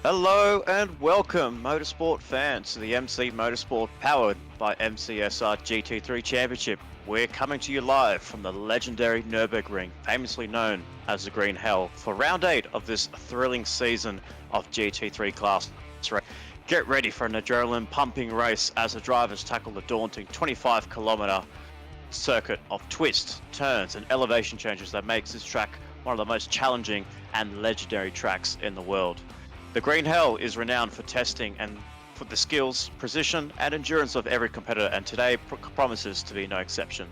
Hello and welcome, motorsport fans, to the MC Motorsport powered by MCSR GT3 Championship. We're coming to you live from the legendary Nurburgring, famously known as the Green Hell, for round 8 of this thrilling season of GT3 class race. Get ready for an adrenaline-pumping race as the drivers tackle the daunting 25-kilometer circuit of twists, turns, and elevation changes that makes this track one of the most challenging and legendary tracks in the world. The Green Hell is renowned for testing and for the skills, precision, and endurance of every competitor, and today promises to be no exception.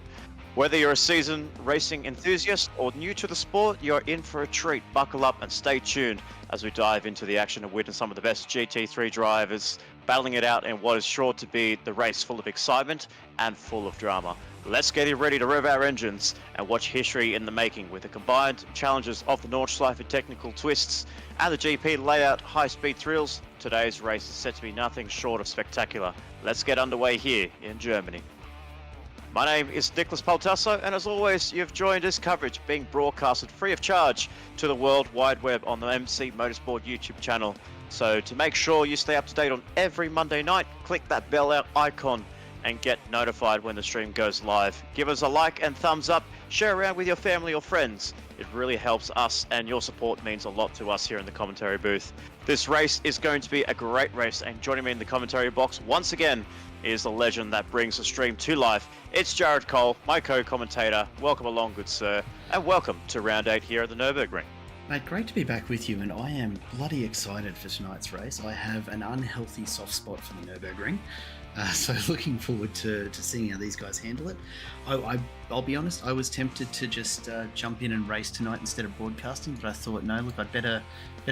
Whether you're a seasoned racing enthusiast or new to the sport, you're in for a treat. Buckle up and stay tuned as we dive into the action and witness some of the best GT3 drivers battling it out in what is sure to be the race full of excitement and full of drama. Let's get you ready to rev our engines and watch history in the making with the combined challenges of the Nordschleife technical twists and the GP layout high-speed thrills. Today's race is set to be nothing short of spectacular. Let's get underway here in Germany. My name is Nicholas Paltasso, and as always, you've joined this coverage being broadcasted free of charge to the World Wide Web on the MC Motorsport YouTube channel. So to make sure you stay up to date on every Monday night, click that bell out icon and get notified when the stream goes live. Give us a like and thumbs up, share around with your family or friends. It really helps us, and your support means a lot to us here in the commentary booth. This race is going to be a great race, and joining me in the commentary box once again is the legend that brings the stream to life. It's Jared Cole, my co-commentator. Welcome along, good sir, and welcome to round 8 here at the Nurburgring. Mate, great to be back with you, and I am bloody excited for tonight's race. I have an unhealthy soft spot for the Nurburgring, so looking forward to seeing how these guys handle it. I'll be honest, I was tempted to just jump in and race tonight instead of broadcasting, but I thought, no, look, I'd better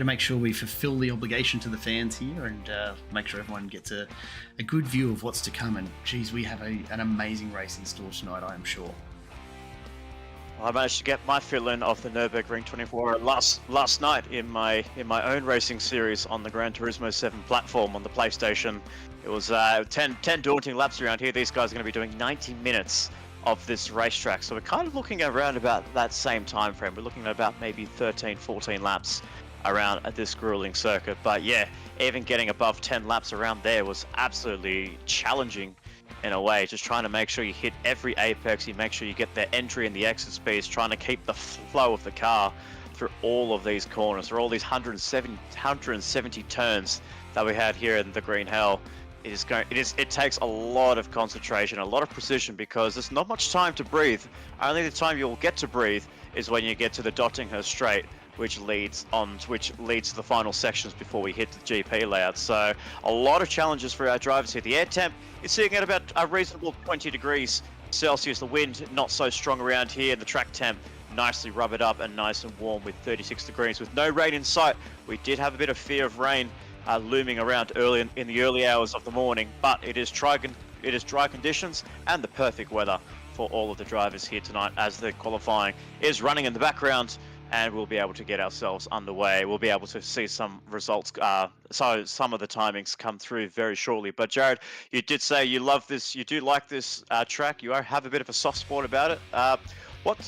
make sure we fulfill the obligation to the fans here and make sure everyone gets a good view of what's to come. And geez, we have an amazing race in store tonight, I am sure. I managed to get my fill in of the Nurburgring 24 last night in my own racing series on the Gran Turismo 7 platform on the PlayStation. It was 10 daunting laps around here. These guys are going to be doing 90 minutes of this racetrack, so we're kind of looking around about that same time frame. We're looking at about maybe 13-14 laps around at this grueling circuit. But yeah, even getting above 10 laps around there was absolutely challenging in a way, just trying to make sure you hit every apex, you make sure you get the entry and the exit speeds, trying to keep the flow of the car through all of these corners, through all these 170 turns that we had here in the Green Hell. It takes a lot of concentration, a lot of precision, because there's not much time to breathe. Only the time you'll get to breathe is when you get to the Dottinghurst Straight, which leads to the final sections before we hit the GP layout. So a lot of challenges for our drivers here. The air temp is sitting at about a reasonable 20 degrees Celsius. The wind not so strong around here. The track temp nicely rubbered up and nice and warm with 36 degrees with no rain in sight. We did have a bit of fear of rain looming around early in the early hours of the morning, but it is dry conditions and the perfect weather for all of the drivers here tonight as the qualifying is running in the background. And we'll be able to get ourselves underway. We'll be able to see some results, so some of the timings come through very shortly. But Jared, you did say you love this, you do like this track. You have a bit of a soft spot about it.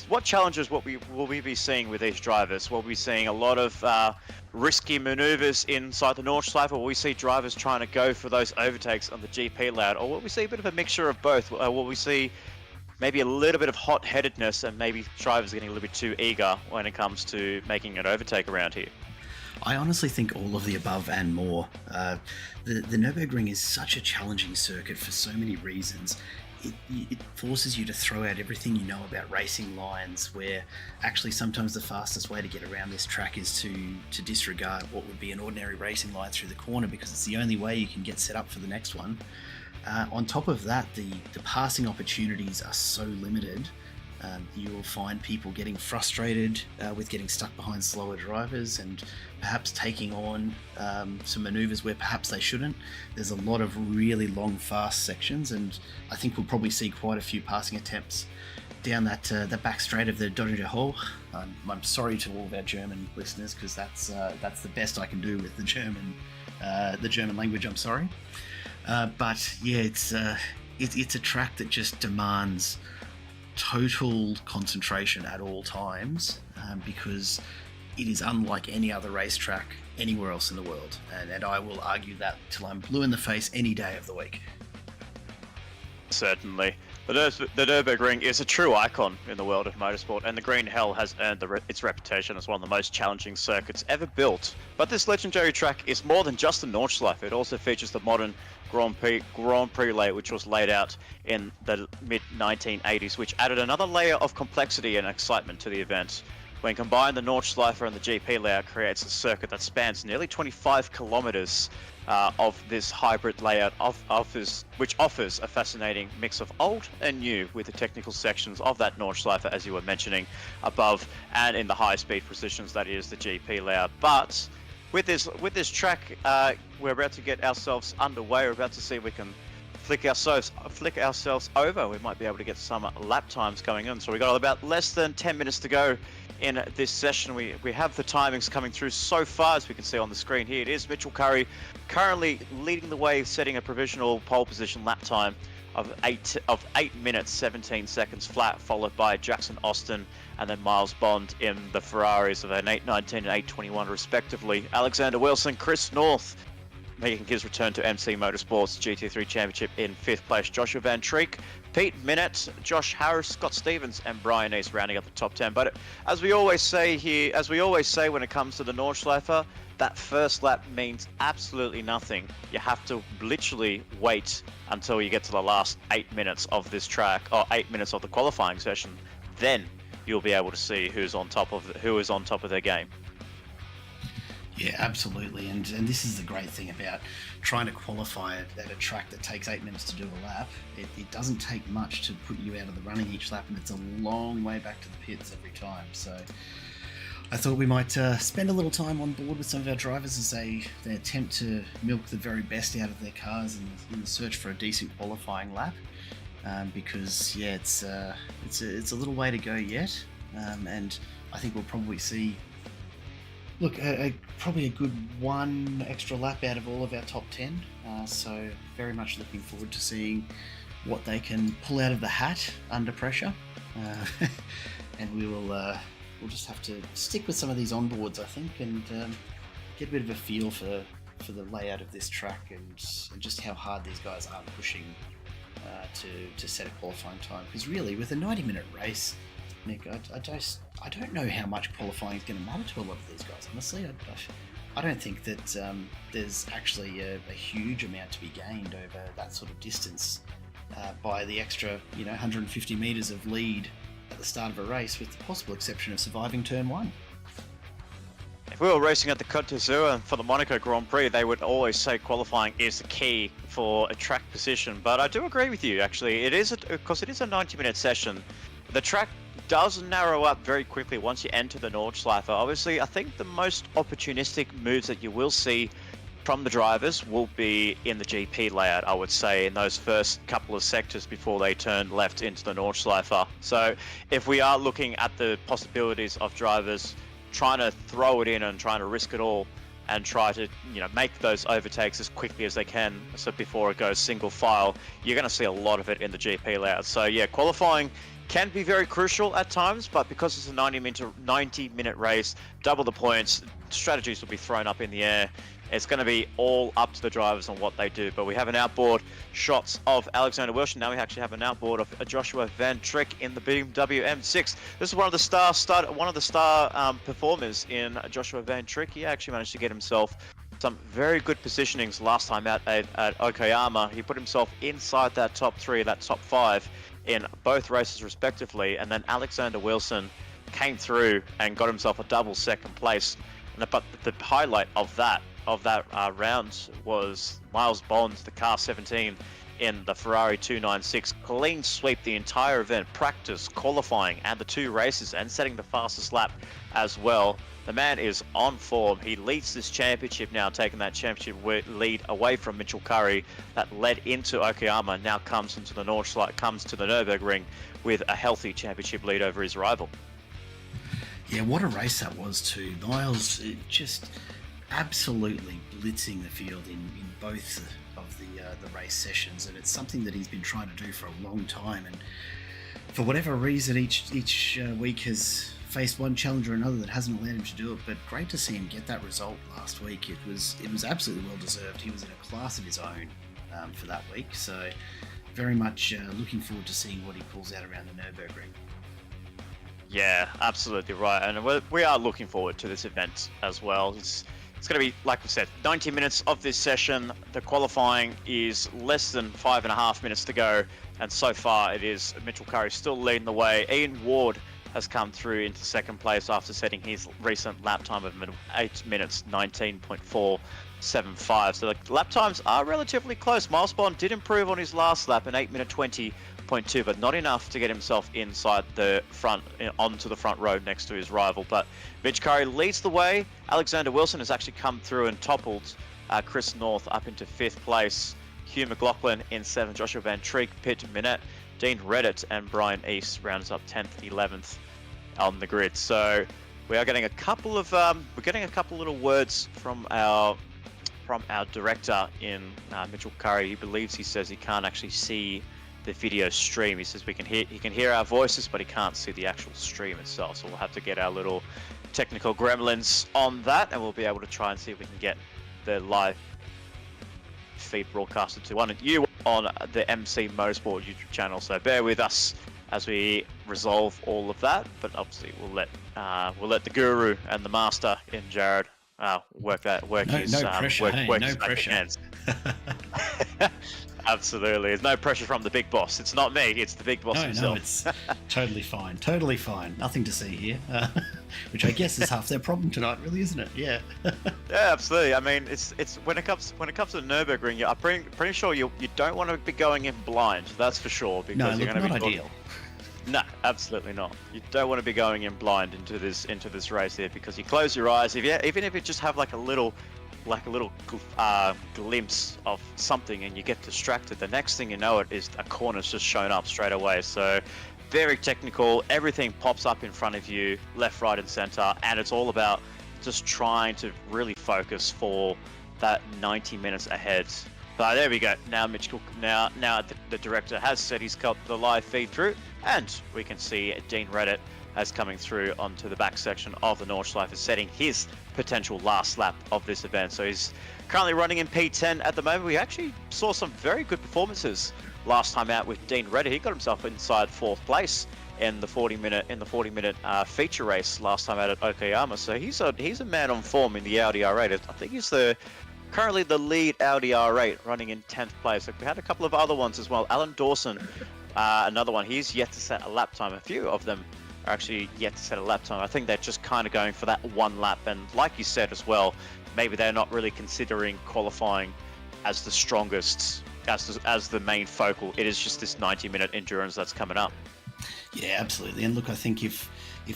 What challenges will we be seeing with these drivers? Will we be seeing a lot of risky maneuvers inside the Nordschleife, or will we see drivers trying to go for those overtakes on the GP layout, or will we see a bit of a mixture of both? Will we see maybe a little bit of hot-headedness and maybe drivers getting a little bit too eager when it comes to making an overtake around here? I honestly think all of the above and more. The Nürburgring is such a challenging circuit for so many reasons. It forces you to throw out everything you know about racing lines, where actually sometimes the fastest way to get around this track is to disregard what would be an ordinary racing line through the corner, because it's the only way you can get set up for the next one. On top of that, the passing opportunities are so limited. You will find people getting frustrated with getting stuck behind slower drivers and perhaps taking on some maneuvers where perhaps they shouldn't. There's a lot of really long, fast sections, and I think we'll probably see quite a few passing attempts down that back straight of the Dottinghurst. I'm sorry to all of our German listeners, because that's the best I can do with the German language. I'm sorry. But yeah, it's a track that just demands total concentration at all times, because it is unlike any other racetrack anywhere else in the world, and I will argue that till I'm blue in the face any day of the week. Certainly. The Nurburgring is a true icon in the world of motorsport, and the Green Hell has earned its reputation as one of the most challenging circuits ever built. But this legendary track is more than just a Nordschleife. It also features the modern Grand Prix layout, which was laid out in the mid-1980s, which added another layer of complexity and excitement to the event. When combined, the Nordschleife and the GP layout creates a circuit that spans nearly 25 kilometers of this hybrid layout, which offers a fascinating mix of old and new, with the technical sections of that Nordschleife, as you were mentioning, above and in the high-speed positions that is the GP layout. But with this track, we're about to get ourselves underway. We're about to see if we can flick ourselves over. We might be able to get some lap times going in. So we got about less than 10 minutes to go in this session. We have the timings coming through so far, as we can see on the screen here. It is Mitchell Curry currently leading the way, setting a provisional pole position lap time of 8 minutes 17 seconds flat, followed by Jackson Austin and then Miles Bond in the Ferraris of an 8:19 and 8:21 respectively. Alexander Wilson, Chris North making his return to MC Motorsports GT3 Championship in 5th place. Joshua Van Treek, Pete Minett, Josh Harris, Scott Stevens, and Brian East rounding up the top 10. But as we always say when it comes to the Nordschleife, that first lap means absolutely nothing. You have to literally wait until you get to the last 8 minutes of this track, or 8 minutes of the qualifying session. Then you'll be able to see who is on top of their game. Yeah, absolutely, and this is the great thing about trying to qualify at a track that takes 8 minutes to do a lap. It doesn't take much to put you out of the running each lap, and it's a long way back to the pits every time. So I thought we might spend a little time on board with some of our drivers as they attempt to milk the very best out of their cars in the search for a decent qualifying lap. Because yeah, it's a little way to go yet, and I think we'll probably see. Look, probably a good one extra lap out of all of our top 10, so very much looking forward to seeing what they can pull out of the hat under pressure, and we'll just have to stick with some of these onboards, I think, and get a bit of a feel for the layout of this track and just how hard these guys are pushing to set a qualifying time. Because really, with a 90-minute race, Nick, I don't know how much qualifying is going to matter to a lot of these guys. Honestly, I don't think that there's actually a huge amount to be gained over that sort of distance by the extra 150 meters of lead at the start of a race, with the possible exception of surviving turn 1. If we were racing at the Côte d'Azur for the Monaco Grand Prix, they would always say qualifying is the key for a track position. But I do agree with you, actually. Because it is a 90-minute session. The track does narrow up very quickly once you enter the Nordschleife. Obviously, I think the most opportunistic moves that you will see from the drivers will be in the GP layout, I would say, in those first couple of sectors before they turn left into the Nordschleife. So if we are looking at the possibilities of drivers trying to throw it in and trying to risk it all and try to make those overtakes as quickly as they can, so before it goes single file, you're going to see a lot of it in the GP layout. So yeah, qualifying can be very crucial at times, but because it's a 90-minute race, double the points, strategies will be thrown up in the air. It's going to be all up to the drivers on what they do. But we have an outboard shots of Alexander Wilson. Now we actually have an outboard of Joshua Van Treek in the BMW M6. This is one of the star performers in Joshua Van Treek. He actually managed to get himself some very good positionings last time out at Okayama. He put himself inside that top 3, that top 5 in both races respectively, and then Alexander Wilson came through and got himself a double second place. But the highlight of that round was Miles Bond, the car 17 in the Ferrari 296, clean sweep the entire event, practice, qualifying, and the 2 races, and setting the fastest lap as well. The man is on form. He leads this championship now, taking that championship lead away from Mitchell Curry that led into Okayama, now comes into the Nurburgring with a healthy championship lead over his rival. Yeah, what a race that was too. Miles just absolutely blitzing the field in both of the race sessions, and it's something that he's been trying to do for a long time, and for whatever reason each week has faced one challenge or another that hasn't allowed him to do it, but great to see him get that result last week. It was absolutely well deserved. He was in a class of his own for that week, so very much looking forward to seeing what he pulls out around the Nurburgring. Yeah, absolutely right, and we are looking forward to this event as well. It's going to be, like we said, 90 minutes of this session. The qualifying is less than 5.5 minutes to go, and so far it is Mitchell Curry still leading the way. Ian Ward has come through into second place after setting his recent lap time of 8 minutes 19.475. So the lap times are relatively close. Miles Bond did improve on his last lap, an 8 minute 20.2, but not enough to get himself inside the front, onto the front row next to his rival. But Mitch Curry leads the way. Alexander Wilson has actually come through and toppled Chris North up into 5th place. Hugh McLaughlin in 7th, Joshua Van Treek, Pitt Minette, Dean Reddit and Brian East rounds up 10th, 11th on the grid. So we are getting a couple of little words from our director in Mitchell Curry. He says he can't actually see the video stream. He says he can hear our voices, but he can't see the actual stream itself. So we'll have to get our little technical gremlins on that, and we'll be able to try and see if we can get the live feed broadcasted to you on the MC Motorsport YouTube channel. So bear with us as we resolve all of that, but obviously we'll let the guru and the master in Jared work his hands. Absolutely, there's no pressure from the big boss. It's not me, it's the big boss himself. No, it's totally fine. Nothing to see here, which I guess is half their problem tonight, really, isn't it? Yeah. Yeah, absolutely. I mean, it's when it comes to the Nurburgring, I'm pretty sure you don't want to be going in blind. That's for sure, because you're going to be ideal. No, absolutely not. You don't want to be going in blind into this race here, because you close your eyes. Even if you just have like a little glimpse of something and you get distracted, the next thing you know it is a corner's just shown up straight away. So very technical, everything pops up in front of you, left, right and center, and it's all about just trying to really focus for that 90 minutes ahead. But there we go. Now the director has said he's got the live feed through, and we can see Dean Reddit as coming through onto the back section of the Nordschleife, setting his potential last lap of this event. So he's currently running in P10 at the moment. We actually saw some very good performances last time out with Dean Reddit. He got himself inside 4th place in the 40-minute feature race last time out at Okayama. So he's a man on form in the Audi R8. I think he's currently the lead Audi R8, running in 10th place. We had a couple of other ones as well. Alan Dawson, another one. He's yet to set a lap time. A few of them are actually yet to set a lap time. I think they're just kind of going for that one lap, and like you said as well, maybe they're not really considering qualifying as the strongest, as the main focal. It is just this 90-minute endurance that's coming up. Yeah, absolutely. And look, I think if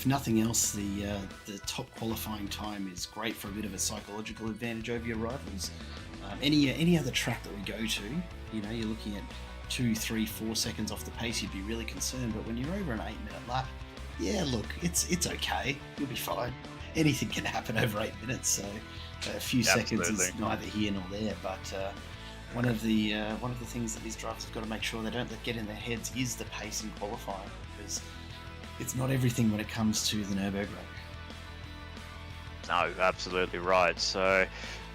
nothing else, the top qualifying time is great for a bit of a psychological advantage over your rivals. Any other track that we go to, you're looking at 2, 3, 4 seconds off the pace, you'd be really concerned. But when you're over an 8-minute lap, yeah, look, it's okay. You'll be fine. Anything can happen over 8 minutes, so a few seconds is neither here nor there. But one of the things that these drivers have got to make sure they don't let get in their heads is the pace in qualifying, because it's not everything when it comes to the Nürburgring. No, absolutely right. So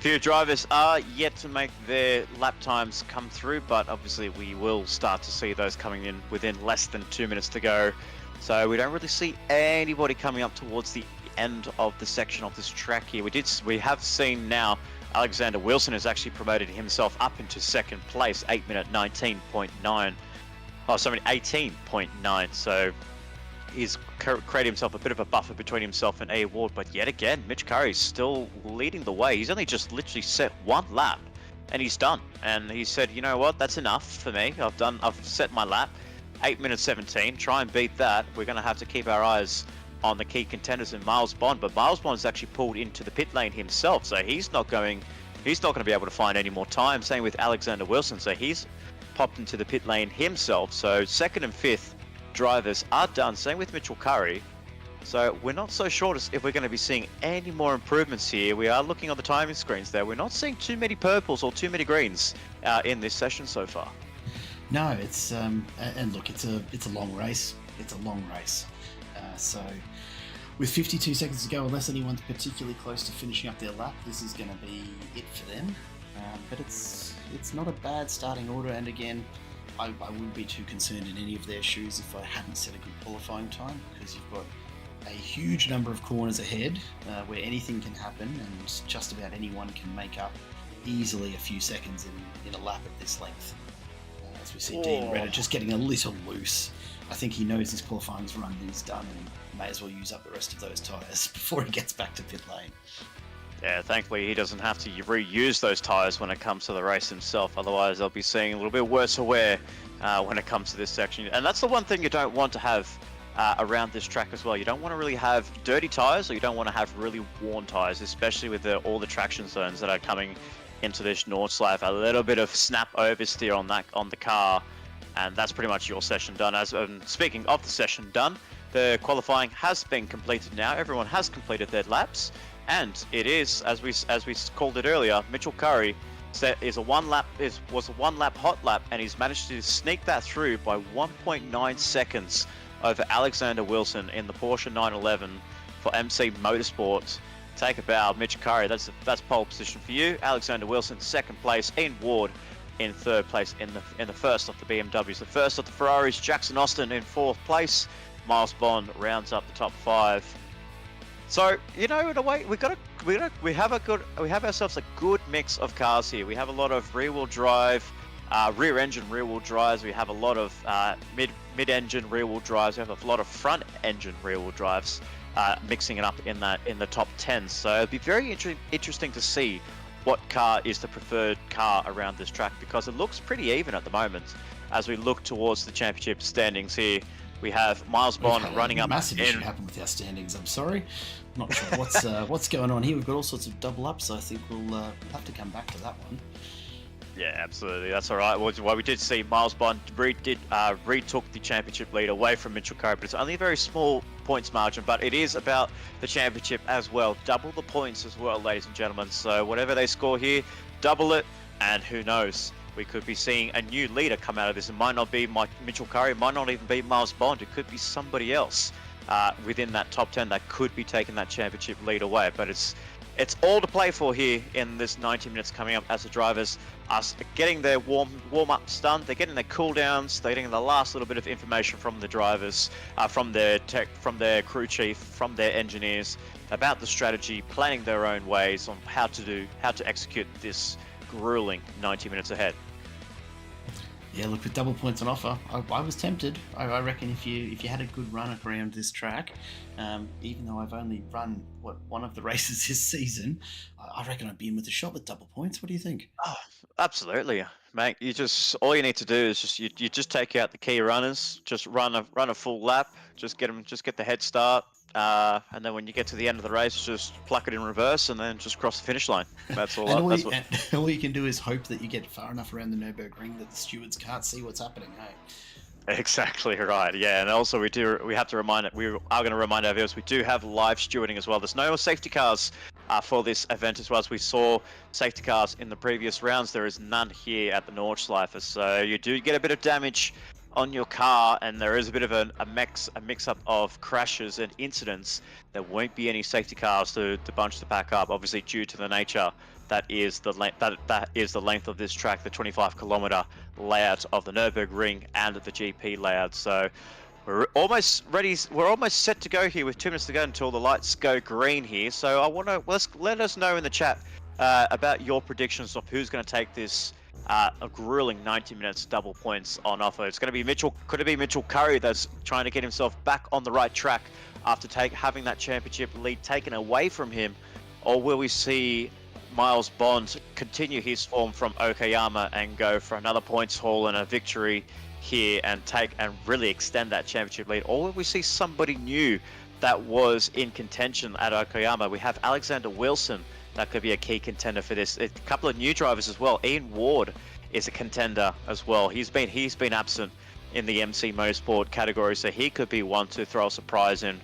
few drivers are yet to make their lap times come through, but obviously we will start to see those coming in within less than 2 minutes to go. So we don't really see anybody coming up towards the end of the section of this track here. We have seen now Alexander Wilson has actually promoted himself up into 2nd place, 8 minute 19.9. Oh, sorry, 18.9. So he's created himself a bit of a buffer between himself and A Ward, but yet again, Mitch Curry's still leading the way. He's only just literally set one lap and he's done. And he said, you know what, that's enough for me. I've set my lap, 8 minutes 17, try and beat that. We're going to have to keep our eyes on the key contenders in Miles Bond, but Miles Bond's actually pulled into the pit lane himself, so he's not going to be able to find any more time. Same with Alexander Wilson, so he's popped into the pit lane himself. So 2nd and 5th drivers are done. Same with Mitchell Curry. So we're not so sure if we're going to be seeing any more improvements here. We are looking on the timing screens there. We're not seeing too many purples or too many greens in this session so far. No, it's and look, it's a long race. It's a long race. So With 52 seconds to go, unless anyone's particularly close to finishing up their lap, this is going to be it for them. But it's not a bad starting order, and again, I wouldn't be too concerned in any of their shoes if I hadn't set a good qualifying time, because you've got a huge number of corners ahead where anything can happen, and just about anyone can make up easily a few seconds in a lap at this length. As we see Dean Redder just getting a little loose. I think he knows his qualifying's run he's done, and may as well use up the rest of those tyres before he gets back to pit lane. Yeah, thankfully he doesn't have to reuse those tyres when it comes to the race himself. Otherwise, they'll be seeing a little bit worse wear when it comes to this section. And that's the one thing you don't want to have around this track as well. You don't want to really have dirty tyres, or you don't want to have really worn tyres, especially with all the traction zones that are coming into this Nordschleife. A little bit of snap oversteer on the car, and that's pretty much your session done. As speaking of the session done, the qualifying has been completed now. Everyone has completed their laps, and it is, as we called it earlier, Mitchell Curry was a one lap hot lap, and he's managed to sneak that through by 1.9 seconds over Alexander Wilson in the Porsche 911 for MC Motorsport. Take a bow, Mitch Curry. That's pole position for you. Alexander Wilson, second place. Ian Ward in third place in the first of the BMWs. The first of the Ferraris, Jackson Austin in fourth place. Miles Bond rounds up the top five. So, in a way, we have ourselves a good mix of cars here. We have a lot of rear-wheel drive, rear-engine rear-wheel drives. We have a lot of mid-engine rear-wheel drives. We have a lot of front-engine rear-wheel drives, mixing it up in the top 10. So it'll be very interesting to see what car is the preferred car around this track, because it looks pretty even at the moment. As we look towards the championship standings here, we have Miles Bond running up. Massive issue happened with our standings. I'm sorry, not sure what's going on here. We've got all sorts of double ups. So I think we'll have to come back to that one. Yeah, absolutely. That's all right. Well, we did see Miles Bond retook the championship lead away from Mitchell Curry, but it's only a very small points margin. But it is about the championship as well. Double the points as well, ladies and gentlemen. So whatever they score here, double it, and who knows? We could be seeing a new leader come out of this. It might not be Mitchell Curry, it might not even be Miles Bond. It could be somebody else within that top 10 that could be taking that championship lead away. But it's all to play for here in this 90 minutes coming up, as the drivers are getting their warm-ups done. They're getting their cool-downs. They're getting the last little bit of information from the drivers, from their tech, from their crew chief, from their engineers about the strategy, planning their own ways on how to execute this grueling 90 minutes ahead. Yeah, look, with double points on offer, I was tempted. I reckon if you had a good run around this track, even though I've only run one of the races this season, I reckon I'd be in with a shot with double points. What do you think? Oh, absolutely, mate. All you need to do is you just take out the key runners, just run a full lap, just get the head start, and then when you get to the end of the race, just pluck it in reverse and then just cross the finish line. That's all. And all you can do is hope that you get far enough around the Nurburgring that the stewards can't see what's happening. Hey. Exactly right. Yeah, and also we are going to remind our viewers we do have live stewarding as well. There's no safety cars for this event, as well as we saw safety cars in the previous rounds. There is none here at the Nordschleife, so you do get a bit of damage on your car, and there is a bit of a mix-up of crashes and incidents. There won't be any safety cars to bunch the pack up, obviously due to the nature that is the length of this track, the 25-kilometer layout of the Nurburgring and the GP layout. So we're almost ready. We're almost set to go here with 2 minutes to go until the lights go green here. So let us know in the chat about your predictions of who's going to take this a grueling 90 minutes double points on offer. It's going to be Mitchell. Could it be Mitchell Curry that's trying to get himself back on the right track after having that championship lead taken away from him, or will we see Miles Bond continue his form from Okayama and go for another points haul and a victory here and really extend that championship lead? Or will we see somebody new that was in contention at Okayama? We have Alexander Wilson that could be a key contender for this. A couple of new drivers as well. Ian Ward is a contender as well. He's been absent in the MC Motorsport category, so he could be one to throw a surprise in.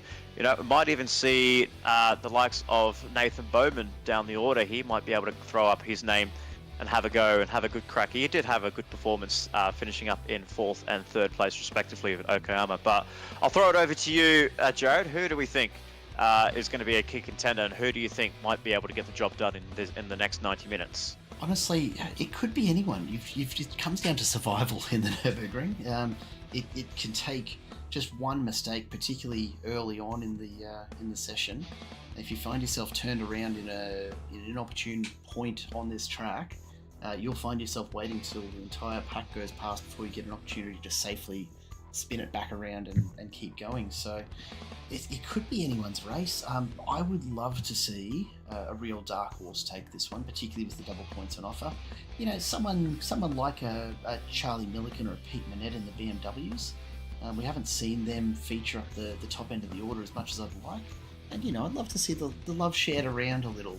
Might even see the likes of Nathan Bowman down the order. He might be able to throw up his name and have a go and have a good crack. He did have a good performance, finishing up in 4th and 3rd place respectively at Okayama. But I'll throw it over to you, Jared. Who do we think is going to be a key contender, and who do you think might be able to get the job done in the next 90 minutes? Honestly, it could be anyone. It comes down to survival in the Nurburgring. It can take just one mistake, particularly early on in the session. If you find yourself turned around in an opportune point on this track, you'll find yourself waiting till the entire pack goes past before you get an opportunity to safely spin it back around and keep going. So it could be anyone's race. I would love to see a real dark horse take this one, particularly with the double points on offer. You know, someone like a Charlie Milliken or a Pete Manette in the BMWs. We haven't seen them feature up the top end of the order as much as I'd like. And, you know, I'd love to see the love shared around a little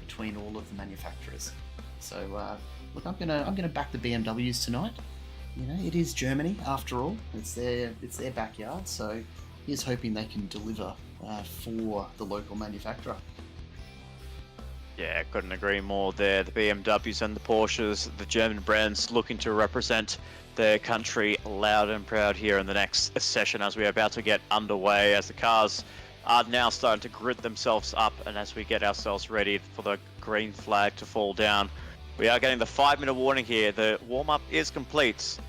between all of the manufacturers. So, look, I'm gonna back the BMWs tonight. You know, it is Germany after all. It's their backyard. So, here's hoping they can deliver for the local manufacturer. Yeah, couldn't agree more there. The BMWs and the Porsches, the German brands looking to represent their country loud and proud here in the next session as we are about to get underway, as the cars are now starting to grid themselves up, and as we get ourselves ready for the green flag to fall down. We are getting the 5-minute warning here. The warm-up is complete,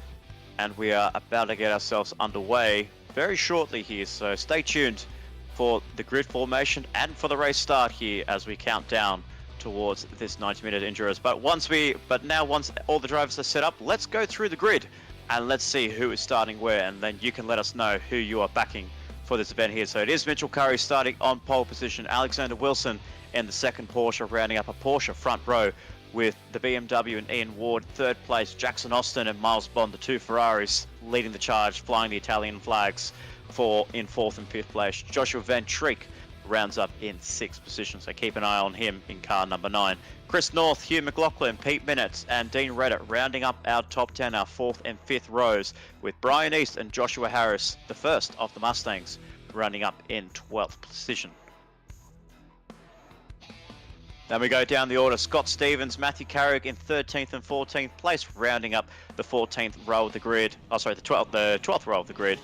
and we are about to get ourselves underway very shortly here, so stay tuned for the grid formation and for the race start here as we count down towards this 90-minute endurance. But once all the drivers are set up, let's go through the grid and let's see who is starting where, and then you can let us know who you are backing for this event here. So it is Mitchell Curry starting on pole position, Alexander Wilson in the second Porsche, rounding up a Porsche front row with the BMW and Ian Ward third place, Jackson Austin and Miles Bond, the two Ferraris, leading the charge, flying the Italian flags in fourth and fifth place. Joshua Van Treek rounds up in sixth position, so keep an eye on him in car number 9. Chris North, Hugh McLaughlin, Pete Minutes and Dean Reddit rounding up our top 10, our fourth and fifth rows, with Brian East and Joshua Harris, the first of the Mustangs, rounding up in 12th position. Then we go down the order. Scott Stevens, Matthew Carrick in 13th and 14th place, rounding up the 14th row of the grid. Oh, sorry, the 12th row of the grid.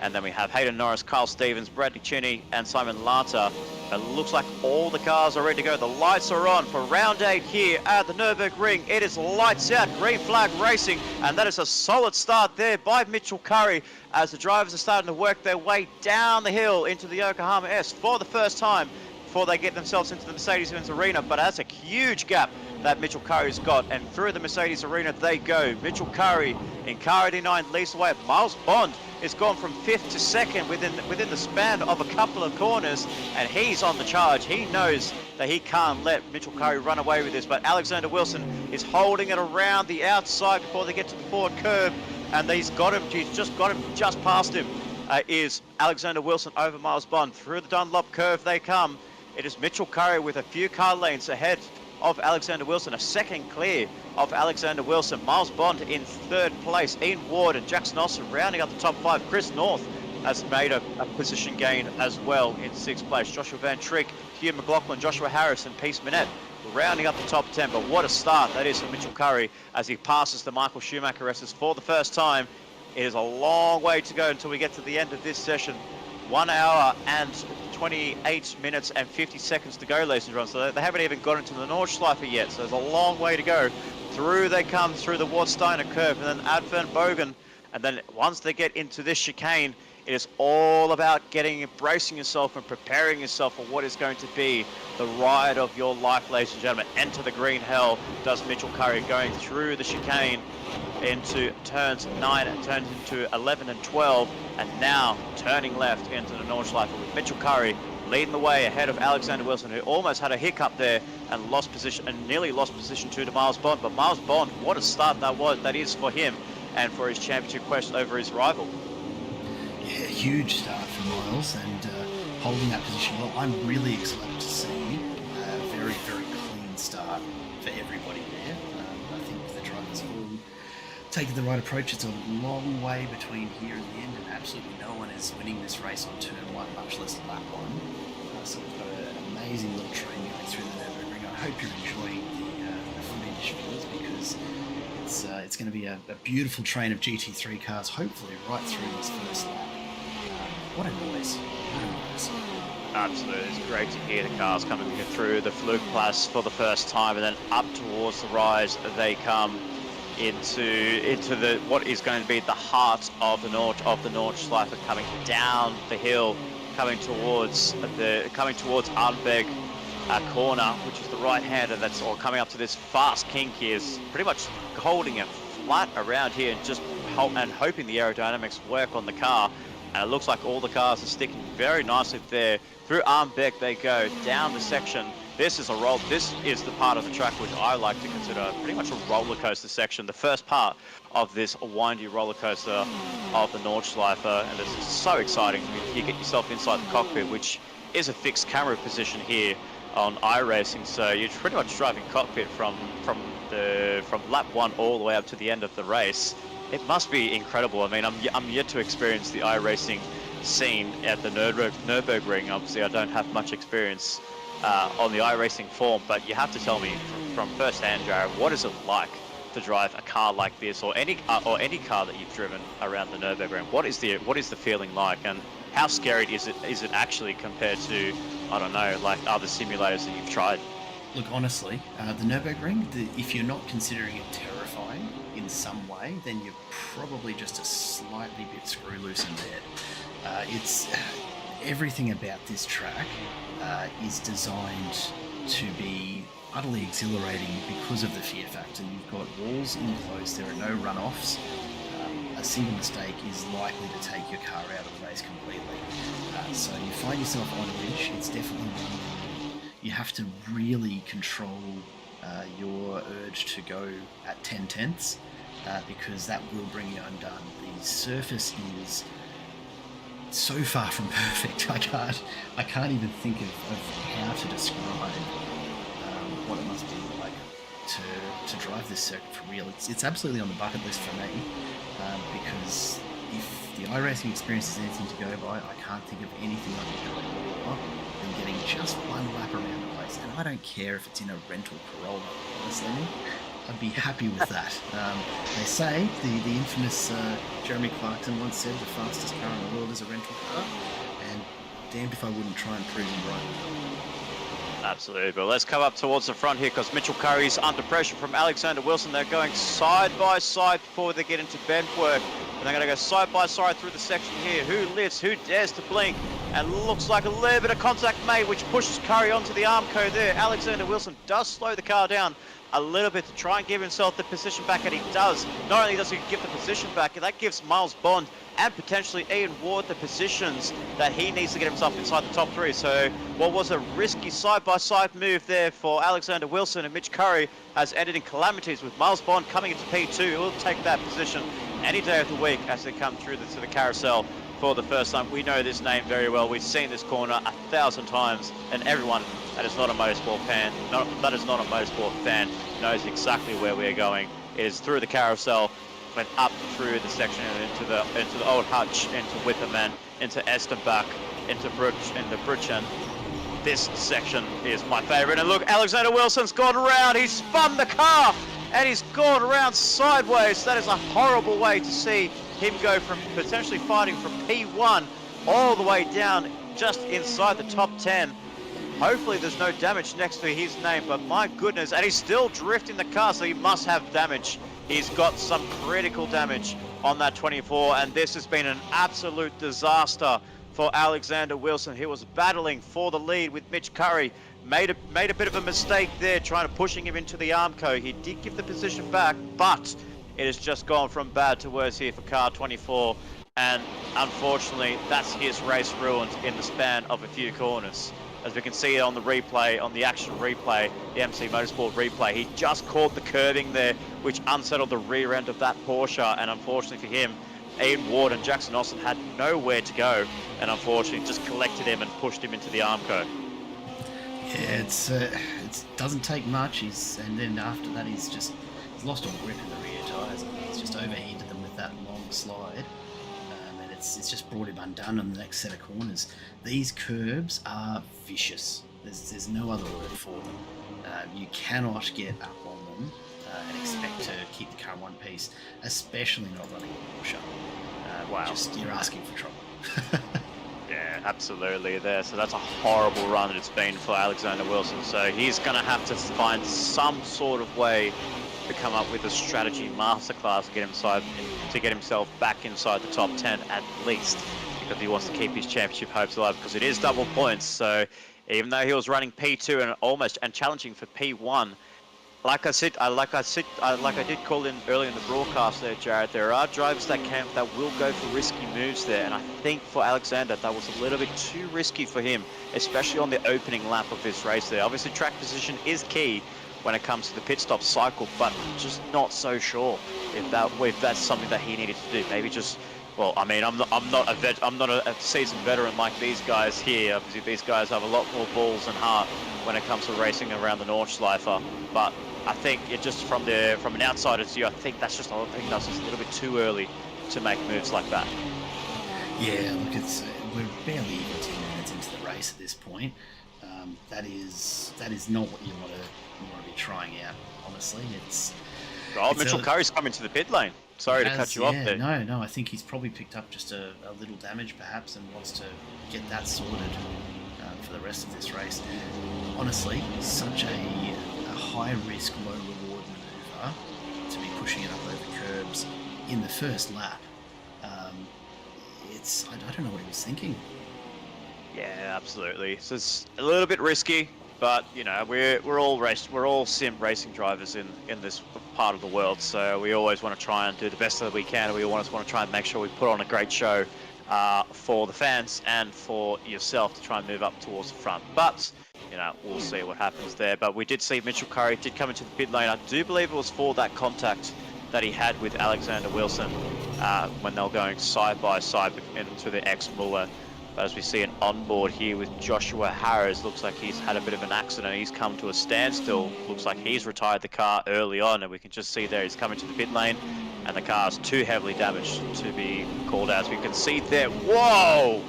And then we have Hayden Norris, Carl Stevens, Bradley Cheney, and Simon Lata. It looks like all the cars are ready to go. The lights are on for round 8 here at the Nürburgring. It is lights out, green flag racing, and that is a solid start there by Mitchell Curry as the drivers are starting to work their way down the hill into the Yokohama S for the first time before they get themselves into the Mercedes-Benz arena. But that's a huge gap that Mitchell Curry's got, and through the Mercedes arena they go. Mitchell Curry in car 89 leads away. Miles Bond is gone from 5th to 2nd within the span of a couple of corners, and he's on the charge. He knows that he can't let Mitchell Curry run away with this, but Alexander Wilson is holding it around the outside before they get to the forward curve, and he's got him just past him. Is Alexander Wilson over Miles Bond. Through the Dunlop curve they come. It is Mitchell Curry with a few car lanes ahead of Alexander Wilson, a second clear of Alexander Wilson. Miles Bond in third place. Ian Ward and Jackson Austin rounding up the top 5. Chris North has made a position gain as well in 6th place. Joshua Van Treek, Hugh McLaughlin, Joshua Harris and Peace Minette rounding up the top 10. But what a start that is for Mitchell Curry as he passes the Michael Schumacher S's for the first time. It is a long way to go until we get to the end of this session. 1 hour and 28 minutes and 50 seconds to go, ladies and gentlemen. So they haven't even got into the Nordschleife yet, so there's a long way to go. Through they come, through the Wartsteiner curve, and then Advern Bogen. And then once they get into this chicane, it is all about bracing yourself and preparing yourself for what is going to be the ride of your life, ladies and gentlemen. Enter the green hell does Mitchell Curry, going through the chicane into turns 9 and turns into 11 and 12, and now turning left into the Nordschleife with Mitchell Curry leading the way ahead of Alexander Wilson, who almost had a hiccup there and nearly lost position to Miles Bond. But Miles Bond, what a start that is for him and for his championship quest over his rival. Yeah, huge start for Miles, and holding that position well. I'm really excited to see a very, very clean start for everybody there. I think the drivers will taking the right approach. It's a long way between here and the end, and absolutely no one is winning this race on turn 1, much less lap 1. So we've got an amazing little train going through the Nürburgring. I hope you're enjoying the footage, viewers, because it's going to be a beautiful train of GT3 cars, hopefully right through this first lap. What a noise. What a noise. Absolutely, it's great to hear the cars coming through the Flugplatz for the first time, and then up towards the rise they come into the what is going to be the heart of the Nordschleife, coming down the hill, coming towards Arnberg corner, which is the right hander that's all coming up to this fast kink here, is pretty much holding it flat around here and just hoping the aerodynamics work on the car. And it looks like all the cars are sticking very nicely there. Through Arnberg they go, down the section. This is the part of the track which I like to consider pretty much a roller coaster section. The first part of this windy roller coaster of the Nordschleife, and this is so exciting. You get yourself inside the cockpit, which is a fixed camera position here on iRacing. So you're pretty much driving cockpit from lap 1 all the way up to the end of the race. It must be incredible. I mean, I'm yet to experience the iRacing scene at the Nurburgring. Obviously, I don't have much experience on the iRacing form, but you have to tell me from first hand, Jared, what is it like to drive a car like this, or any car that you've driven around the Nurburgring? What is the feeling like, and how scary is it actually compared to, I don't know, like other simulators that you've tried? Look, honestly, the Nurburgring, if you're not considering it terrifying in some way, then you're probably just a slightly bit screw loose in bed. It's everything about this track is designed to be utterly exhilarating because of the fear factor. You've got walls in close, there are no runoffs. A single mistake is likely to take your car out of the race completely. So you find yourself on edge. It's definitely one where you have to really control your urge to go at 10/10ths, because that will bring you undone. The surface is so far from perfect. I can't even think of how to describe what it must be like to drive this circuit for real. It's absolutely on the bucket list for me, because if the iRacing experience is anything to go by, I can't think of anything I would enjoy more than getting just one lap around the place. And I don't care if it's in a rental Corolla, honestly. I'd be happy with that. They say, the infamous Jeremy Clarkson once said, the fastest car in the world is a rental car, and damned if I wouldn't try and prove him right. Absolutely, but let's come up towards the front here, because Mitchell Curry's under pressure from Alexander Wilson. They're going side by side before they get into bend work, and they're going to go side by side through the section here. Who lifts, who dares to blink? And looks like a little bit of contact made, which pushes Curry onto the Armco there. Alexander Wilson does slow the car down a little bit to try and give himself the position back, and he does. Not only does he give the position back, that gives Miles Bond and potentially Ian Ward the positions that he needs to get himself inside the top 3. So what was a risky side-by-side move there for Alexander Wilson, and Mitch Curry has ended in calamities with Miles Bond coming into P2. He'll take that position any day of the week as they come through to the carousel for the first time. We know this name very well. We've seen this corner 1,000 times, and everyone that is not a motorsport fan, knows exactly where we're going. It is through the carousel, went up through the section and into the Old Hutch, into Wipperman, into Estenbach, into Brüchen. This section is my favorite. And look, Alexander Wilson's gone around. He's spun the car and he's gone around sideways. That is a horrible way to see him go from potentially fighting from P1 all the way down just inside the top 10. Hopefully there's no damage next to his name, but my goodness, and he's still drifting the car, so he must have damage. He's got some critical damage on that 24, and this has been an absolute disaster for Alexander Wilson. He was battling for the lead with Mitch Curry, made a bit of a mistake there, trying to pushing him into the Armco. He did give the position back, but it has just gone from bad to worse here for car 24, and unfortunately, that's his race ruined in the span of a few corners. As we can see on the replay, on the action replay, the MC Motorsport replay, he just caught the curving there, which unsettled the rear end of that Porsche, and unfortunately for him, Ian Ward and Jackson Austin had nowhere to go, and unfortunately just collected him and pushed him into the Armco. Yeah, it doesn't take much, and then after that he's lost all grip in the rear tyres. He's just overheated them with that long slide. And it's just brought him undone on the next set of corners. These curbs are vicious. There's no other word for them. You cannot get up on them and expect to keep the car in one piece, especially not running a Porsche. Wow. You're asking for trouble. Yeah, Yeah, absolutely there. So that's a horrible run that it's been for Alexander Wilson. So he's going to have to find some sort of way to come up with a strategy masterclass to get himself back inside the top 10 at least, because he wants to keep his championship hopes alive, because it is double points. So even though he was running P2 and challenging for P1, like I did call in early in the broadcast there, Jared, there are drivers that will go for risky moves there, and I think for Alexander that was a little bit too risky for him, especially on the opening lap of this race there. Obviously track position is key when it comes to the pit stop cycle, but I'm just not so sure if that's something that he needed to do. Maybe just, well, I mean, I'm not a seasoned veteran like these guys here. Obviously these guys have a lot more balls and heart when it comes to racing around the Nordschleife, but I think it just from an outsider's view, I think that's just a little bit too early to make moves like that. Yeah, look, we're barely even 10 minutes into the race at this point. That is not what you want to be trying out. Honestly, Mitchell Curry's coming to the pit lane. Sorry to cut you off there. No, I think he's probably picked up just a little damage perhaps and wants to get that sorted for the rest of this race. Honestly, such a high-risk, low-reward manoeuvre to be pushing it up over curbs in the first lap. I don't know what he was thinking. Yeah, absolutely. So it's a little bit risky, but you know we're all sim racing drivers in this part of the world. So we always want to try and do the best that we can. And we always want to try and make sure we put on a great show for the fans and for yourself to try and move up towards the front. But you know, we'll see what happens there. But we did see Mitchell Curry did come into the pit lane. I do believe it was for that contact that he had with Alexander Wilson when they were going side by side into the ex-Muller. But as we see an onboard here with Joshua Harris, looks like he's had a bit of an accident. He's come to a standstill. Looks like he's retired the car early on, and we can just see there he's coming to the pit lane, and the car is too heavily damaged to be called out. As we can see there, whoa!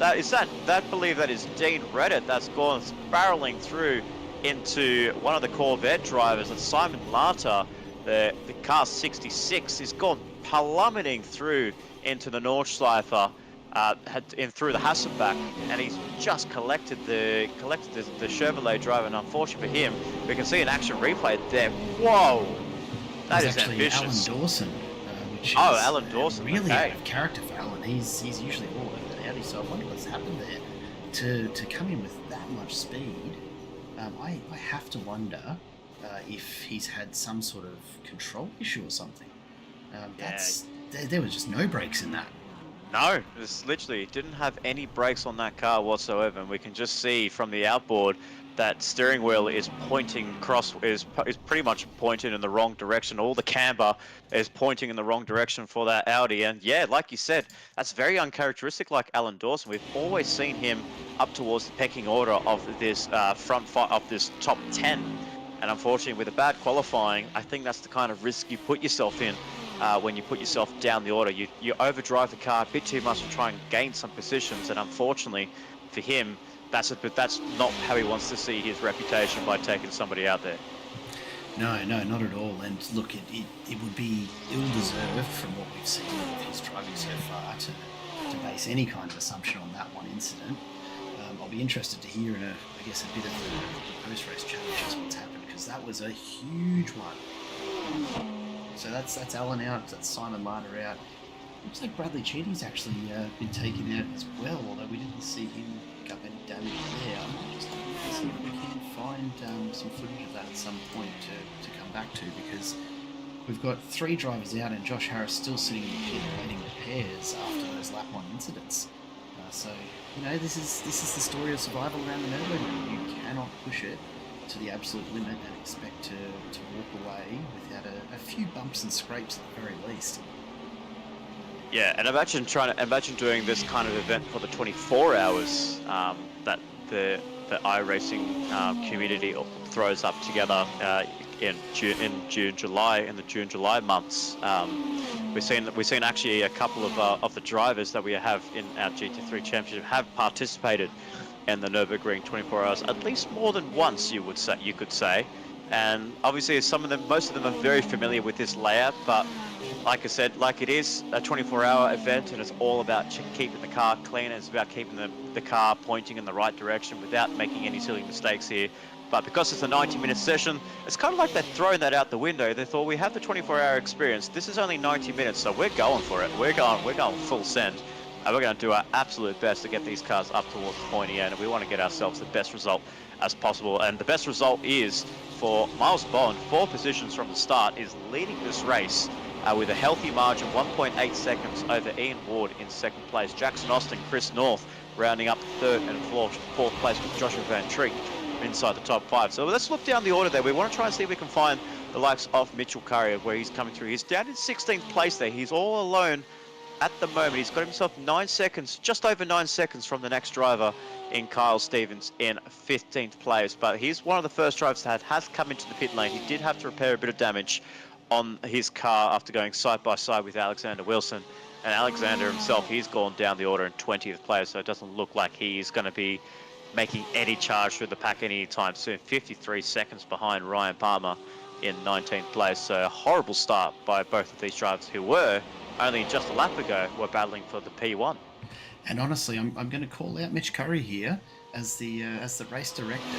I believe that is Dean Reddit that's gone barreling through into one of the Corvette drivers. That's Simon Lata. The car 66 is gone plummeting through into the Nordschleife, through the Hasselback, and he's just collected the Chevrolet driver. And unfortunately for him, we can see an action replay there. Whoa, that is ambitious. Alan Dawson, Alan Dawson, really out of character for Alan. He's usually all over the Audi, so I wonder what's happened there to come in with that much speed. I have to wonder if he's had some sort of control issue or something. There was just no brakes in that. No, this literally didn't have any brakes on that car whatsoever, and we can just see from the outboard that steering wheel is pointing is pretty much pointing in the wrong direction. All the camber is pointing in the wrong direction for that Audi, and yeah, like you said, that's very uncharacteristic like Alan Dawson. We've always seen him up towards the pecking order of this of this top 10, and unfortunately with a bad qualifying, I think that's the kind of risk you put yourself in. When you put yourself down the order, you overdrive the car a bit too much to try and gain some positions, and unfortunately for him, that's not how he wants to see his reputation by taking somebody out there. No, not at all. And look, it would be ill-deserved from what we've seen of his driving so far to base any kind of assumption on that one incident. I'll be interested to hear in a bit of the post-race challenge just what's happened, because that was a huge one. So that's Alan out, that's Simon Larder out. Looks like Bradley Cheaty's actually been taken out as well, although we didn't see him pick up any damage there. I might just see if we can find some footage of that at some point to come back to, because we've got 3 drivers out and Josh Harris still sitting in the pit waiting repairs after those lap 1 incidents. So, you know, this is the story of survival around the Nurburgring. You cannot push it to the absolute limit and expect to walk away without a few bumps and scrapes at the very least. Yeah, and imagine doing this kind of event for the 24 hours that the iRacing community throws up together in the June-July months. We've seen actually a couple of the drivers that we have in our GT3 championship have participated in the Nurburgring 24 hours at least more than once, you could say, and obviously most of them are very familiar with this layout, but like I said, like it is a 24-hour event, and it's all about keeping the car clean. It's about keeping the car pointing in the right direction without making any silly mistakes here. But because it's a 90-minute session, it's kind of like they've thrown that out the window. They thought, we have the 24-hour experience. This is only 90 minutes, so we're going for it. We're going full send. And we're going to do our absolute best to get these cars up towards the pointy end, and we want to get ourselves the best result as possible. And the best result is for Miles Bond, 4 positions from the start, is leading this race with a healthy margin, 1.8 seconds over Ian Ward in 2nd place. Jackson Austin, Chris North rounding up 3rd and 4th place with Joshua Van Treek inside the top 5. So let's look down the order there. We want to try and see if we can find the likes of Mitchell Currier, where he's coming through. He's down in 16th place there. He's all alone at the moment. He's got himself 9 seconds, just over 9 seconds from the next driver in Kyle Stevens in 15th place. But he's one of the first drivers that has come into the pit lane. He did have to repair a bit of damage on his car after going side by side with Alexander Wilson. And Alexander himself, he's gone down the order in 20th place, so it doesn't look like he's going to be making any charge through the pack anytime soon. 53 seconds behind Ryan Palmer in 19th place. So a horrible start by both of these drivers who were only just a lap ago were battling for the P1. And honestly, I'm going to call out Mitch Curry here as the race director.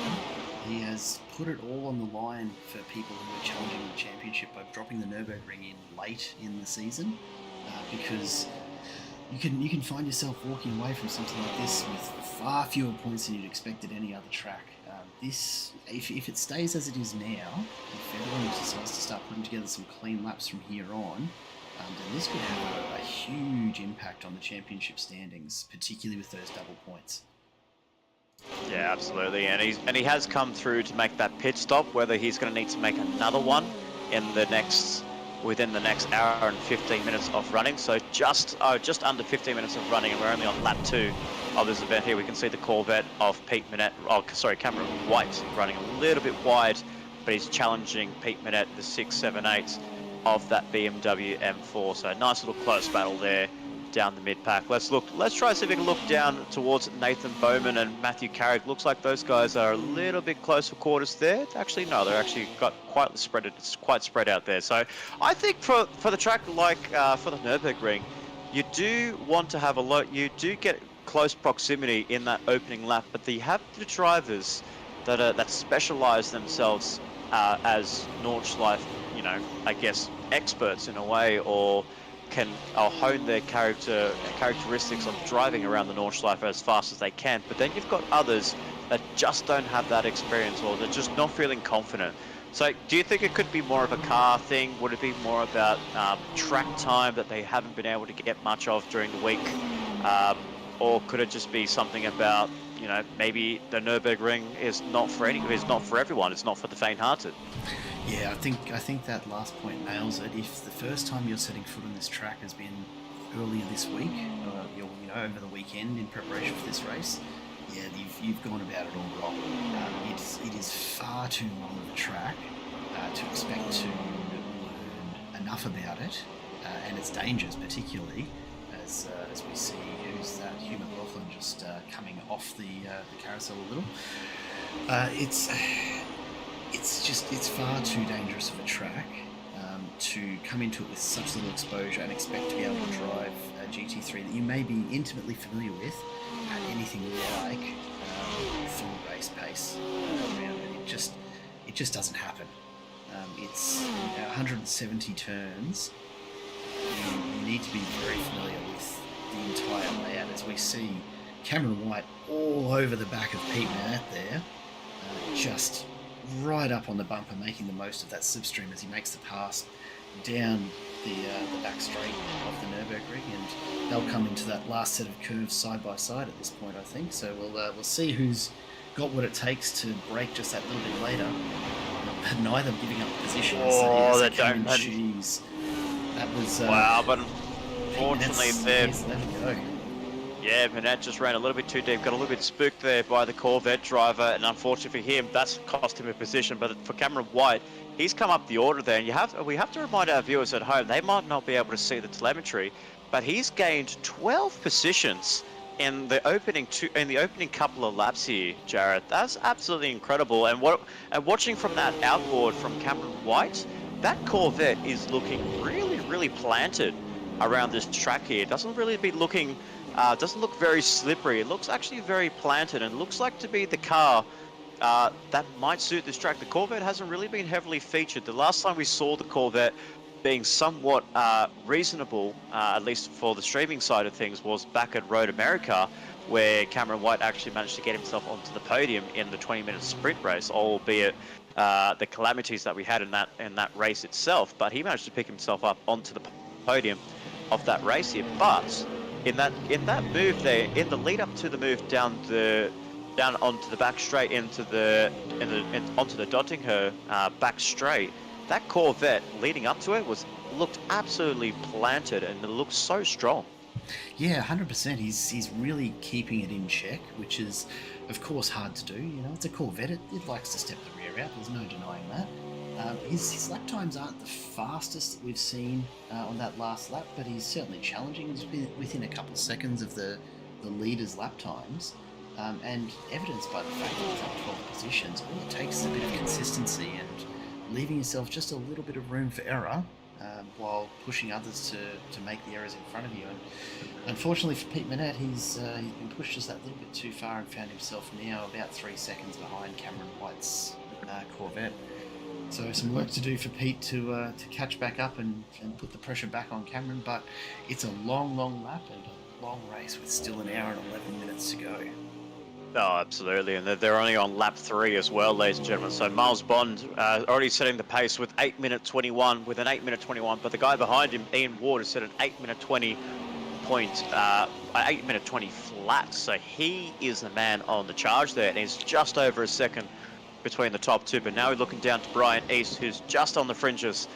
He has put it all on the line for people who are challenging the championship by dropping the Nurburgring in late in the season, because you can find yourself walking away from something like this with far fewer points than you'd expect at any other track. If it stays as it is now, if everyone decides to start putting together some clean laps from here on, then this could have a huge impact on the championship standings, particularly with those double points. Yeah, absolutely, and he has come through to make that pit stop. Whether he's going to need to make another one within the next hour and 15 minutes of running. So just under 15 minutes of running, and we're only on lap 2 of this event here. We can see the Corvette of Pete Minette, Cameron White, running a little bit wide, but he's challenging Pete Minette, the 678 of that BMW M4. So a nice little close battle there down the mid-pack. Let's try to see if we can look down towards Nathan Bowman and Matthew Carrick. Looks like those guys are a little bit close for quarters there. Actually, no, they're actually got quite spread. It's quite spread out there. So I think for the track like for the Nurburgring, you do want to have you do get close proximity in that opening lap, but you have the drivers that specialize themselves as Nordschleife, I guess experts in a way, or hone their characteristics of driving around the Nordschleife as fast as they can. But then you've got others that just don't have that experience, or they're just not feeling confident. So do you think it could be more of a car thing? Would it be more about track time that they haven't been able to get much of during the week? Or could it just be something about, maybe the Nürburgring is not for everyone. It's not for the faint-hearted. Yeah, I think that last point nails it. If the first time you're setting foot on this track has been earlier this week, over the weekend in preparation for this race, yeah, you've gone about it all wrong. It is far too long of a track to expect to learn enough about it, and its dangers, particularly as we see who's that Hugh McLaughlin just coming off the carousel a little. It's far too dangerous of a track to come into it with such little exposure and expect to be able to drive a GT3 that you may be intimately familiar with at anything like full race pace around it. It just doesn't happen. It's 170 turns. You need to be very familiar with the entire layout, as we see Cameron White all over the back of Pete Minette there, just right up on the bumper, making the most of that slipstream as he makes the pass down the back straight of the Nürburgring, and they'll come into that last set of curves side by side at this point, I think. So we'll see who's got what it takes to break just that little bit later, but neither giving up positions. Oh, that don't. Cheese. That was wow, but unfortunately, let it go. Yeah, Minette just ran a little bit too deep, got a little bit spooked there by the Corvette driver, and unfortunately for him, that's cost him a position. But for Cameron White, he's come up the order there, and we have to remind our viewers at home, they might not be able to see the telemetry, but he's gained 12 positions in the opening couple of laps here, Jared. That's absolutely incredible. And watching from that outboard from Cameron White, that Corvette is looking really, really planted around this track here. It doesn't really be looking, doesn't look very slippery. It looks actually very planted and looks like to be the car that might suit this track. The Corvette hasn't really been heavily featured. The last time we saw the Corvette being somewhat reasonable, at least for the streaming side of things, was back at Road America, where Cameron White actually managed to get himself onto the podium in the 20-minute sprint race, albeit the calamities that we had in that race itself. But he managed to pick himself up onto the podium of that race here. But in that move there, in the lead up to the move down onto the back straight onto the Dottinger back straight, that Corvette leading up to it looked absolutely planted and it looked so strong. Yeah, 100%. He's really keeping it in check, which is, of course, hard to do. You know, it's a Corvette. It likes to step the rear out. There's no denying that. His lap times aren't the fastest that we've seen on that last lap, but he's certainly challenging. He's within a couple of seconds of the leader's lap times, and evidenced by the fact that he's up 12 positions. All it takes is a bit of consistency and leaving yourself just a little bit of room for error, while pushing others to make the errors in front of you. And unfortunately for Pete Manette, he's been pushed just that little bit too far and found himself now about 3 seconds behind Cameron White's Corvette. So some work to do for Pete to catch back up and put the pressure back on Cameron, but it's a long lap and a long race with still an hour and 11 minutes to go. Oh, absolutely, and they're only on lap 3 as well, ladies and gentlemen. So Miles Bond already setting the pace with 8-minute 21, with an 8-minute 21, but the guy behind him, Ian Ward, has set an 8-minute 20 8-minute 20 flat. So he is the man on the charge there, and he's just over a second between the top two. But now we're looking down to Brian East, who's just on the fringes,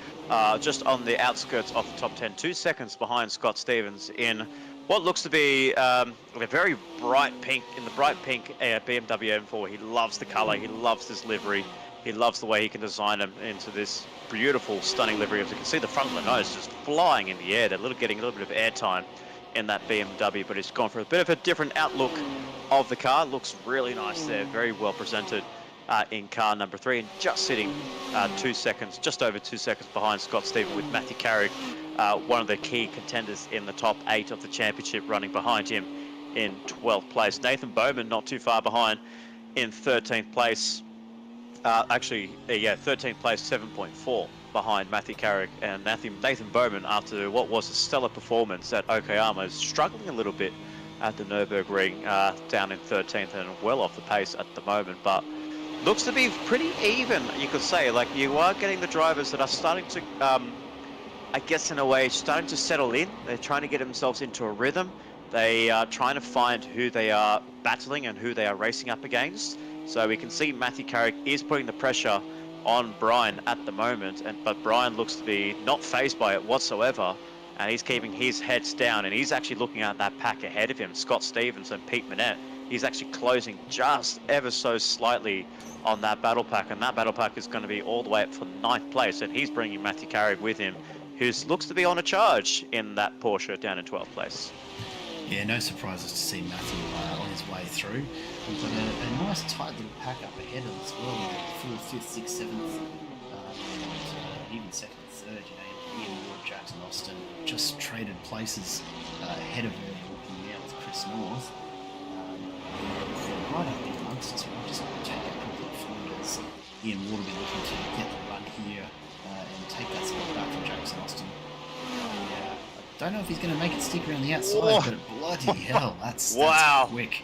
just on the outskirts of the top 10, 2 seconds behind Scott Stevens in what looks to be a very bright pink, BMW M4. He loves the color, he loves this livery, he loves the way he can design them into this beautiful, stunning livery. As you can see, the front of the nose just flying in the air. They're getting a little bit of airtime in that BMW, but it's gone for a bit of a different outlook of the car. Looks really nice there, very well presented in car number 3, and just sitting 2 seconds, just over 2 seconds behind Scott Stevens, with Matthew Carrick, one of the key contenders in the top 8 of the championship, running behind him in 12th place. Nathan Bowman not too far behind in 13th place. 13th place, 7.4 behind Matthew Carrick. And Nathan Bowman, after what was a stellar performance at Okayama, is struggling a little bit at the Nurburgring, down in 13th and well off the pace at the moment. But looks to be pretty even, you could say. Like, you are getting the drivers that are starting to, I guess in a way, starting to settle in. They're trying to get themselves into a rhythm. They are trying to find who they are battling and who they are racing up against. So we can see Matthew Carrick is putting the pressure on Brian at the moment, but Brian looks to be not fazed by it whatsoever, and he's keeping his heads down, and he's actually looking at that pack ahead of him, Scott Stevens and Pete Manette. He's actually closing just ever so slightly on that battle pack, and that battle pack is going to be all the way up for 9th place, and he's bringing Matthew Carrick with him, who looks to be on a charge in that Porsche down in 12th place. Yeah, no surprises to see Matthew on his way through. We've got a nice tight little pack up ahead of us as well. We've got 4th, 5th, 6th, 7th, and even 2nd and 3rd. You know, Ian Ward, Jackson Austin just traded places ahead of where we're looking now with Chris North. Right up there amongst us. We'll just take that quickly forward as Ian Ward will be looking to get the run here and take that spot back from Jackson Austin. I don't know if he's going to make it stick around the outside, Whoa. but bloody hell, that's Wow. quick.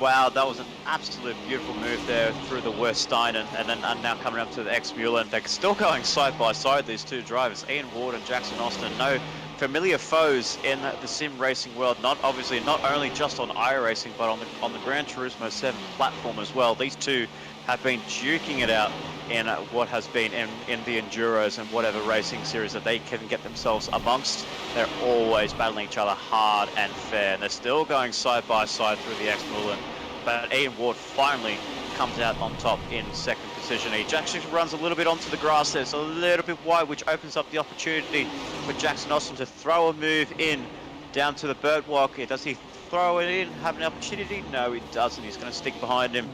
Wow, that was an absolute beautiful move there through the West Stein, and then now coming up to the X-Mueller, and they're still going side by side, these two drivers, Ian Ward and Jackson Austin. No familiar foes in the sim racing world, not only just on iRacing, but on the Gran Turismo 7 platform as well. These two have been duking it out in what has been in the Enduros and whatever racing series that they can get themselves amongst. They're always battling each other hard and fair, and they're still going side by side through the X-Mueller. But Ian Ward finally comes out on top in 2nd position. He actually runs a little bit onto the grass there, so a little bit wide, which opens up the opportunity for Jackson Austin to throw a move in down to the bird walk. Does he throw it in, have an opportunity? No, he doesn't. He's going to stick behind him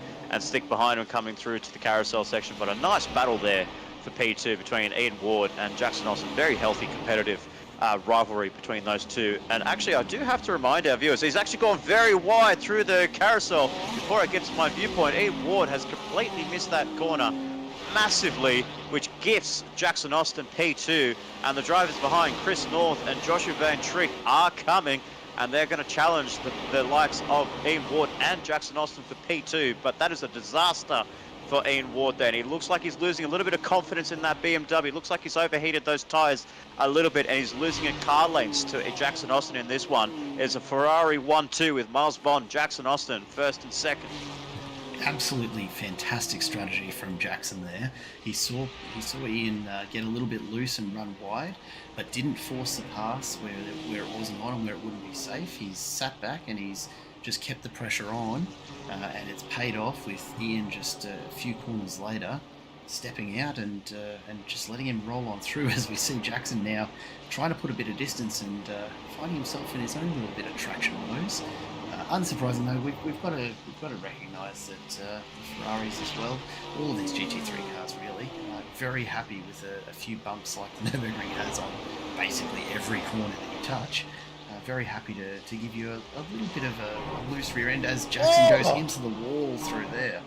coming through to the carousel section. But a nice battle there for P2 between Ian Ward and Jackson Austin. Very healthy, competitive rivalry between those two. And actually, I do have to remind our viewers, he's actually gone very wide through the carousel before it gets to my viewpoint. Ian Ward has completely missed that corner massively, which gifts Jackson Austin P2. And the drivers behind, Chris North and Joshua Van Trick, are coming. And they're going to challenge the likes of Ian Ward and Jackson Austin for P2. But that is a disaster for Ian Ward then. He looks like he's losing a little bit of confidence in that BMW. Looks like he's overheated those tyres a little bit, and he's losing in car lengths to Jackson Austin in this one. It's a Ferrari 1-2 with Miles Bond, Jackson Austin, first and second. Absolutely fantastic strategy from Jackson there. He saw Ian get a little bit loose and run wide, but didn't force the pass where it wasn't on and where it wouldn't be safe. He's sat back and he's just kept the pressure on, and it's paid off with Ian just a few corners later stepping out and just letting him roll on through, as we see Jackson now trying to put a bit of distance and finding himself in his own little bit of traction woes. Unsurprising though, we've got to recognise that the Ferraris as well, all of these GT3 cars really, very happy with a few bumps like the Nurburgring has on basically every corner that you touch. Very happy to give you a little bit of a loose rear end as Jackson goes into the wall through there.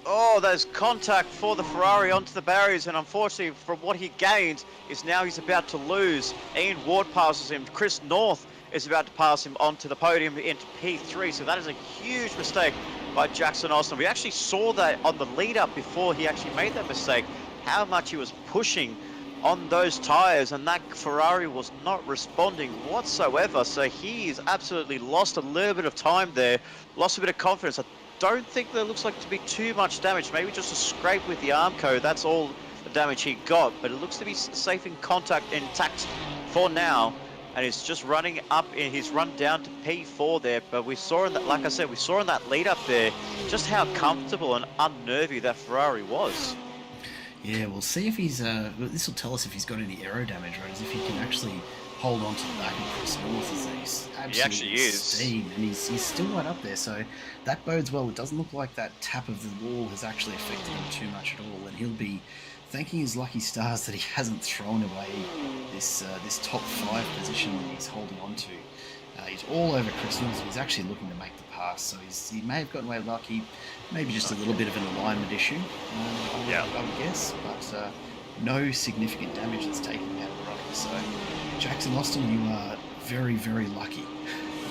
Oh, there's contact for the Ferrari onto the barriers, and unfortunately from what he gained is now he's about to lose. Ian Ward passes him. Chris North is about to pass him onto the podium into P3, so that is a huge mistake by Jackson Austin. We actually saw that on the lead up before he actually made that mistake, how much he was pushing on those tyres, and that Ferrari was not responding whatsoever. So he's absolutely lost a little bit of time there, lost a bit of confidence. I don't think there looks like to be too much damage, maybe just a scrape with the Armco. That's all the damage he got, but it looks to be safe in contact, intact for now. And he's just running up, he's run down to P4 there, but we saw in that, like I said, we saw in that lead up there just how comfortable and unnervy that Ferrari was. Yeah, we'll see if he's, this will tell us if he's got any aero damage, right? As if he can actually hold on to the back of Chris North as he's absolutely steam, and he's still right up there, so that bodes well. It doesn't look like that tap of the wall has actually affected him too much at all, and he'll be thanking his lucky stars that he hasn't thrown away this top 5 position that he's holding on to. He's all over Chris North, so he's actually looking to make the pass, so he may have gotten away lucky, maybe just a little bit of an alignment issue, I would guess, but no significant damage that's taken him out of the running. So Jackson Austin, you are very, very lucky.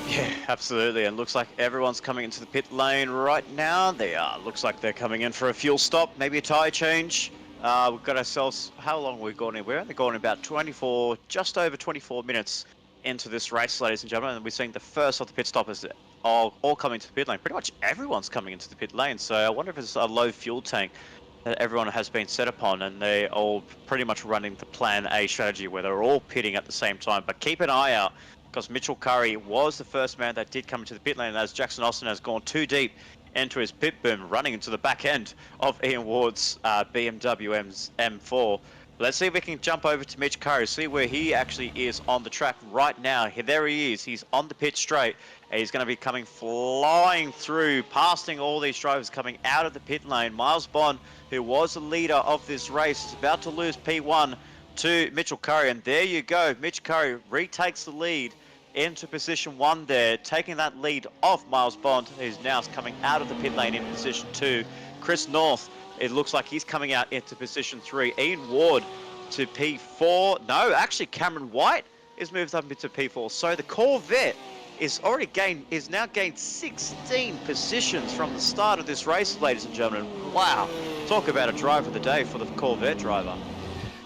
Yeah, absolutely, and looks like everyone's coming into the pit lane right now. They are. Looks like they're coming in for a fuel stop, maybe a tyre change. We've got ourselves, how long we've gone in? We're only going about 24, just over 24 minutes into this race, ladies and gentlemen, and we're seeing the first of the pit stoppers all coming to the pit lane. Pretty much everyone's coming into the pit lane, so I wonder if it's a low fuel tank that everyone has been set upon, and they're all pretty much running the plan A strategy where they're all pitting at the same time. But keep an eye out, because Mitchell Curry was the first man that did come into the pit lane, as Jackson Austin has gone too deep into his pit boom, running into the back end of Ian Ward's BMW M4. Let's see if we can jump over to Mitch Curry, see where he actually is on the track right now. There he is. He's on the pit straight. He's going to be coming flying through, passing all these drivers coming out of the pit lane. Miles Bond, who was the leader of this race, is about to lose P1 to Mitchell Curry. And there you go. Mitch Curry retakes the lead into position 1 there, taking that lead off Miles Bond, who's now coming out of the pit lane in position 2. Chris North, it looks like he's coming out into position 3. Ian Ward to P4. No, actually Cameron White is moved up into P4. So the Corvette is now gained 16 positions from the start of this race, ladies and gentlemen. Wow. Talk about a driver of the day for the Corvette driver.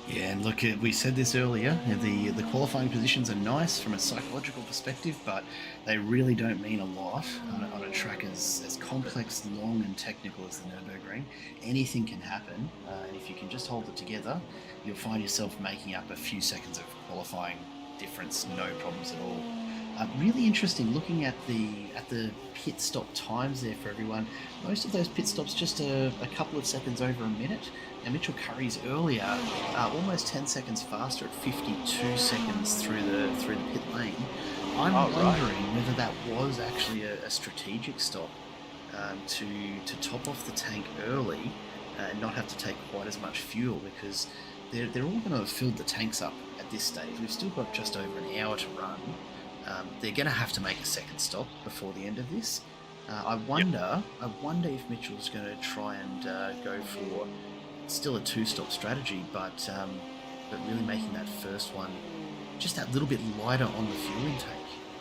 Yeah, and look, we said this earlier, the qualifying positions are nice from a psychological perspective, but they really don't mean a lot on a track as complex, long and technical as the Nurburgring. Anything can happen, and if you can just hold it together, you'll find yourself making up a few seconds of qualifying difference, no problems at all. Really interesting looking at the pit stop times there for everyone. Most of those pit stops just a couple of seconds over a minute. Now Mitchell Curry's earlier, almost 10 seconds faster at 52 seconds through the pit lane. I'm wondering whether that was actually a strategic stop to top off the tank early, and not have to take quite as much fuel, because they're all going to have filled the tanks up at this stage. We've still got just over an hour to run. They're going to have to make a second stop before the end of this. I wonder if Mitchell's going to try and go for still a two-stop strategy, but really making that first one just that little bit lighter on the fuel intake.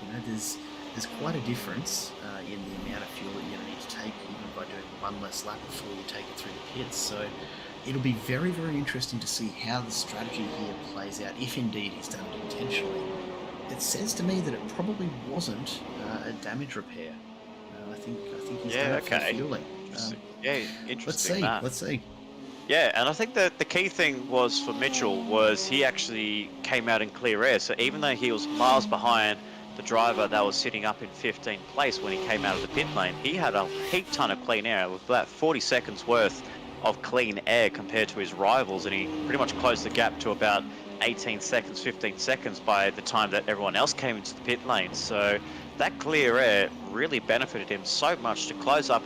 You know, there's quite a difference in the amount of fuel that you're going to need to take, even by doing one less lap before you take it through the pits. So it'll be very, very interesting to see how the strategy here plays out, if indeed he's done it intentionally. It says to me that it probably wasn't a damage repair. I think he's done it for fueling. Interesting. Let's see. Yeah, and I think that the key thing was for Mitchell was he actually came out in clear air. So even though he was miles behind the driver that was sitting up in 15th place when he came out of the pit lane, he had a heap ton of clean air with about 40 seconds worth of clean air compared to his rivals, and he pretty much closed the gap to about 18 seconds, 15 seconds by the time that everyone else came into the pit lane. So that clear air really benefited him so much to close up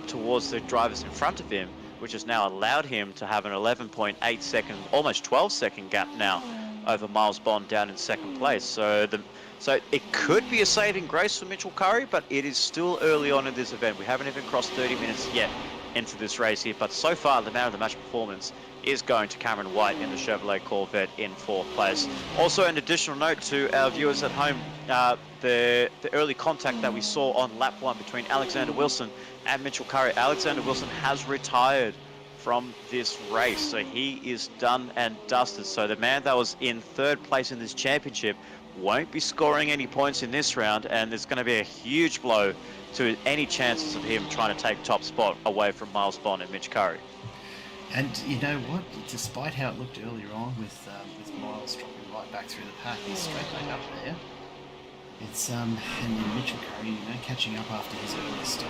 towards the drivers in front of him, which has now allowed him to have an 11.8 second, almost 12 second gap now over Miles Bond down in second place. So it could be a saving grace for Mitchell Curry, but it is still early on in this event. We haven't even crossed 30 minutes yet into this race here, but so far the man of the match performance is going to Cameron White in the Chevrolet Corvette in 4th place. Also, an additional note to our viewers at home, the early contact that we saw on lap 1 between Alexander Wilson and Mitchell Curry. Alexander Wilson has retired from this race, so he is done and dusted. So the man that was in 3rd place in this championship won't be scoring any points in this round, and there's going to be a huge blow to any chances of him trying to take top spot away from Miles Bond and Mitch Curry. And you know what? Despite how it looked earlier on with Miles dropping right back through the pack, he's straight back up there. It's and Mitchell Curry, catching up after his early stop.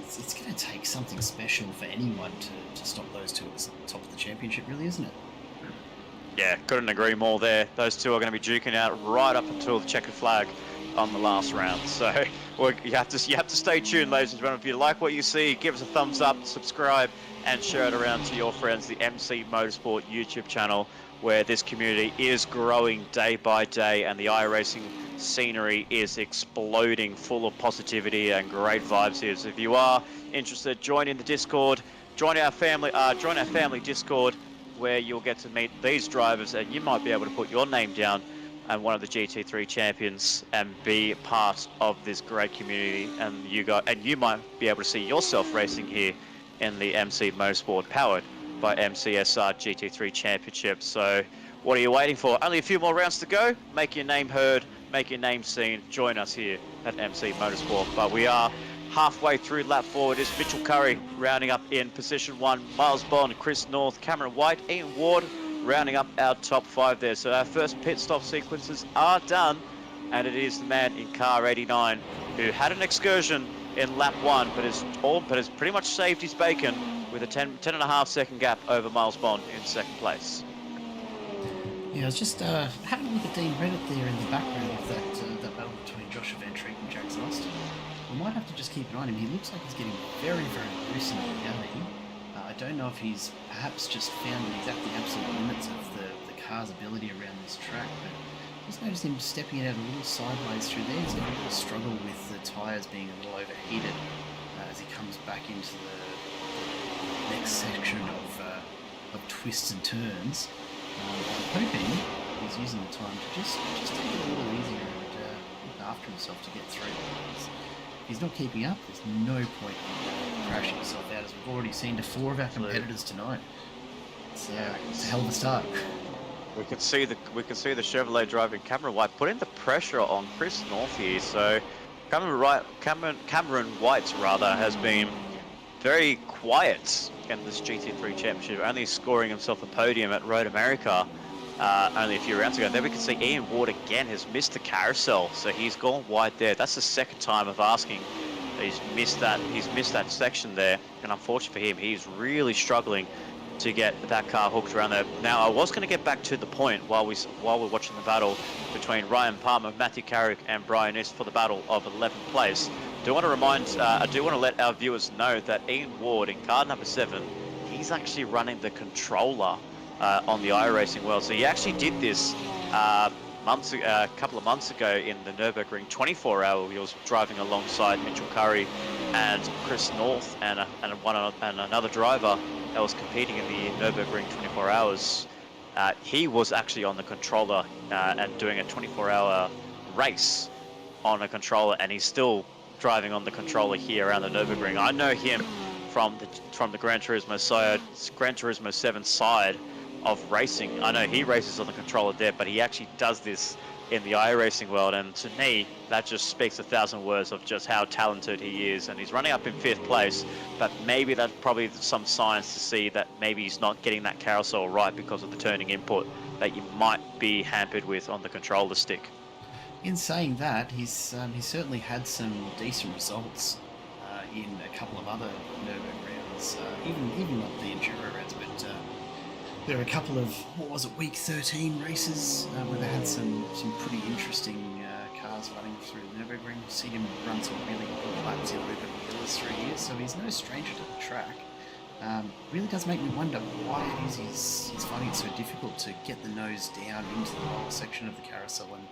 It's going to take something special for anyone to stop those two at the top of the championship, really, isn't it? Yeah, couldn't agree more there. Those two are going to be duking out right up until the checkered flag on the last round. So you have to stay tuned, ladies and gentlemen. If you like what you see, give us a thumbs up, subscribe, and share it around to your friends. The MC Motorsport YouTube channel, where this community is growing day by day, and the iRacing scenery is exploding, full of positivity and great vibes here. So if you are interested, join in the Discord, join our family Discord, where you'll get to meet these drivers, and you might be able to put your name down and one of the GT3 champions and be part of this great community, and you might be able to see yourself racing here in the MC Motorsport, powered by MCSR GT3 Championship. So what are you waiting for? Only a few more rounds to go. Make your name heard, make your name seen. Join us here at MC Motorsport. But we are halfway through lap 4. It is Mitchell Curry rounding up in position 1. Miles Bond, Chris North, Cameron White, Ian Ward rounding up our top 5 there. So our first pit stop sequences are done, and it is the man in car 89 who had an excursion in lap 1, but has pretty much saved his bacon with a 10.5 second gap over Miles Bond in 2nd place. Yeah, I was just having a look at Dean Reddit there in the background of that battle between Joshua Van Treek and Jack Austin. We might have to just keep an eye on him. He looks like he's getting very, very loose in the beginning. I don't know if he's perhaps just found the absolute limits of the car's ability around this track, but just noticed him stepping it out a little sideways through there. He's got a little struggle with the tyres being a little overheated as he comes back into the next section of twists and turns. I'm hoping he's using the time to just take it a little easier and look after himself to get through. If he's not keeping up, there's no point in crashing himself out, as we've already seen to 4 of our competitors tonight. It's a hell of a start. We can see the Chevrolet driving Cameron White putting the pressure on Chris North here. So Cameron White has been very quiet in this GT3 championship, only scoring himself a podium at Road America only a few rounds ago. Then we can see Ian Ward again has missed the carousel, so he's gone wide there. That's the 2nd time of asking. He's missed that section there, and unfortunately for him, he's really struggling to get that car hooked around there. Now, I was going to get back to the point while we're watching the battle between Ryan Palmer, Matthew Carrick, and Brian Ist for the battle of 11th place. do want to I do want to let our viewers know that Ian Ward in car number 7, he's actually running the controller on the iRacing world. So he actually did this a couple of months ago in the Nurburgring 24-hour. He was driving alongside Mitchell Curry and Chris North and another driver that was competing in the Nurburgring 24 hours. He was actually on the controller and doing a 24-hour race on a controller, and he's still driving on the controller here around the Nurburgring. I know him from the Gran Turismo 7 side of racing. I know he races on the controller there, but he actually does this in the iRacing world, and to me that just speaks 1,000 words of just how talented he is. And he's running up in 5th place, but maybe that's probably some signs to see that maybe he's not getting that carousel right because of the turning input that you might be hampered with on the controller stick. In saying that, he's certainly had some decent results in a couple of other Nurburgring rounds, even not the enduro rounds, but there are a couple of, what was it, week 13 races where they had some pretty interesting cars running through the Nurburgring. We've seen him run some really good laps in Rupert Miller's 3 years, so he's no stranger to the track. Really does make me wonder why it is he's finding it so difficult to get the nose down into the lower section of the carousel and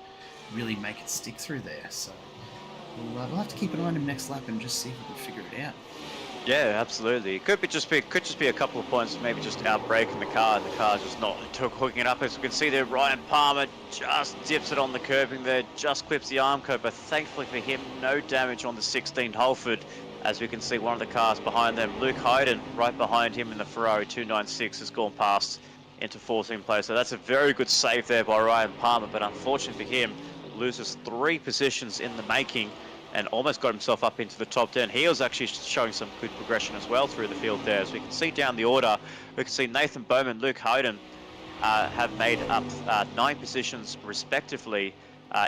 really make it stick through there. So we'll have to keep an eye on him next lap and just see if we can figure it out. Yeah, absolutely. It could just be a couple of points, maybe just outbraking the car, and the car just not hooking it up. As we can see there, Ryan Palmer just dips it on the curbing there, just clips the arm curb, but thankfully for him, no damage on the 16 Holford. As we can see, one of the cars behind them, Luke Hayden, right behind him in the Ferrari 296, has gone past into 14th place. So that's a very good save there by Ryan Palmer, but unfortunately for him, loses 3 positions in the making and almost got himself up into the top 10. He was actually showing some good progression as well through the field there. As we can see down the order, we can see Nathan Bowman, Luke Hayden have made up 9 positions respectively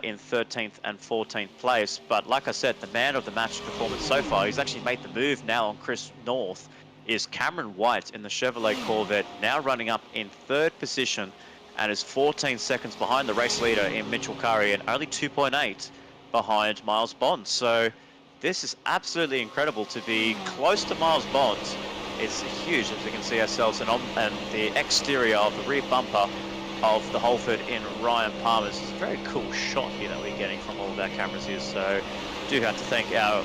in 13th and 14th place. But like I said, the man of the match performance so far, he's actually made the move now on Chris North, is Cameron White in the Chevrolet Corvette, now running up in 3rd position and is 14 seconds behind the race leader in Mitchell Curry and only 2.8 behind Miles Bond. So this is absolutely incredible to be close to Miles Bond. It's huge, as we can see ourselves, and the exterior of the rear bumper of the Holford in Ryan Palmer's. It's a very cool shot here that we're getting from all of our cameras here. So do have to thank our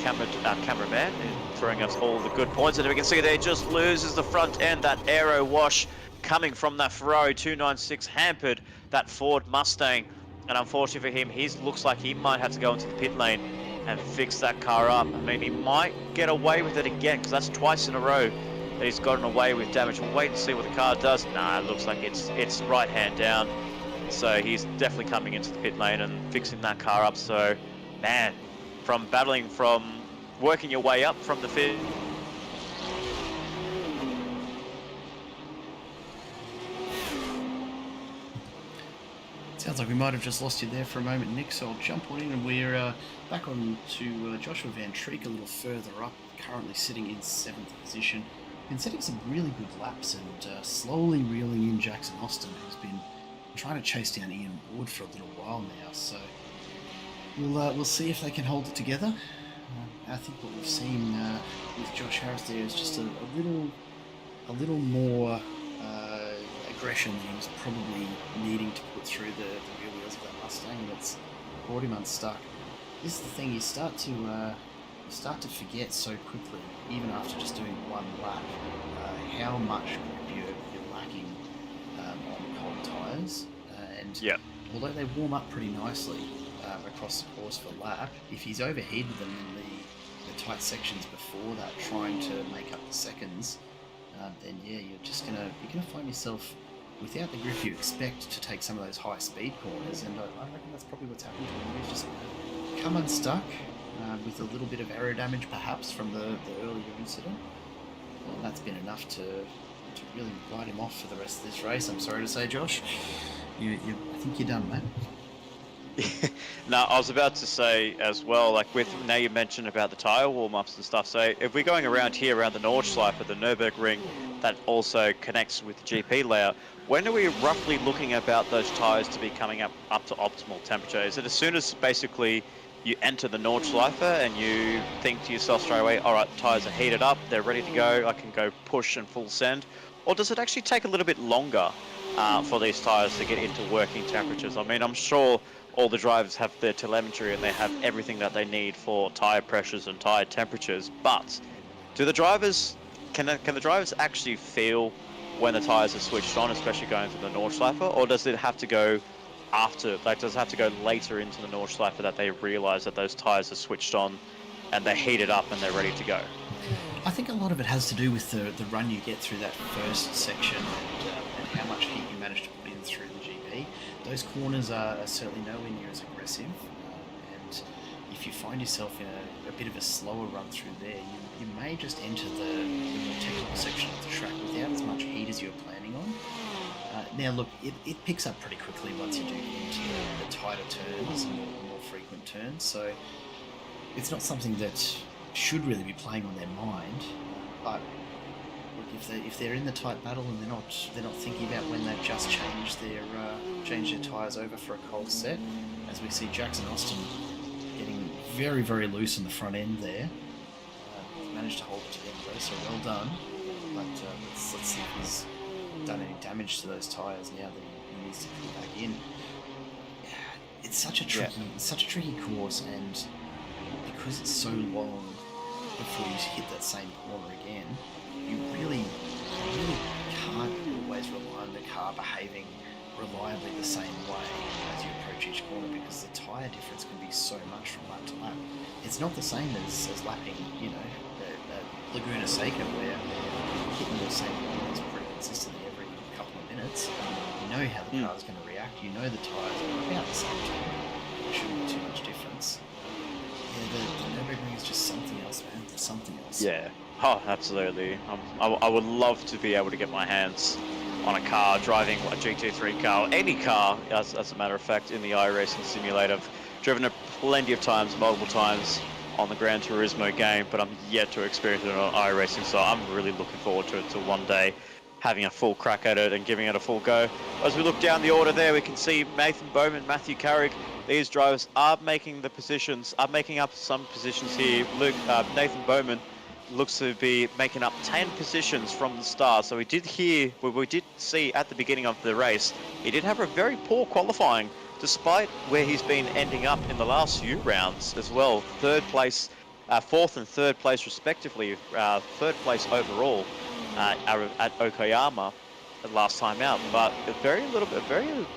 cameraman in throwing us all the good points. And we can see there, just loses the front end, that aero wash coming from that Ferrari 296 hampered that Ford Mustang. And unfortunately for him, he looks like he might have to go into the pit lane and fix that car up. I mean, he might get away with it again, because that's twice in a row that he's gotten away with damage. We'll wait and see what the car does. Nah, it looks like it's right hand down. So he's definitely coming into the pit lane and fixing that car up. So, man, from working your way up from the field. Sounds like we might have just lost you there for a moment, Nick, so I'll jump on in, and we're back on to Joshua Van Treek a little further up, currently sitting in 7th position. Been setting some really good laps and slowly reeling in Jackson Austin, who's been trying to chase down Ian Ward for a little while now, so we'll see if they can hold it together. I think what we've seen with Josh Harris there is just a little more aggression that he was probably needing to put through the rear wheels of that Mustang that's brought him unstuck. This is the thing, you start to forget so quickly, even after just doing one lap, how much grip you're lacking on cold tyres. And yeah, although they warm up pretty nicely across the course for a lap, if he's overheated them in the tight sections before that, trying to make up the seconds, then yeah, you're gonna find yourself without the grip you expect to take some of those high speed corners, and I reckon that's probably what's happened to him. He's just come unstuck with a little bit of aero damage perhaps from the earlier incident, and that's been enough to really write him off for the rest of this race. I'm sorry to say, Josh, I think you're done, mate. No, I was about to say as well, like now you mentioned about the tyre warm-ups and stuff, so if we're going around here around the Nordschleife at the Nürburgring that also connects with the GP layout, when are we roughly looking about those tyres to be coming up to optimal temperature? Is it as soon as basically you enter the Nordschleife and you think to yourself straight away, all right, tires are heated up, they're ready to go, I can go push and full send? Or does it actually take a little bit longer for these tires to get into working temperatures? I mean, I'm sure all the drivers have their telemetry and they have everything that they need for tire pressures and tire temperatures, but do the drivers, can the drivers actually feel when the tires are switched on, especially going through the Nordschleife, or does it have to go after, like, does it have to go later into the Nordschleife that they realize that those tires are switched on and they're heated up and they're ready to go? I think a lot of it has to do with the run you get through that first section and how much heat you manage to put in through the GP. Those corners are certainly nowhere near as aggressive, and if you find yourself in a bit of a slower run through there, you may just enter the more technical section of the track without as much heat as you were planning on. Now look, it picks up pretty quickly once you do get into the tighter turns and more frequent turns, so it's not something that should really be playing on their mind. But look, if they're in the tight battle and they're not thinking about when they've just changed their tyres over for a cold set, as we see Jackson Austin getting very, very loose on the front end there. Managed to hold it to the end though, so well done. But let's see if he's done any damage to those tyres now that he needs to put back in. It's such a tricky course, and because it's so long before you hit that same corner again, you really can't always rely on the car behaving reliably the same way as you approach each corner, because the tyre difference can be so much from lap to lap. It's not the same as lapping, Laguna Seca, where you're hitting the same corners pretty consistently every couple of minutes. You know how the car's going to react, you know the tyres are about the same time. There shouldn't be too much difference. Yeah, the Nurburgring is just something else, man. Something else. Yeah. Oh, absolutely. I would love to be able to get my hands on a car, driving a GT3 car, or any car, as a matter of fact, in the iRacing simulator. I've driven it plenty of times, multiple times, on the Gran Turismo game, but I'm yet to experience it on iRacing, so I'm really looking forward to it, to one day having a full crack at it and giving it a full go. As we look down the order there, we can see Nathan Bowman, Matthew Carrick. These drivers are making up some positions here. Nathan Bowman looks to be making up 10 positions from the start. So we did see at the beginning of the race, he did have a very poor qualifying, despite where he's been ending up in the last few rounds as well. Third place, fourth and third place respectively. Third place overall at Okayama last time out, but very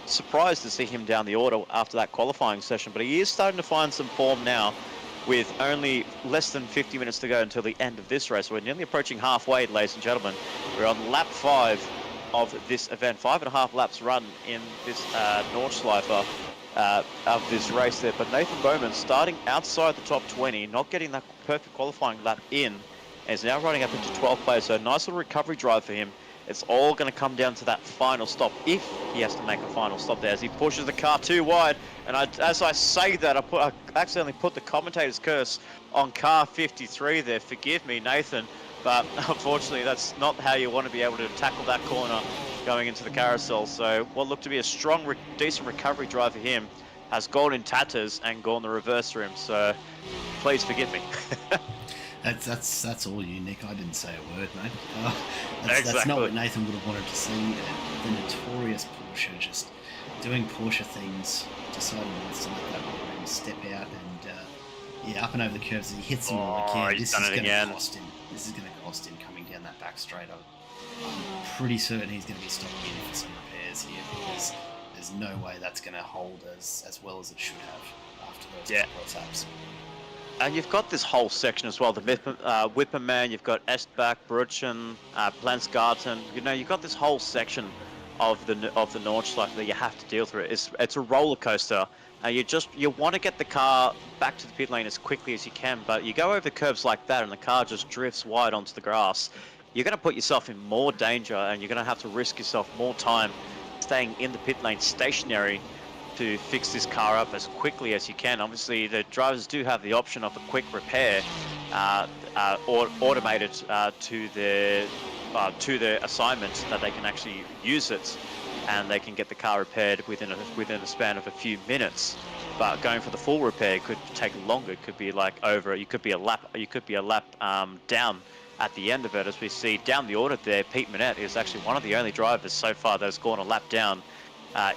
surprised to see him down the order after that qualifying session. But he is starting to find some form now, with only less than 50 minutes to go until the end of this race. We're nearly approaching halfway, ladies and gentlemen. We're on lap 5 of this event, 5.5 laps run in this Nordschleife of this race there. But Nathan Bowman starting outside the top 20, not getting that perfect qualifying lap in, is now running up into 12th place. So a nice little recovery drive for him. It's all going to come down to that final stop, if he has to make a final stop there, as he pushes the car too wide. And as I say that, I accidentally put the commentator's curse on car 53 there. Forgive me, Nathan, but unfortunately that's not how you want to be able to tackle that corner going into the carousel. So what looked to be a strong, decent recovery drive for him has gone in tatters and gone the reverse for him. So please forgive me. That's all you, Nick. I didn't say a word, mate. Exactly. That's not what Nathan would have wanted to see. The notorious Porsche just doing Porsche things, deciding he wants to let that one step out and up and over the curves. He hits them all again. This is going to cost him. This is going to cost him coming down that back straight. I'm pretty certain he's going to be stopping in for some repairs here, because there's no way that's going to hold as well as it should have after those couple of laps. And you've got this whole section as well, the Whipperman, you've got Estbach, Bruchen, Plansgarten. You've got this whole section of the Nordschleife that you have to deal through. It's a roller coaster. You want to get the car back to the pit lane as quickly as you can, but you go over curves like that and the car just drifts wide onto the grass. You're going to put yourself in more danger, and you're going to have to risk yourself more time staying in the pit lane stationary to fix this car up as quickly as you can. Obviously, the drivers do have the option of a quick repair, automated to their assignment, that they can actually use it and they can get the car repaired within a span of a few minutes. But going for the full repair could take longer. It could be like you could be a lap down at the end of it. As we see down the order there, Pete Minette is actually one of the only drivers so far that has gone a lap down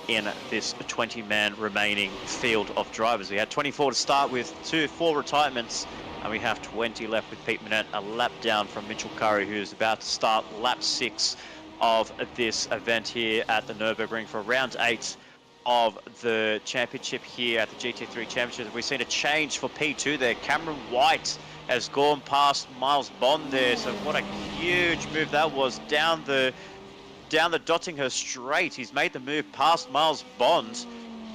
in this 20-man remaining field of drivers. We had 24 to start with, 4 retirements, and we have 20 left with Pete Minette, a lap down from Mitchell Curry, who is about to start lap 6 of this event here at the Nurburgring for round 8 of the championship here at the GT3 Championship. We've seen a change for P2 there. Cameron White has gone past Miles Bond there, so what a huge move that was down the Dottinghurst straight. He's made the move past Miles Bond.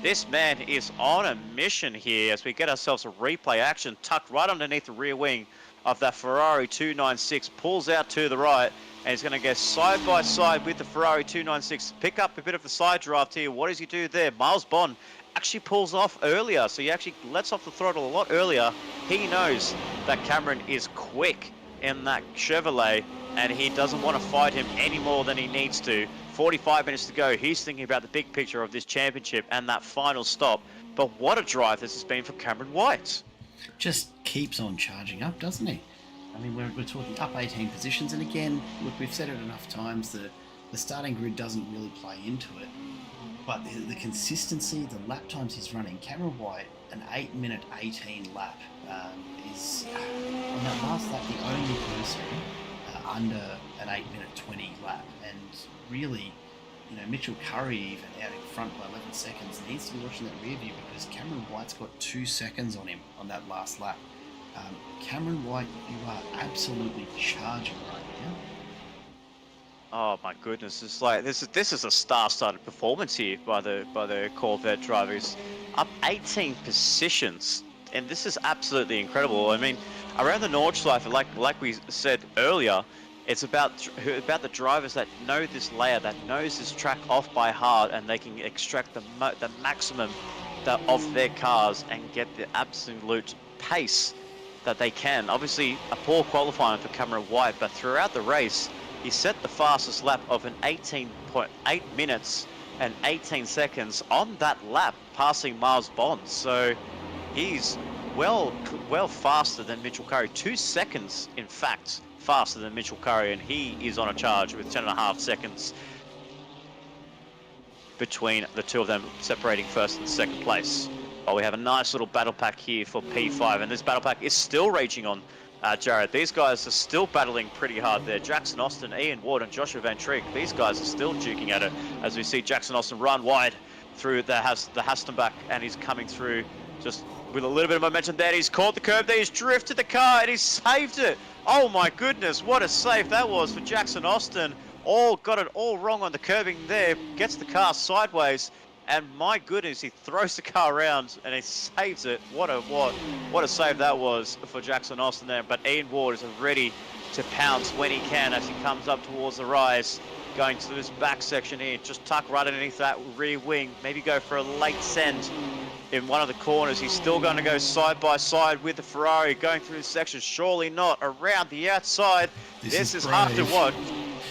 This man is on a mission here as we get ourselves a replay action tucked right underneath the rear wing of that Ferrari 296. Pulls out to the right, and he's going to go side by side with the Ferrari 296. Pick up a bit of the side draft here. What does he do there? Miles Bond actually pulls off earlier, so he actually lets off the throttle a lot earlier. He knows that Cameron is quick in that Chevrolet, and he doesn't want to fight him any more than he needs to. 45 minutes to go. He's thinking about the big picture of this championship and that final stop. But what a drive this has been for Cameron White. Just keeps on charging up, doesn't he? I mean, we're talking up 18 positions, and again, look, we've said it enough times, the starting grid doesn't really play into it. But the consistency, the lap times he's running, Cameron White, an 8-minute 18 lap, is on that last lap the only person under an 8-minute 20 lap. And really, you know, Mitchell Curry, even out in front by 11 seconds, needs to be watching that rear view because Cameron White's got 2 seconds on him on that last lap. Cameron White, you are absolutely charging right now. Oh my goodness! It's like this is a star-studded performance here by the Corvette drivers, up 18 positions, and this is absolutely incredible. I mean, around the Nordschleife, like we said earlier, it's about the drivers that know this layer, that knows this track off by heart, and they can extract the maximum of their cars and get the absolute pace that they can. Obviously, a poor qualifying for Cameron White, but throughout the race, he set the fastest lap of an 18.8 minutes and 18 seconds on that lap, passing Miles Bond. So he's well faster than Mitchell Curry. 2 seconds, in fact, faster than Mitchell Curry, and he is on a charge with 10.5 seconds between the two of them, separating first and second place. Oh, we have a nice little battle pack here for P5, and this battle pack is still raging on, Jared. These guys are still battling pretty hard there. Jackson Austin, Ian Ward, and Joshua Van Trick. These guys are still duking at it as we see Jackson Austin run wide through the Hastenbach, and he's coming through just with a little bit of momentum there. He's caught the curb there. He's drifted the car, and he's saved it. Oh my goodness, what a save that was for Jackson Austin. Got it all wrong on the curbing there. Gets the car sideways. And my goodness, he throws the car around and he saves it. What a save that was for Jackson Austin there. But Ian Ward is ready to pounce when he can as he comes up towards the rise. Going to this back section here, just tuck right underneath that rear wing. Maybe go for a late send in one of the corners. He's still going to go side by side with the Ferrari going through this section. Surely not around the outside. This is hard to watch.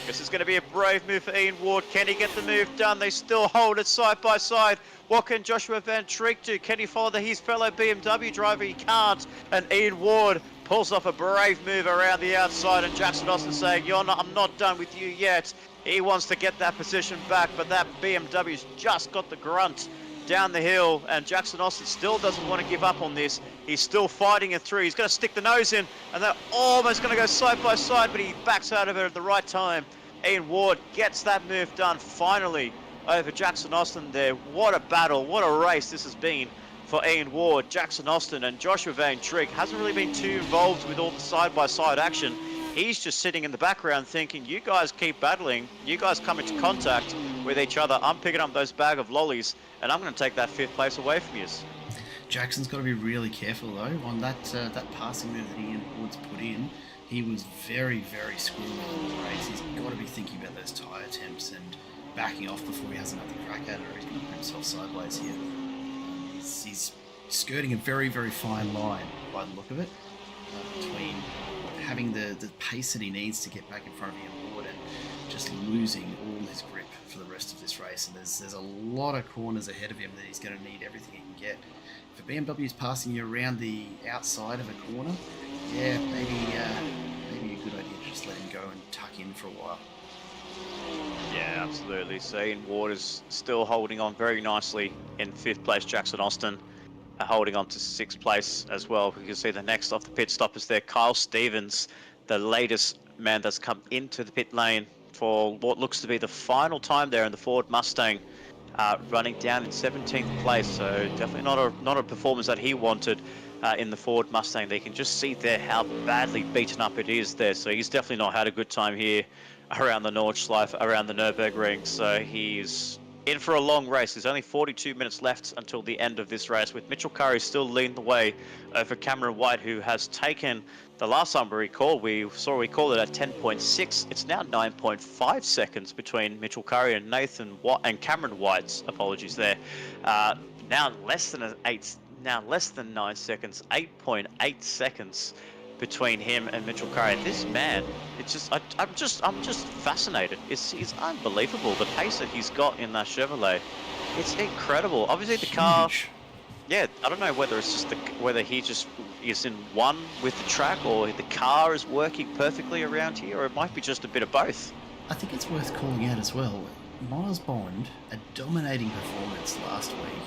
This is going to be a brave move for Ian Ward. Can he get the move done? They still hold it side by side. What can Joshua Van Trick do? Can he follow his fellow BMW driver? He can't. And Ian Ward pulls off a brave move around the outside. And Jackson Austin saying, I'm not done with you yet. He wants to get that position back, but that BMW's just got the grunt down the hill, and Jackson Austin still doesn't want to give up on this. He's still fighting it through. He's going to stick the nose in, and they're almost going to go side by side, but he backs out of it at the right time. Ian Ward gets that move done finally over Jackson Austin there. What a battle, what a race this has been for Ian Ward. Jackson Austin and Joshua Van Trick hasn't really been too involved with all the side-by-side action. He's just sitting in the background thinking, you guys keep battling, you guys come into contact with each other, I'm picking up those bag of lollies, and I'm going to take that 5th place away from you. Jackson's got to be really careful though on that passing move that Ian Ward's put in. He was very, very squirrely in the race. He's got to be thinking about those tyre attempts and backing off before he has another crack at it, or he's going to put himself sideways here. He's skirting a very, very fine line by the look of it, between having the pace that he needs to get back in front of Ian Ward and just losing all his grip for the rest of this race, and there's a lot of corners ahead of him that he's going to need everything he can get. If a BMW is passing you around the outside of a corner, yeah, maybe a good idea to just let him go and tuck in for a while. Yeah, absolutely. So Ian Ward is still holding on very nicely in 5th place. Jackson Austin holding on to 6th place as well. We can see the next off the pit stop is there, Kyle Stevens, the latest man that's come into the pit lane for what looks to be the final time there in the Ford Mustang, running down in 17th place. So definitely not a performance that he wanted in the Ford Mustang. They can just see there how badly beaten up it is there. So he's definitely not had a good time here around the Nordschleife, around the Nurburgring. So he's in for a long race. There's only 42 minutes left until the end of this race, with Mitchell Curry still leading the way over Cameron White, who has taken the last time we called it at 10.6. It's now 9.5 seconds between Mitchell Curry and Cameron White's apologies there. Now less than 9 seconds, 8.8 seconds between him and Mitchell Curry. This man, it's just I'm just fascinated. He's unbelievable. The pace that he's got in that Chevrolet, it's incredible. Obviously the car, yeah, I don't know whether it's just whether he just is in one with the track, or the car is working perfectly around here, or it might be just a bit of both. I think it's worth calling out as well, Miles Bond, a dominating performance last week.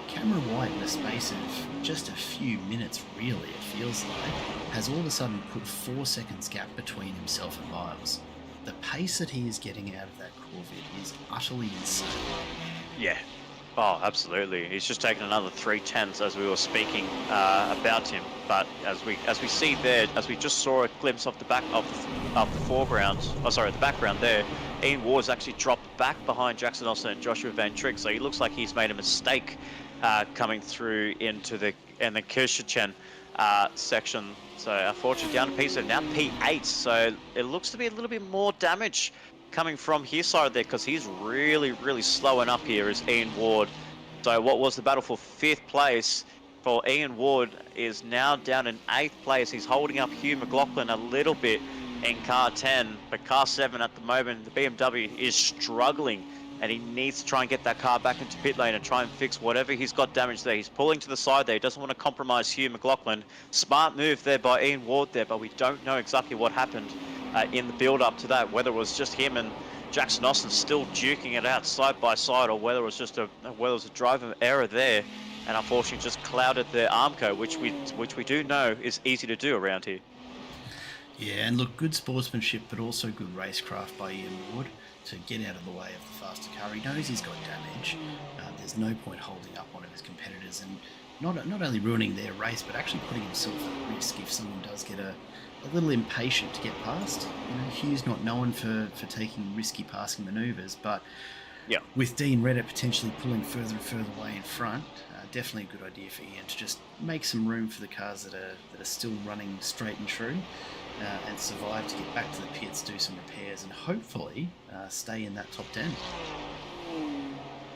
Cameron White, in the space of just a few minutes, really, it feels like, has all of a sudden put 4 seconds gap between himself and Miles. The pace that he is getting out of that Corvette is utterly insane. Yeah. Oh, absolutely. He's just taken another 3/10 as we were speaking about him. But as we see there, as we just saw a glimpse of the background there, Ian Ward's actually dropped back behind Jackson Austin and Joshua Van Trick. So he looks like he's made a mistake coming through into the Kirchhofen section. So unfortunately down to P7, now P8. So it looks to be a little bit more damage coming from his side there, because he's really slowing up here as Ian Ward. So what was the battle for 5th place for Ian Ward is now down in 8th place. He's holding up Hugh McLaughlin a little bit in car 10, but car 7 at the moment, the BMW, is struggling, and he needs to try and get that car back into pit lane and try and fix whatever he's got damage there. He's pulling to the side there. He doesn't want to compromise Hugh McLaughlin. Smart move there by Ian Ward there, but we don't know exactly what happened in the build-up to that, whether it was just him and Jackson Austin still duking it out side by side, or whether it was just a driver error there, and unfortunately just clouded their Armco, which we do know is easy to do around here. Yeah, and look, good sportsmanship, but also good racecraft by Ian Ward to get out of the way of the faster car. He knows he's got damage. There's no point holding up one of his competitors and not only ruining their race, but actually putting himself at risk if someone does get a little impatient to get past. You know, Hugh's not known for taking risky passing manoeuvres, but yeah, with Dean Redder potentially pulling further and further away in front, definitely a good idea for Ian to just make some room for the cars that are still running straight and true, and survive to get back to the pits, do some repairs, and hopefully stay in that top 10.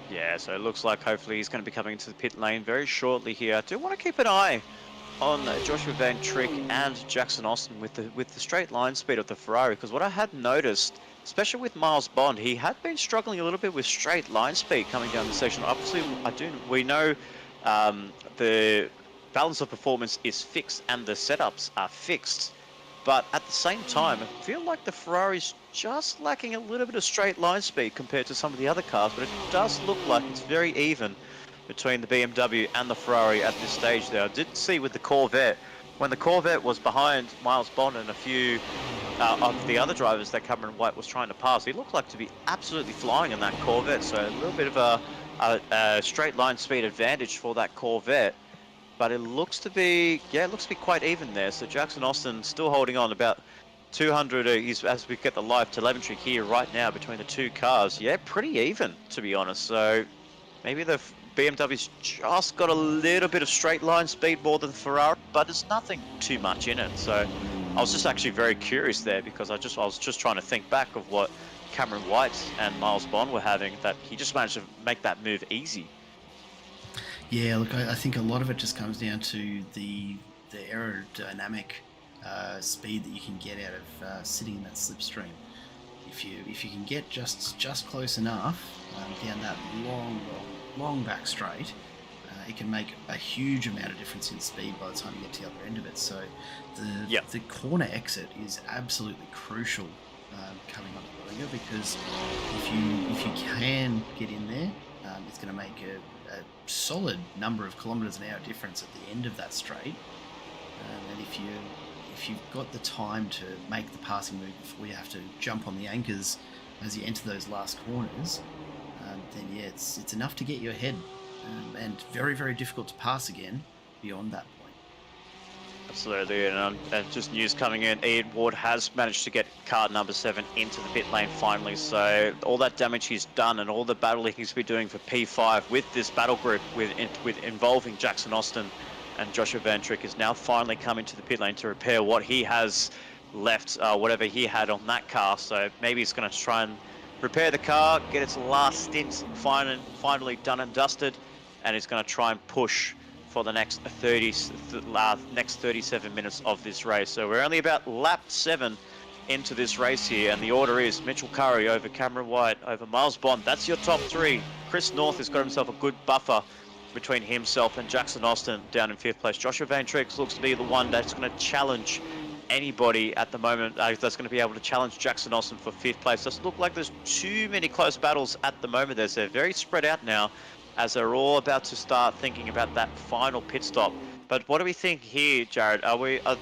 Yeah, so it looks like hopefully he's going to be coming into the pit lane very shortly here. I do want to keep an eye on Joshua Van Trick and Jackson Austin with the straight line speed of the Ferrari, because what I had noticed, especially with Miles Bond, he had been struggling a little bit with straight line speed coming down the section. Obviously, we know the balance of performance is fixed and the setups are fixed, but at the same time, I feel like the Ferrari's just lacking a little bit of straight line speed compared to some of the other cars, but it does look like it's very even between the BMW and the Ferrari at this stage there. I did see with the Corvette, when the Corvette was behind Miles Bond and a few of the other drivers that Cameron White was trying to pass, he looked like to be absolutely flying in that Corvette. So a little bit of a straight line speed advantage for that Corvette. But it looks to be, quite even there. So Jackson Austin still holding on about 200 as we get the live telemetry here right now between the two cars. Yeah, pretty even, to be honest. So maybe the BMW's just got a little bit of straight line speed more than Ferrari, but there's nothing too much in it. So I was just actually very curious there, because I was just trying to think back of what Cameron White and Miles Bond were having, that he just managed to make that move easy. Yeah, look, I think a lot of it just comes down to the aerodynamic speed that you can get out of sitting in that slipstream. if you can get just close enough down that long back straight, it can make a huge amount of difference in speed by the time you get to the other end of it. So the corner exit is absolutely crucial coming on the Willinger, because if you can get in there, it's going to make a solid number of kilometres an hour difference at the end of that straight. And if you've got the time to make the passing move before you have to jump on the anchors as you enter those last corners, then yeah, it's enough to get you ahead, and very, very difficult to pass again beyond that point. Absolutely, and just news coming in, Ian Ward has managed to get car number 7 into the pit lane finally, so all that damage he's done and all the battling he's been doing for P5 with this battle group with involving Jackson Austin and Joshua Van Trick is now finally coming to the pit lane to repair what he has left, whatever he had on that car. So maybe he's going to try and repair the car, get its last stint finally done and dusted, and he's going to try and push for the next 37 minutes of this race. So we're only about lap 7 into this race here, and the order is Mitchell Curry over Cameron White over Miles Bond. That's your top 3. Chris North has got himself a good buffer between himself and Jackson Austin down in 5th place. Joshua Van Trick looks to be the one that's going to challenge anybody at the moment, that's going to be able to challenge Jackson Austin for 5th place. Doesn't look like there's too many close battles at the moment. They're very spread out now, as they're all about to start thinking about that final pit stop. But what do we think here, Jared?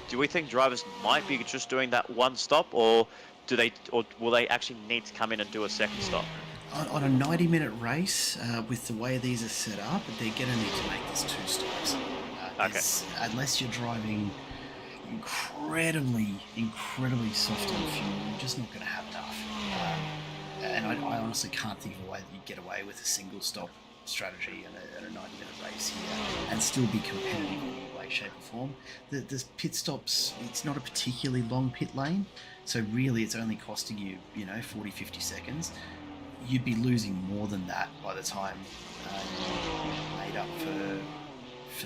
Do we think drivers might be just doing that one stop, or will they actually need to come in and do a second stop? On a 90-minute race, with the way these are set up, they're going to need to make this 2 stops. Okay. Unless you're driving incredibly soft on fuel, you're just not going to have enough. And I honestly can't think of a way that you'd get away with a single stop strategy in a 90-minute race here and still be competitive in any way, shape or form. The pit stops, it's not a particularly long pit lane, so really it's only costing you, 40, 50 seconds. You'd be losing more than that by the time you made up for the...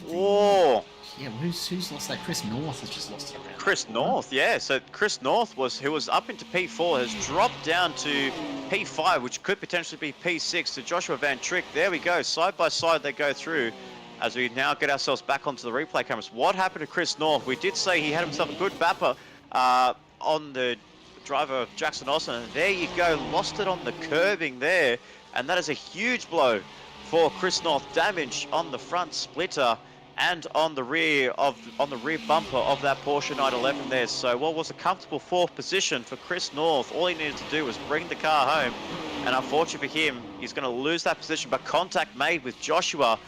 Whoa! Yeah, who's lost that? Chris North has just lost it around. Chris North, yeah. So Chris North who was up into P4 has dropped down to P5, which could potentially be P6 to Joshua Van Trick. There we go. Side by side they go through as we now get ourselves back onto the replay cameras. What happened to Chris North? We did say he had himself a good bapper on the driver of Jackson Austin. And there you go. Lost it on the curbing there. And that is a huge blow for Chris North. Damage on the front splitter and on the rear bumper of that Porsche 911 there. So what was a comfortable 4th position for Chris North, all he needed to do was bring the car home, and unfortunately for him, he's going to lose that position. But contact made with Joshua,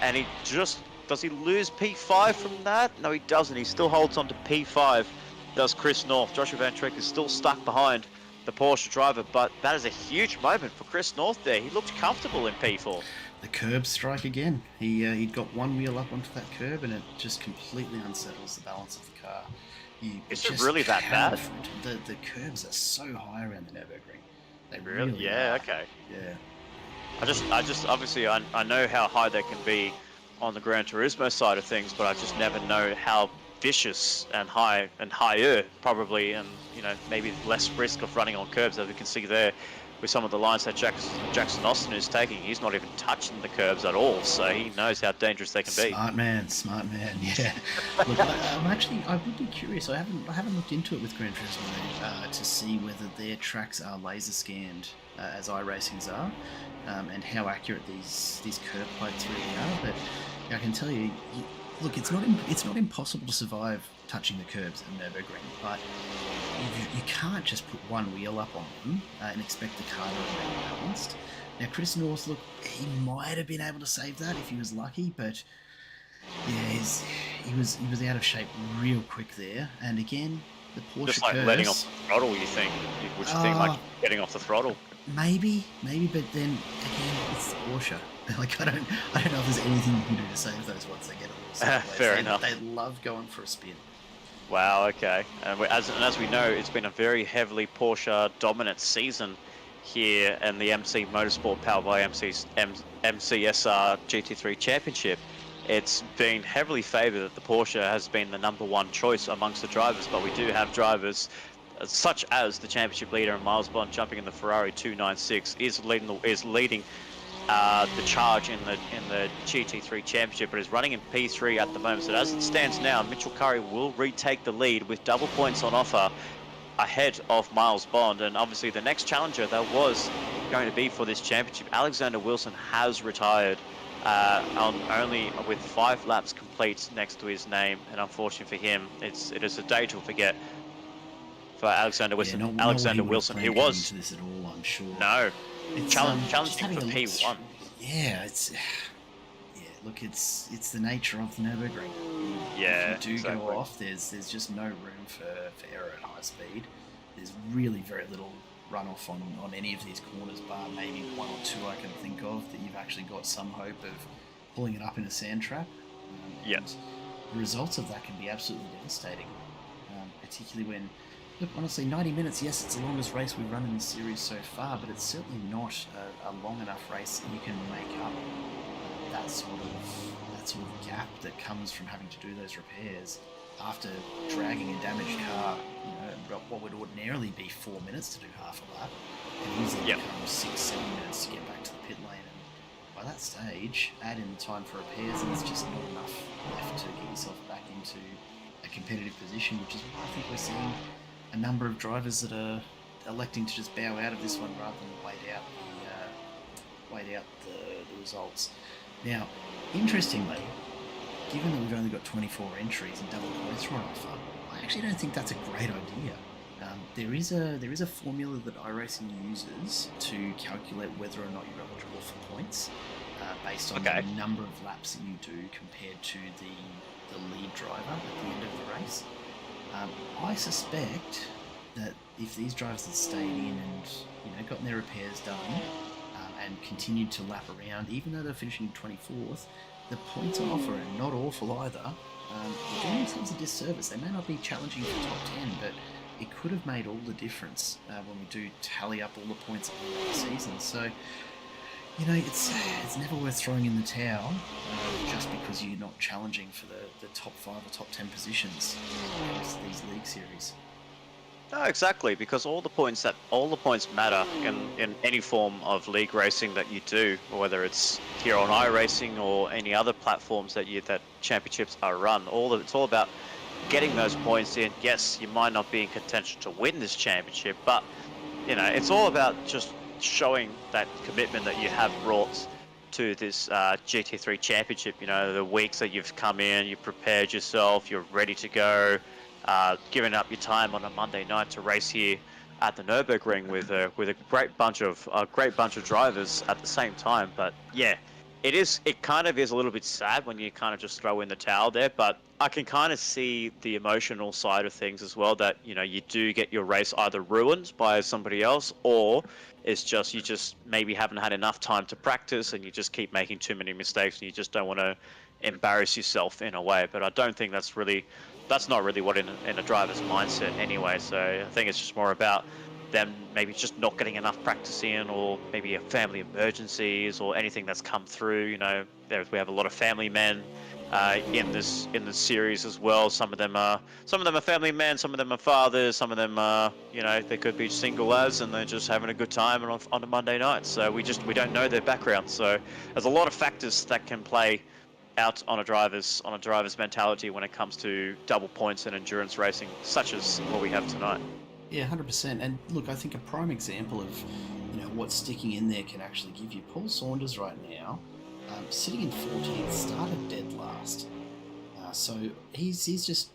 and does he lose P5 from that? No, he doesn't. He still holds on to P5, does Chris North. Joshua Van Trick is still stuck behind the Porsche driver, but that is a huge moment for Chris North there. He looked comfortable in P4. The curb strike again. He'd got one wheel up onto that curb, and it just completely unsettles the balance of the car. Is it really that bad? The curbs are so high around the Nurburgring. They really? Yeah. are. Okay. Yeah. I just obviously I know how high they can be on the Gran Turismo side of things, but I just never know how vicious and high and higher probably, and maybe less risk of running on curbs, as we can see there with some of the lines that Jackson Austin is taking. He's not even touching the curbs at all, so he knows how dangerous they can be. Smart man, yeah. Look, I would be curious. I haven't looked into it with Gran Turismo to see whether their tracks are laser scanned as iRacing's are, and how accurate these curb plates really are. But I can tell you, look, it's not impossible to survive touching the curbs at Nurburgring, but you can't just put one wheel up on them and expect the car to remain balanced. Now, Chris North, look, he might have been able to save that if he was lucky, but yeah, he was out of shape real quick there. And again, the Porsche just like curves, letting off the throttle. Would you think like getting off the throttle? Maybe, but then again, it's the Porsche. Like I don't know if there's anything you can do to save those once they get a little sideways. Fair enough. They love going for a spin. Wow, okay. And as we know, it's been a very heavily Porsche dominant season here in the MC Motorsport powered by MCSR GT3 Championship. It's been heavily favoured that the Porsche has been the #1 choice amongst the drivers, but we do have drivers such as the championship leader Miles Bond jumping in the Ferrari 296 is leading the charge in the GT3 championship, but is running in P3 at the moment. So as it stands now, Mitchell Curry will retake the lead with double points on offer ahead of Miles Bond. And obviously the next challenger that was going to be for this championship, Alexander Wilson, has retired on only with 5 laps complete next to his name. And unfortunately for him, it is a day to forget for Alexander Wilson. Yeah, Alexander Wilson, who was into this at all, I'm sure. no It's challenging for P1. Yeah, look, it's the nature of the Nurburgring. Yeah, if you do exactly. go off, there's just no room for error at high speed. There's really very little runoff on any of these corners, bar maybe 1 or 2 I can think of that you've actually got some hope of pulling it up in a sand trap. Yeah. The results of that can be absolutely devastating, particularly when, look, honestly, 90 minutes, yes, it's the longest race we've run in this series so far, but it's certainly not a long enough race that you can make up that sort of gap that comes from having to do those repairs after dragging a damaged car, what would ordinarily be 4 minutes to do half a lap, and easily becomes 6-7 minutes to get back to the pit lane. And by that stage, add in the time for repairs, and there's just not enough left to get yourself back into a competitive position, which is why I think we're seeing a number of drivers that are electing to just bow out of this one rather than wait out the results. Now, interestingly, given that we've only got 24 entries and double points for an offer, I actually don't think that's a great idea. There is a formula that iRacing uses to calculate whether or not you're eligible for points, based on the number of laps that you do compared to the lead driver at the end of the race. I suspect that if these drivers had stayed in and gotten their repairs done and continued to lap around, even though they're finishing 24th, the points on offer are not awful either. They're doing themselves a disservice. They may not be challenging for top 10, but it could have made all the difference when we do tally up all the points at the end of the season. So, it's never worth throwing in the towel just because you're not challenging for the top 5 or top 10 positions in these league series. No, exactly, because all the points matter in any form of league racing that you do, whether it's here on iRacing or any other platforms that championships are run. It's all about getting those points in. Yes, you might not be in contention to win this championship, but it's all about just showing that commitment that you have brought to this GT3 championship. The weeks that you've come in, you've prepared yourself, you're ready to go. Giving up your time on a Monday night to race here at the Nurburgring with a great bunch of drivers at the same time. But yeah, it kind of is a little bit sad when you kind of just throw in the towel there. But I can kind of see the emotional side of things as well. That you do get your race either ruined by somebody else, or it's just you just maybe haven't had enough time to practice and you just keep making too many mistakes and you just don't want to embarrass yourself in a way. But I don't think that's not really what in a driver's mindset anyway. So I think it's just more about them maybe just not getting enough practice in, or maybe a family emergencies or anything that's come through. We have a lot of family men in this series as well. Some of them are family men, some of them are fathers, some of them are they could be single as, and they're just having a good time on a Monday night. So we don't know their background. So there's a lot of factors that can play out on a driver's mentality when it comes to double points and endurance racing, such as what we have tonight. Yeah, 100%. And look, I think a prime example of what sticking in there can actually give you. Paul Saunders right now, sitting in 14th, started dead last. So he's just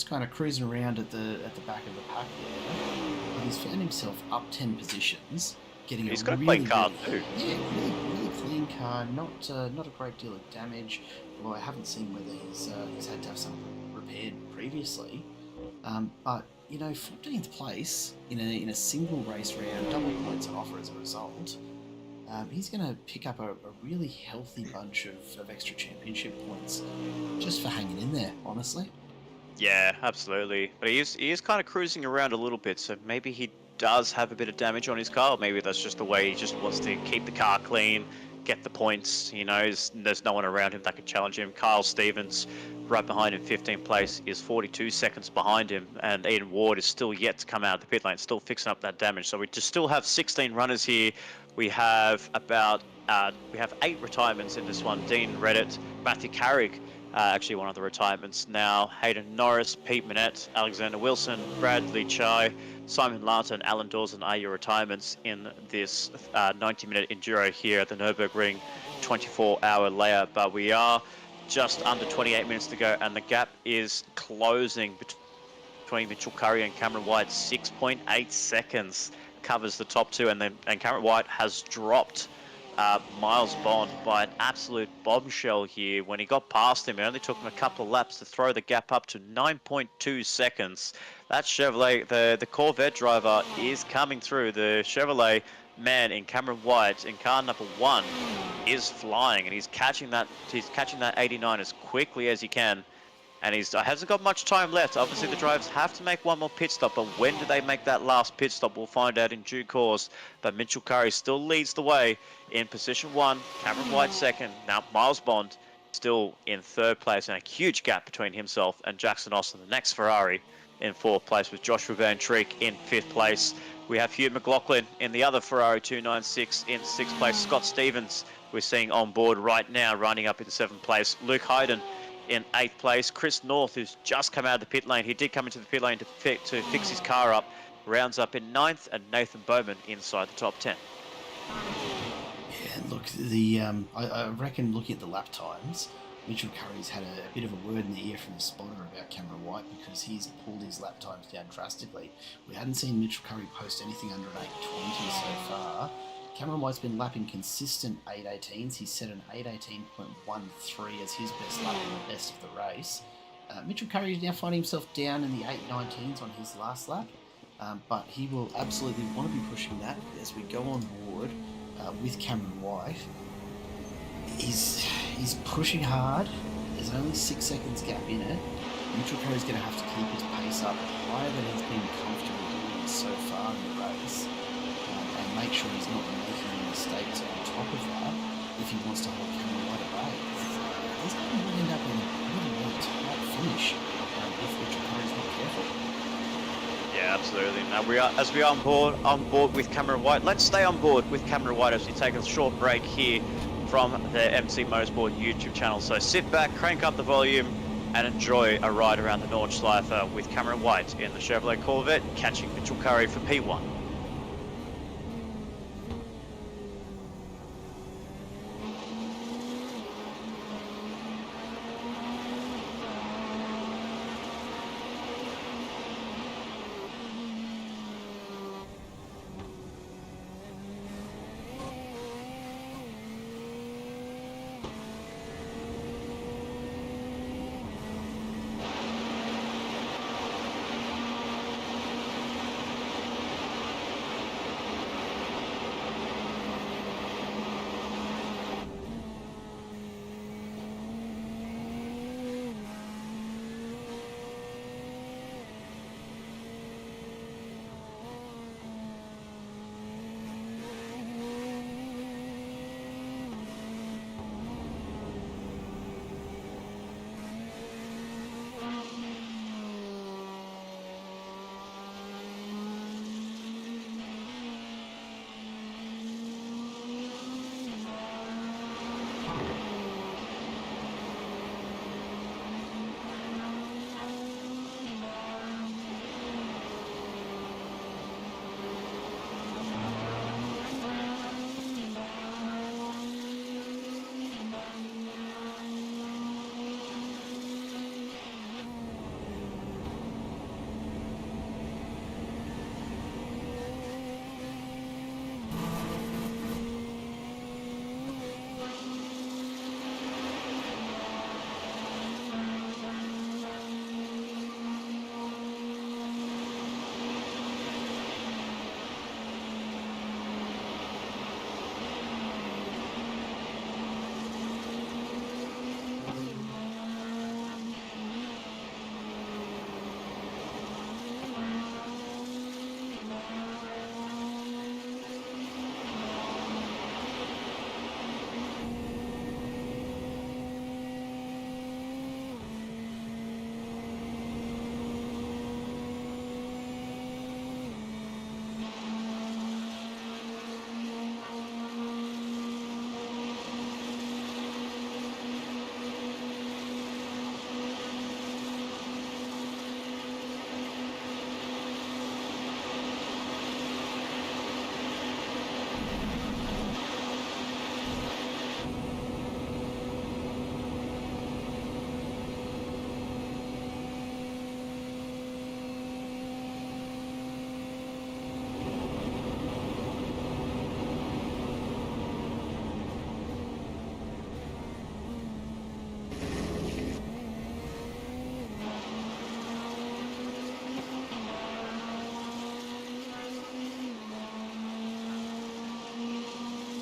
kind of cruising around at the back of the pack there. And he's found himself up 10 positions. He's got a clean car too. Yeah, really clean car. Not a great deal of damage. Although I haven't seen whether he's had to have something repaired previously. But 14th place in a single race round, double points on offer as a result. He's going to pick up a really healthy bunch of extra championship points just for hanging in there, honestly. Yeah, absolutely. But he is kind of cruising around a little bit, so maybe he does have a bit of damage on his car. Maybe that's just the way he just wants to keep the car clean, get the points. He knows there's no one around him that can challenge him. Kyle Stevens, right behind him, 15th place, is 42 seconds behind him, and Eden Ward is still yet to come out of the pit lane, still fixing up that damage. So we just still have 16 runners here. We have about we have 8 retirements in this one. Dean Reddit, Matthew Carrick, actually one of the retirements now. Hayden Norris, Pete Minette, Alexander Wilson, Bradley Chai, Simon Lanta, and Alan Dawson are your retirements in this 90-minute enduro here at the Nurburgring 24-hour layout. But we are just under 28 minutes to go, and the gap is closing between Mitchell Curry and Cameron White. 6.8 seconds covers the top two, and Cameron White has dropped Miles Bond by an absolute bombshell here. When he got past him, it only took him a couple of laps to throw the gap up to 9.2 seconds. That Chevrolet, the Corvette driver, is coming through. The Chevrolet man in Cameron White in car number 1 is flying, and he's catching that 89 as quickly as he can. And he hasn't got much time left. Obviously, the drivers have to make one more pit stop, but when do they make that last pit stop? We'll find out in due course. But Mitchell Curry still leads the way in position 1. Cameron White second. Now, Miles Bond still in 3rd place, and a huge gap between himself and Jackson Austin, the next Ferrari, in 4th place, with Joshua Van Treek in 5th place. We have Hugh McLaughlin in the other Ferrari 296 in 6th place. Scott Stevens, we're seeing on board right now, running up in 7th place. Luke Hayden in 8th place. Chris North, who's just come out of the pit lane, he did come into the pit lane to fix his car up, rounds up in 9th, and Nathan Bowman inside the top 10. Yeah, look, I reckon looking at the lap times, Mitchell Curry's had a bit of a word in the ear from the spotter about Cameron White, because he's pulled his lap times down drastically. We hadn't seen Mitchell Curry post anything under an 8:20 so far. Cameron White's been lapping consistent 8:18s. He's set an 8:18.13 as his best lap in the best of the race. Mitchell Curry is now finding himself down in the 8:19s on his last lap, but he will absolutely want to be pushing that as we go on board with Cameron White. He's pushing hard. There's only 6 seconds gap in it. Mitchell Curry's going to have to keep his pace up higher than he's been comfortable doing so far in the race, and make sure he's not making any mistakes on top of that if he wants to hold Cameron White at bay. He's going to end up in a really tight finish if Mitchell Curry's not careful. Yeah, absolutely. Now we are on board with Cameron White. Let's stay on board with Cameron White as we take a short break here from the MC Motorsport YouTube channel. So sit back, crank up the volume, and enjoy a ride around the Nordschleife with Cameron White in the Chevrolet Corvette, catching Mitchell Curry for P1.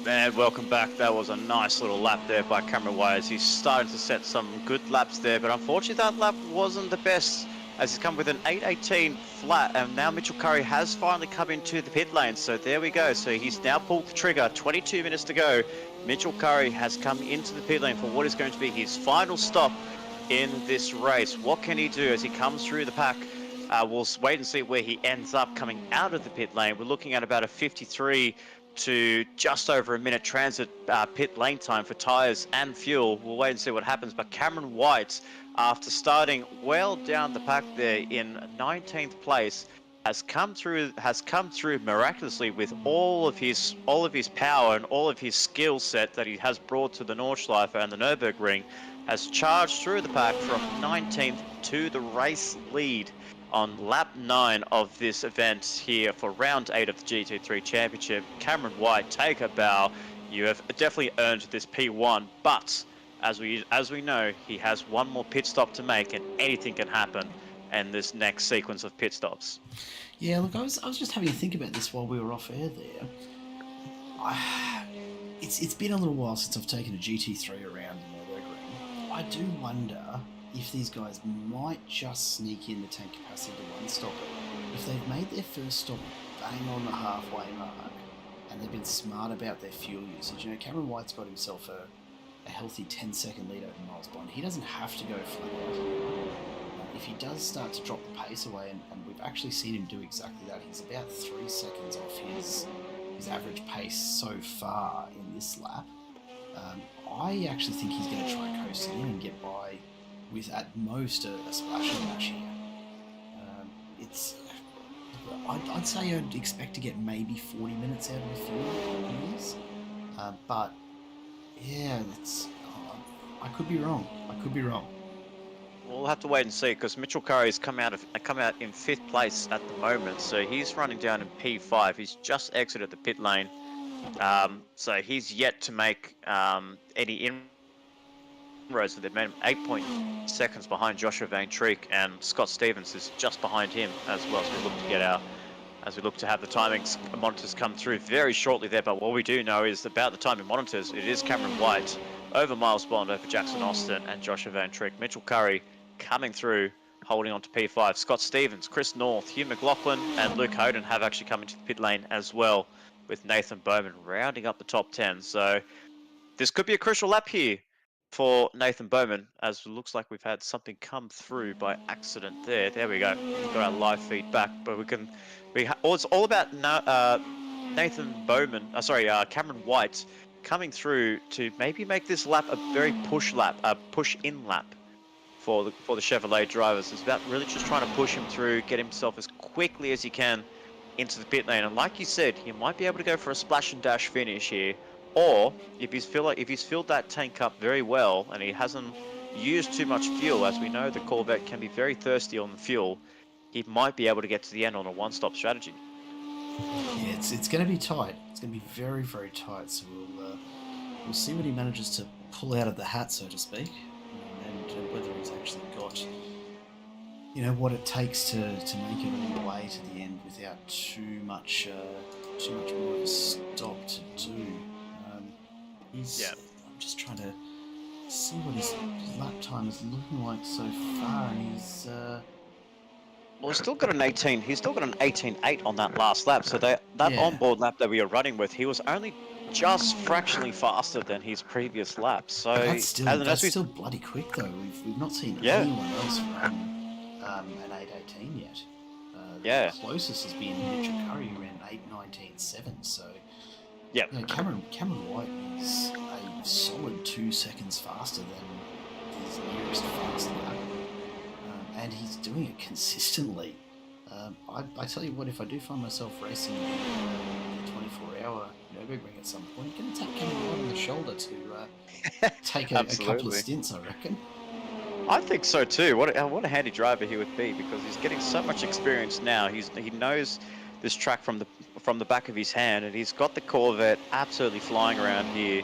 And welcome back. That was a nice little lap there by Cameron White as he's starting to set some good laps there, but unfortunately that lap wasn't the best as he's come with an 8:18 flat, and now Mitchell Curry has finally come into the pit lane. So there we go. So he's now pulled the trigger. 22 minutes to go. Mitchell Curry has come into the pit lane for what is going to be his final stop in this race. What can he do as he comes through the pack? We'll wait and see where he ends up coming out of the pit lane. We're looking at about a 53 to just over a minute transit pit lane time for tyres and fuel. We'll wait and see what happens. But Cameron White, after starting well down the pack there in 19th place, has come through miraculously with all of his power and all of his skill set that he has brought to the Nordschleife and the Nurburgring, has charged through the pack from 19th to the race lead on lap 9 of this event here for round 8 of the GT3 Championship. Cameron White, take a bow. You have definitely earned this P1, but as we know, he has one more pit stop to make, and anything can happen in this next sequence of pit stops. Yeah, look, I was just having a think about this while we were off air there. It's been a little while since I've taken a GT3 around the Nurburgring. I do wonder if these guys might just sneak in the tank capacity to one stop it. If they've made their first stop bang on the halfway mark and they've been smart about their fuel usage. You know, Cameron White's got himself a healthy 10-second lead over Miles Bond. He doesn't have to go flat out. If he does start to drop the pace away, and we've actually seen him do exactly that, he's about 3 seconds off his average pace so far in this lap. I actually think he's going to try coast in and get by with at most a splash and dash here. I'd say I'd expect to get maybe 40 minutes out of the fuel, but yeah, I could be wrong. We'll have to wait and see, because Mitchell Curry's come out in 5th place at the moment, so he's running down in P5. He's just exited the pit lane, so he's yet to make any inroads. So they've made him 8 seconds behind Joshua Van Treek, and Scott Stevens is just behind him as well. So we look to have the timings monitors come through very shortly there. But what we do know is about the timing monitors, it is Cameron White over Miles Bond, over Jackson Austin and Joshua Van Treek. Mitchell Curry coming through, holding on to P5. Scott Stevens, Chris North, Hugh McLaughlin and Luke Hoden have actually come into the pit lane as well, with Nathan Bowman rounding up the top 10. So this could be a crucial lap here for Nathan Bowman, as it looks like we've had something come through by accident there. There we go. We've got our live feed back, but it's all about Nathan Bowman, Cameron White coming through to maybe make this lap a very push-in lap for the Chevrolet drivers. It's about really just trying to push him through, get himself as quickly as he can into the pit lane. And like you said, he might be able to go for a splash and dash finish here, or if he's filled that tank up very well and he hasn't used too much fuel, as we know the Corvette can be very thirsty on the fuel, he might be able to get to the end on a one-stop strategy. Yeah, it's going to be tight. It's going to be very, very tight. So we'll see what he manages to pull out of the hat, so to speak, and whether he's actually got, what it takes to make it all the way to the end without too much more of a stop to do. I'm just trying to see what his lap time is looking like so far, and he's. Well, he's still got an 18.8 on that last lap. So that onboard lap that we were running with, he was only just fractionally faster than his previous lap. So that's still bloody quick though. We've not seen anyone else run an 8:18 yet. The closest has been Mitchell Curry, who ran 8:19.7. So Cameron White is a solid 2 seconds faster than his nearest fast lap. And he's doing it consistently. I tell you what, if I do find myself racing the 24-hour Nurburgring at some point, I'm going to tap Cameron White on the shoulder to take a couple of stints, I reckon. I think so too. What a handy driver he would be, because he's getting so much experience now. He knows this track from the back of his hand, and he's got the Corvette absolutely flying around here,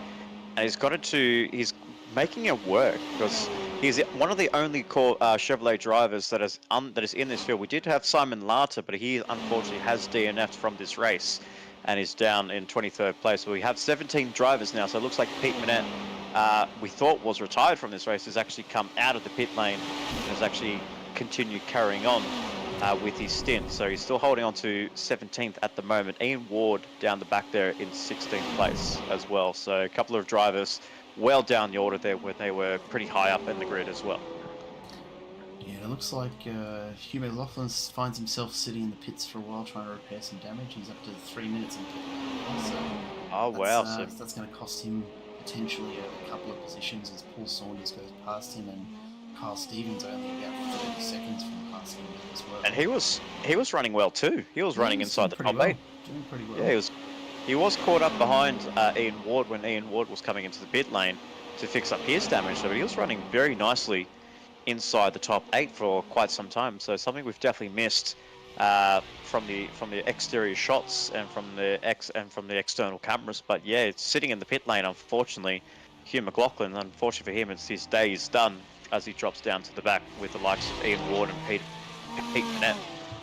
and he's making it work, because he's one of the only Chevrolet drivers that is in this field. We did have Simon Larter, but he unfortunately has DNF'd from this race. and is down in 23rd place. So we have 17 drivers now, so it looks like Pete Manette, we thought was retired from this race, has actually come out of the pit lane and has actually continued carrying on with his stint. So he's still holding on to 17th at the moment. Ian Ward down the back there in 16th place as well. So a couple of drivers well down the order there where they were pretty high up in the grid as well. Yeah, it looks like Hugh McLaughlin finds himself sitting in the pits for a while trying to repair some damage. He's up to 3 minutes in pit lane. So oh wow! So that's going to cost him potentially a couple of positions as Paul Saunders goes past him, and Kyle Stevens only about 30 seconds from passing him as well. And he was running well too. He was running inside the top 8. Doing pretty well. Yeah, he was caught up behind Ian Ward when Ian Ward was coming into the pit lane to fix up his damage. So he was running very nicely inside the top 8 for quite some time. So something we've definitely missed from the exterior shots and from the external cameras. But yeah, it's sitting in the pit lane. Unfortunately, Hugh McLaughlin. Unfortunately for him, it's his day is done as he drops down to the back with the likes of Ian Ward and Pete Manette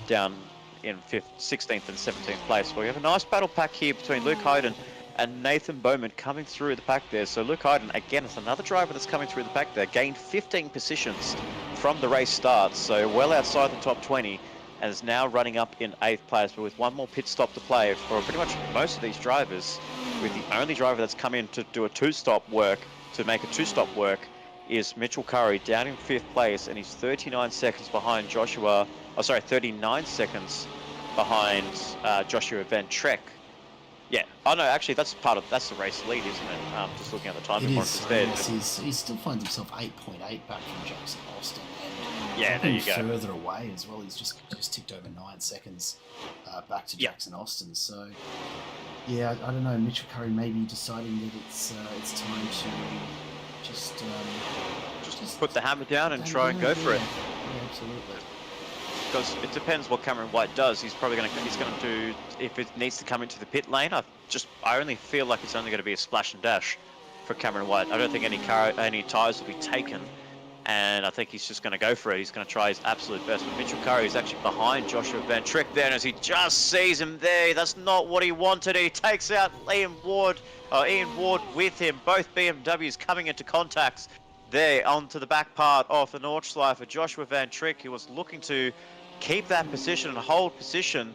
down in 16th and 17th place. Well, we have a nice battle pack here between Luke Hayden and Nathan Bowman coming through the pack there. So Luke Hayden, again, is another driver that's coming through the pack there. Gained 15 positions from the race start, so well outside the top 20, and is now running up in 8th place. But with one more pit stop to play for pretty much most of these drivers, with the only driver that's come in to do a two-stop work, to make a two-stop work, is Mitchell Curry down in 5th place, and he's 39 seconds behind 39 seconds behind Joshua Van Trek. Yeah. Oh no, actually that's the race lead, isn't it? Just looking at the time difference there. Yes, he still finds himself 8.8 back from Jackson Austin. And yeah, there you go. Further away as well. He's just ticked over 9 seconds back to Jackson Austin. So yeah, I don't know. Mitchell Curry maybe deciding that it's time to just put the hammer down and try and go for it. Yeah, absolutely. Because it depends what Cameron White does. He's going to do, if it needs to come into the pit lane, I only feel like it's only going to be a splash and dash for Cameron White. I don't think any tyres will be taken, and I think he's just going to go for it. He's going to try his absolute best. But Mitchell Curry is actually behind Joshua Van Trek there, and as he just sees him there, that's not what he wanted. He takes out Ian Ward with him. Both BMWs coming into contacts there onto the back part of the Nordschleife. Joshua Van Trek, who was looking to keep that position and hold position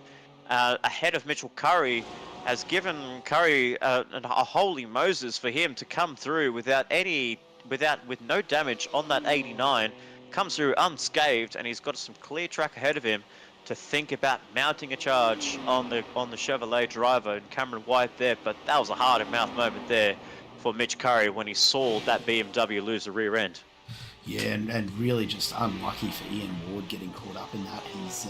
ahead of Mitchell Curry, has given Curry a holy Moses for him to come through with no damage on that 89, comes through unscathed, and he's got some clear track ahead of him to think about mounting a charge on the Chevrolet driver and Cameron White there. But that was a heart and mouth moment there for Mitch Curry when he saw that BMW lose the rear end. Yeah, and really just unlucky for Ian Ward getting caught up in that. He's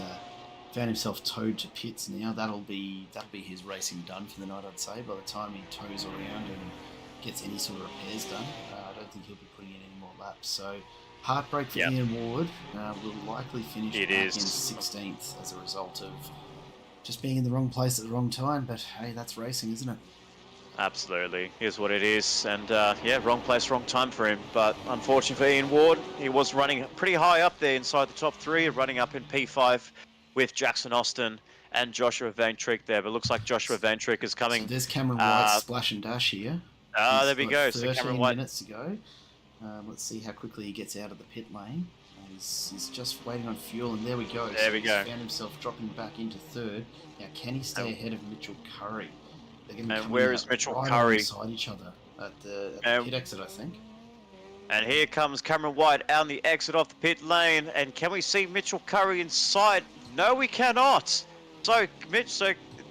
found himself towed to pits now. That'll be his racing done for the night, I'd say. By the time he tows around and gets any sort of repairs done, I don't think he'll be putting in any more laps. So heartbreak for Ian Ward. Will likely finish back in 16th as a result of just being in the wrong place at the wrong time. But hey, that's racing, isn't it? Absolutely, here's what it is, and wrong place, wrong time for him. But unfortunately for Ian Ward, he was running pretty high up there inside the top 3, running up in P5 with Jackson Austin and Joshua Van Trek there. But looks like Joshua Van Trek is coming. So there's Cameron White's splash and dash here. There we go. 13 so Cameron White. minutes to go. Let's see how quickly he gets out of the pit lane. He's just waiting on fuel, and there we go. There we go. He's found himself dropping back into 3rd. Now, can he stay ahead of Mitchell Curry? And where is Mitchell right Curry? Alongside each other at the pit exit, I think. And here comes Cameron White out the exit off the pit lane. And can we see Mitchell Curry inside? No, we cannot. So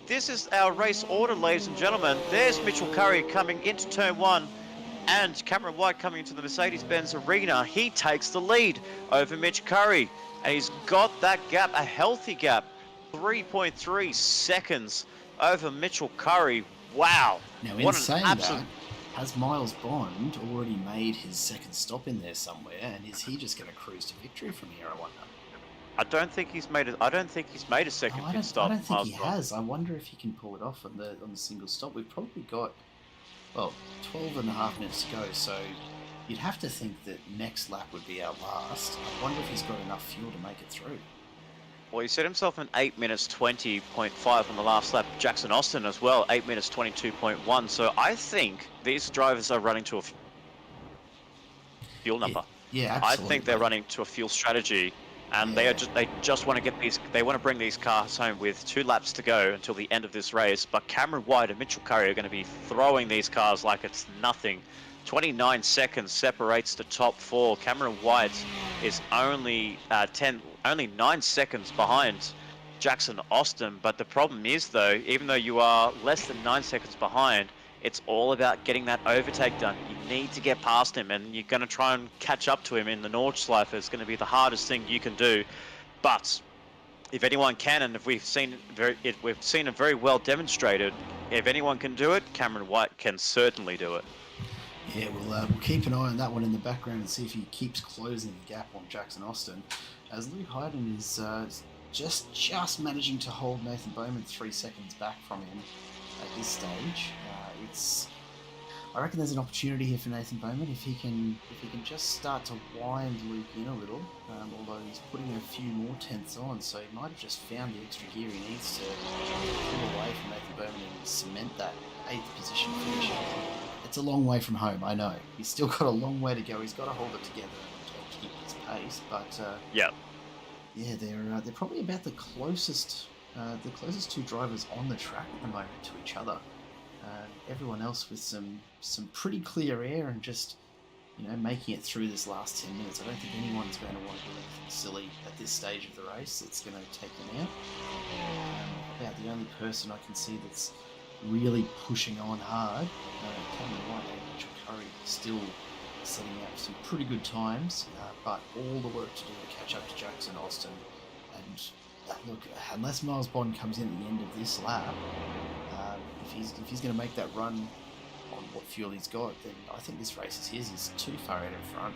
this is our race order, ladies and gentlemen. There's Mitchell Curry coming into turn 1, and Cameron White coming into the Mercedes-Benz Arena. He takes the lead over Mitch Curry, and he's got that gap, a healthy gap, 3.3 seconds over Mitchell Curry. Wow. Now, in saying that, has Miles Bond already made his second stop in there somewhere, and is he just going to cruise to victory from here, I wonder? I don't think he's made a second pit stop. I don't think he has. I wonder if he can pull it off on the single stop. We've probably got 12 and a half minutes to go, so you'd have to think that next lap would be our last. I wonder if he's got enough fuel to make it through. Well, he set himself an 8 minutes 20.5 on the last lap. Jackson Austin as well, 8 minutes 22.1. So I think these drivers are running to a fuel number. Yeah, I absolutely. think they're running to a fuel strategy, and they just want to get these. They want to bring these cars home with 2 laps to go until the end of this race. But Cameron White and Mitchell Curry are going to be throwing these cars like it's nothing. 29 seconds separates the top 4. Cameron White is only 9 seconds behind Jackson Austin. But the problem is, though, even though you are less than 9 seconds behind, it's all about getting that overtake done. You need to get past him, and you're going to try and catch up to him in the Nordschleife. It's going to be the hardest thing you can do. But if anyone can, and if we've seen it very well demonstrated, if anyone can do it, Cameron White can certainly do it. Yeah, we'll keep an eye on that one in the background and see if he keeps closing the gap on Jackson Austin, as Luke Hayden is just managing to hold Nathan Bowman 3 seconds back from him at this stage. I reckon there's an opportunity here for Nathan Bowman if he can just start to wind Luke in a little. Although he's putting a few more tenths on, so he might have just found the extra gear he needs to pull away from Nathan Bowman and cement that 8th position finish. It's a long way from home, I know. He's still got a long way to go. He's got to hold it together and keep his pace. But yeah, they're probably about the closest 2 drivers on the track at the moment to each other. Everyone else with some pretty clear air and just making it through this last 10 minutes. I don't think anyone's going to want to do anything silly at this stage of the race. It's going to take them out. About the only person I can see that's really pushing on hard, Cameron White and Mitchell Curry, still setting out some pretty good times, but all the work to do to catch up to Jackson Austin. And look, unless Miles Bond comes in at the end of this lap, if he's going to make that run on what fuel he's got, then I think this race is his. He's too far out in front.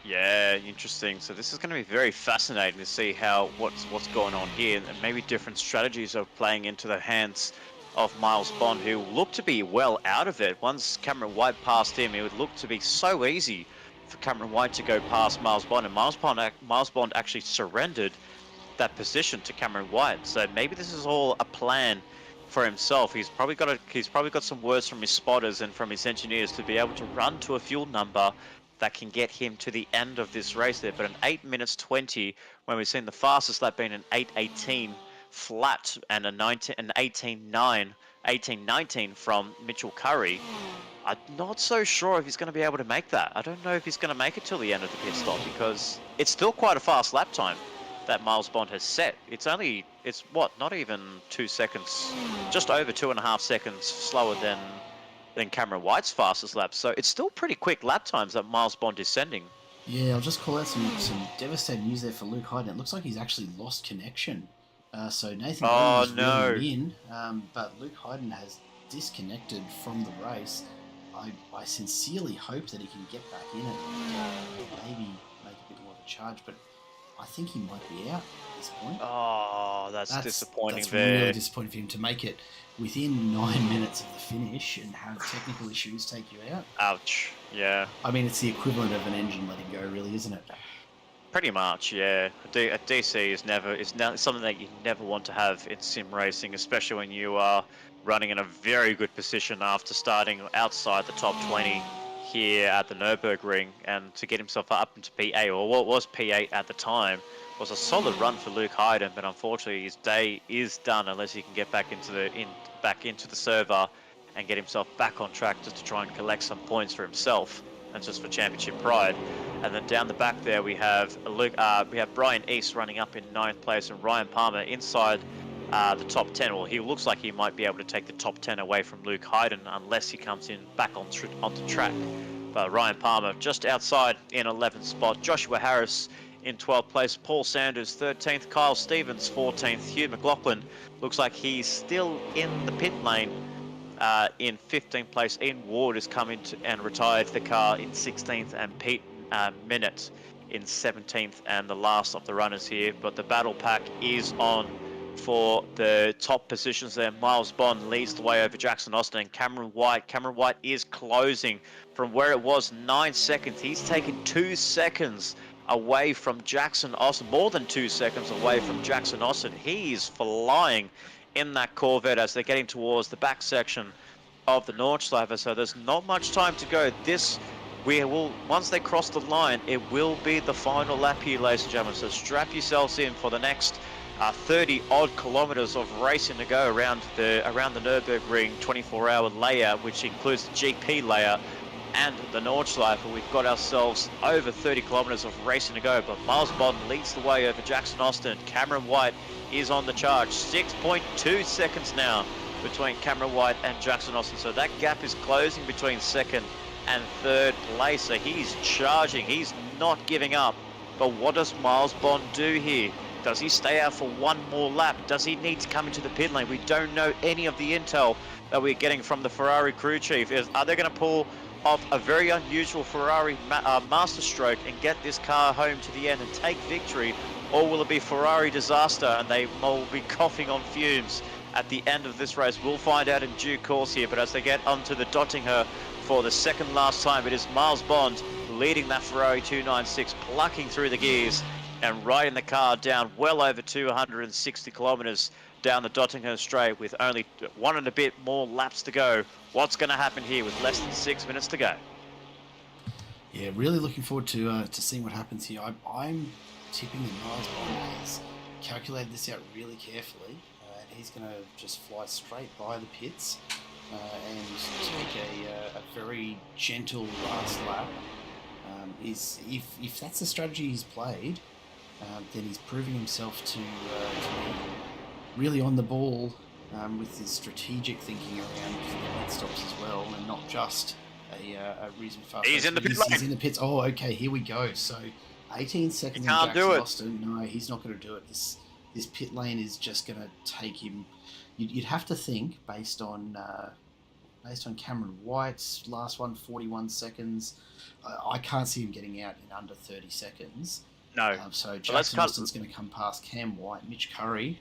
Yeah, interesting. So this is going to be very fascinating to see what's going on here, and maybe different strategies are playing into the hands of Miles Bond, who looked to be well out of it. Once Cameron White passed him, it would look to be so easy for Cameron White to go past Miles Bond, and Miles Bond actually surrendered that position to Cameron White. So maybe this is all a plan for himself. He's probably got some words from his spotters and from his engineers to be able to run to a fuel number that can get him to the end of this race there. But an 8 minutes 20, when we've seen the fastest lap being an 8:18 flat and an 18:19 from Mitchell Curry, I'm not so sure if he's going to be able to make that. I don't know if he's going to make it till the end of the pit stop, because it's still quite a fast lap time that Miles Bond has set. It's not even 2 seconds, just over 2.5 seconds slower than Cameron White's fastest lap. So it's still pretty quick lap times that Miles Bond is sending. Yeah, I'll just call out some devastating news there for Luke Hayden. It looks like he's actually lost connection. So Nathan Bowman is really in, but Luke Hayden has disconnected from the race. I sincerely hope that he can get back in it and maybe make a bit more of a charge, but I think he might be out at this point. Oh, that's disappointing. That's really disappointing for him to make it within 9 minutes of the finish and have technical issues take you out. Ouch. Yeah. I mean, it's the equivalent of an engine letting go, really, isn't it? Pretty much, yeah. A DC is something that you never want to have in sim racing, especially when you are running in a very good position after starting outside the top 20 here at the Nurburgring, and to get himself up into P8, or what was P8 at the time, was a solid run for Luke Hayden. But unfortunately, his day is done unless he can get back into the server and get himself back on track just to try and collect some points for himself and just for championship pride. And then down the back there we have Brian East running up in 9th place, and Ryan Palmer inside the top 10. Well, he looks like he might be able to take the top 10 away from Luke Hayden unless he comes in back onto track. But Ryan Palmer just outside in 11th spot. Joshua Harris in 12th place. Paul Sanders 13th. Kyle Stevens 14th. Hugh McLaughlin looks like he's still in the pit lane in 15th place. Ian Ward has come in and retired the car in 16th, and Pete Minute in 17th, and the last of the runners here. But the battle pack is on for the top positions there. Miles Bond leads the way over Jackson Austin and Cameron White. Cameron White is closing from where it was 9 seconds. He's taken 2 seconds away from Jackson Austin, more than 2 seconds away from Jackson Austin. He's flying in that Corvette as they're getting towards the back section of the Nordschleife, so there's not much time to go. Once they cross the line, it will be the final lap here, ladies and gentlemen. So strap yourselves in for the next 30 odd kilometers of racing to go around the Nurburgring 24-hour layout, which includes the GP layer and the Nordschleife. We've got ourselves over 30 kilometers of racing to go, but Miles Bond leads the way over Jackson Austin. Cameron White is on the charge. 6.2 seconds now between Cameron White and Jackson Austin. So that gap is closing between second and third place. So he's charging. He's not giving up. But what does Miles Bond do here? Does he stay out for one more lap? Does he need to come into the pit lane? We don't know any of the intel that we're getting from the Ferrari crew chief. Are they going to pull off a very unusual Ferrari master stroke and get this car home to the end and take victory? Or will it be Ferrari disaster and they will be coughing on fumes at the end of this race? We'll find out in due course here, but as they get onto the Dottinger for the second last time, it is Miles Bond leading that Ferrari 296, plucking through the gears and riding the car down well over 260 kilometers down the Dottinger straight with only 1 and a bit more laps to go. What's going to happen here with less than 6 minutes to go? Yeah, really looking forward to seeing what happens here. I'm tipping that Miles Bond has calculated this out really carefully. He's going to just fly straight by the pits and take a very gentle last lap. If that's the strategy he's played, then he's proving himself to be really on the ball with his strategic thinking around the pit stops as well, and not just a reason fast. He's in the pit lane. He's in the pits. Oh, okay, here we go. So 18 seconds. He can't do it. Austin. No, he's not going to do it. This pit lane is just going to take him. You'd have to think based on Cameron White's last one, 41 seconds. I can't see him getting out in under 30 seconds. No. So Jackson Austin's going to come past Cam White, Mitch Curry.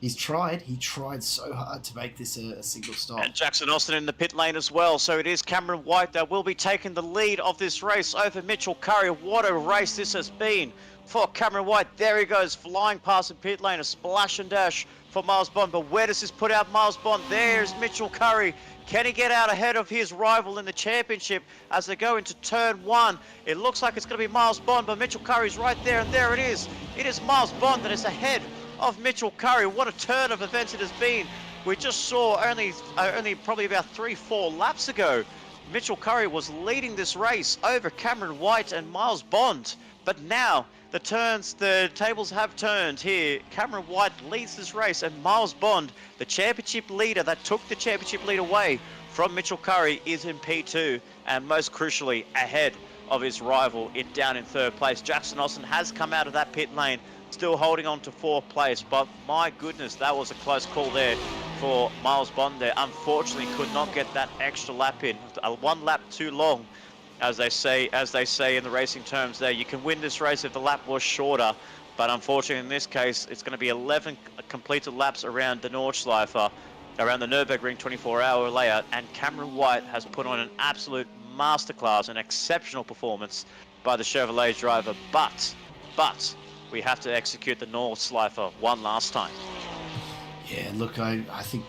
He's tried. He tried so hard to make this a single stop. And Jackson Austin in the pit lane as well. So it is Cameron White that will be taking the lead of this race over Mitchell Curry. What a race this has been for Cameron White. There he goes, flying past the pit lane. A splash and dash for Miles Bond. But where does this put out Miles Bond? There's Mitchell Curry. Can he get out ahead of his rival in the championship as they go into turn one? It looks like it's going to be Miles Bond, but Mitchell Curry's right there, and there it is. It is Miles Bond that is ahead of Mitchell Curry. What a turn of events it has been. We just saw only probably about 3-4 laps ago, Mitchell Curry was leading this race over Cameron White and Miles Bond. But now the tables have turned here. Cameron White leads this race, and Miles Bond, the championship leader that took the championship lead away from Mitchell Curry, is in P2, and most crucially ahead of his rival down in third place. Jackson Austin has come out of that pit lane, still holding on to fourth place, but my goodness, that was a close call there for Miles Bond there. Unfortunately, could not get that extra lap in. 1 lap too long. As they say in the racing terms there, you can win this race if the lap was shorter, but unfortunately in this case, it's going to be 11 completed laps around the Nordschleife, around the Nurburgring 24-hour layout, and Cameron White has put on an absolute masterclass, an exceptional performance by the Chevrolet driver, but we have to execute the Nordschleife one last time. Yeah, look, I think,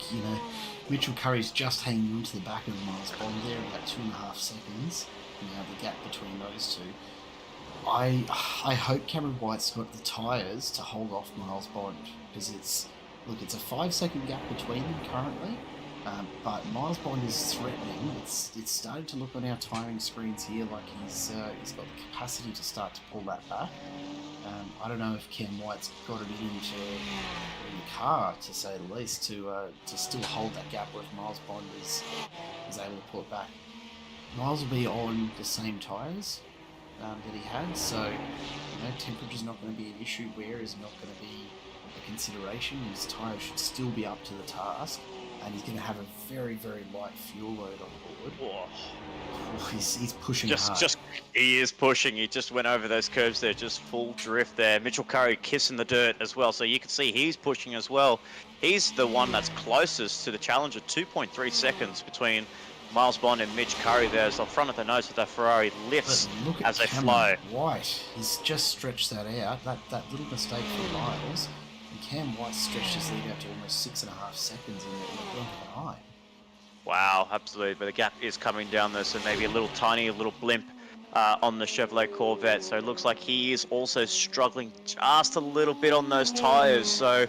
Mitchell Curry's just hanging onto the back of Miles Bond there, about 2.5 seconds. The gap between those two. I hope Cameron White's got the tyres to hold off Miles Bond, because it's a 5-second gap between them currently, but Miles Bond is threatening. It's starting to look on our tiring screens here like he's got the capacity to start to pull that back. I don't know if Cam White's got it in the car, to say the least, to still hold that gap where Miles Bond is able to pull it back. Miles will be on the same tyres that he had, so temperature's not going to be an issue. Wear is not going to be a consideration. His tyres should still be up to the task, and he's going to have a very, very light fuel load on board. Oh, he's pushing hard. He is pushing. He just went over those curves there, just full drift there. Mitchell Curry kissing the dirt as well, so you can see he's pushing as well. He's the one that's closest to the challenger, 2.3 seconds between Miles Bond and Mitch Curry there as the front of the nose of that Ferrari lifts But look at as they Cameron fly. White. He's just stretched that out. That little mistake for Miles. And Cam White stretched his lead out to almost 6.5 seconds in the blink of an eye. Wow, absolutely. But the gap is coming down there, so maybe a little blimp on the Chevrolet Corvette. So it looks like he is also struggling just a little bit on those tires. So,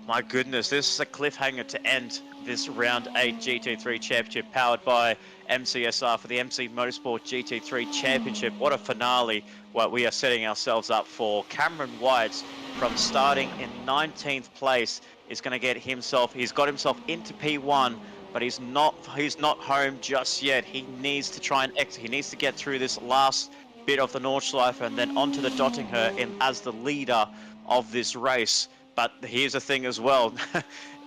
my goodness, this is a cliffhanger to end this Round 8 GT3 Championship powered by MCSR for the MC Motorsport GT3 Championship. What a finale what we are setting ourselves up for. Cameron White, from starting in 19th place, is going to get himself, he's got himself into P1, but he's not home just yet. He needs to try and exit. He needs to get through this last bit of the Nordschleife and then onto the Dottinger as the leader of this race. But here's the thing as well.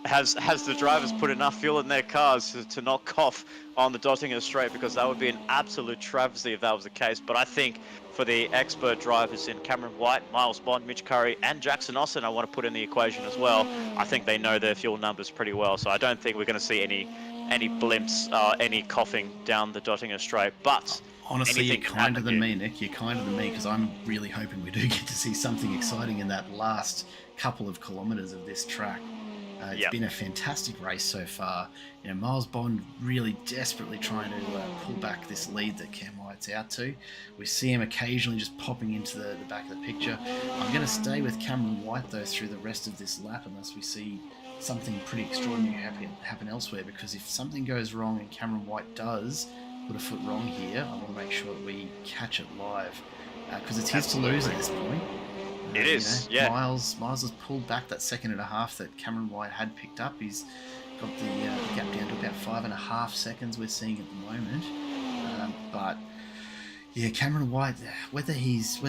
Has the drivers put enough fuel in their cars to not cough on the Dottinger straight? Because that would be an absolute travesty if that was the case. But I think for the expert drivers in Cameron White, Miles Bond, Mitch Curry, and Jackson Austin, I want to put in the equation as well. I think they know their fuel numbers pretty well. So I don't think we're going to see any blimps, any coughing down the Dottinger straight. But honestly, you're kinder than me, Nick. You're kinder than me, because I'm really hoping we do get to see something exciting in that last couple of kilometres of this track. It's been a fantastic race so far. You know, Miles Bond really desperately trying to pull back this lead that Cam White's out to. We see him occasionally just popping into the back of the picture. I'm going to stay with Cameron White, though, through the rest of this lap, unless we see something pretty extraordinary happen elsewhere, because if something goes wrong and Cameron White does put a foot wrong here, I want to make sure that we catch it live, because it's his to lose at this point. It is, yeah. Miles has pulled back that 1.5 seconds that Cameron White had picked up. He's got the gap down to about 5.5 seconds we're seeing at the moment. But yeah, Cameron White, whether he's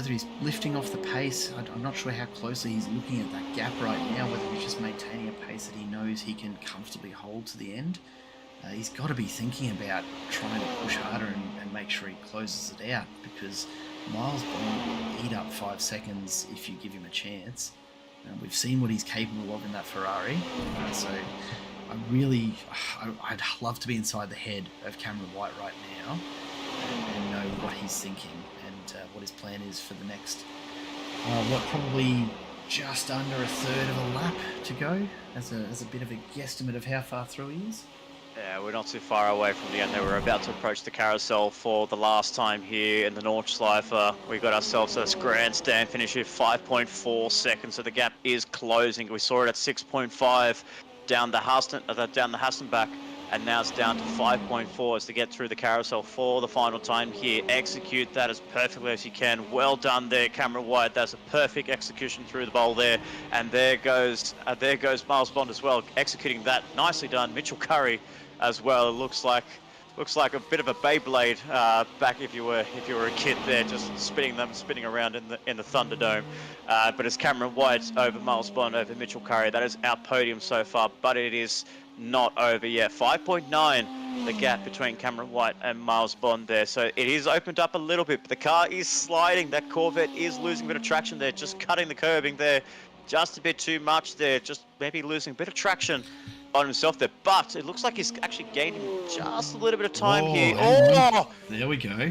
lifting off the pace, I'm not sure how closely he's looking at that gap right now, whether he's just maintaining a pace that he knows he can comfortably hold to the end. He's got to be thinking about trying to push harder and make sure he closes it out, because Miles Bond will eat up 5 seconds if you give him a chance. We've seen what he's capable of in that Ferrari, so I'd love to be inside the head of Cameron White right now and know what he's thinking and what his plan is for the next, probably just under a third of a lap to go, as a bit of a guesstimate of how far through he is. Yeah, we're not too far away from the end there. We're about to approach the carousel for the last time here in the Nordschleife. We got ourselves this grandstand finish here, 5.4 seconds, so the gap is closing. We saw it at 6.5 down the Hastenbach, and now it's down to 5.4 as to get through the carousel for the final time here. Execute that as perfectly as you can. Well done there, Cameron White. That's a perfect execution through the bowl there. And there goes Miles Bond as well, executing that. Nicely done. Mitchell Curry as well. It looks like a bit of a Beyblade back if you were a kid there, just spinning around in the Thunderdome. But it's Cameron White over Miles Bond over Mitchell Curry. That is our podium so far, but it is not over yet. 5.9 the gap between Cameron White and Miles Bond there. So it is opened up a little bit, but the car is sliding. That Corvette is losing a bit of traction there, just cutting the curbing there just a bit too much there, just maybe losing a bit of traction on himself there, but it looks like he's actually gaining just a little bit of time here. Oh, there we go.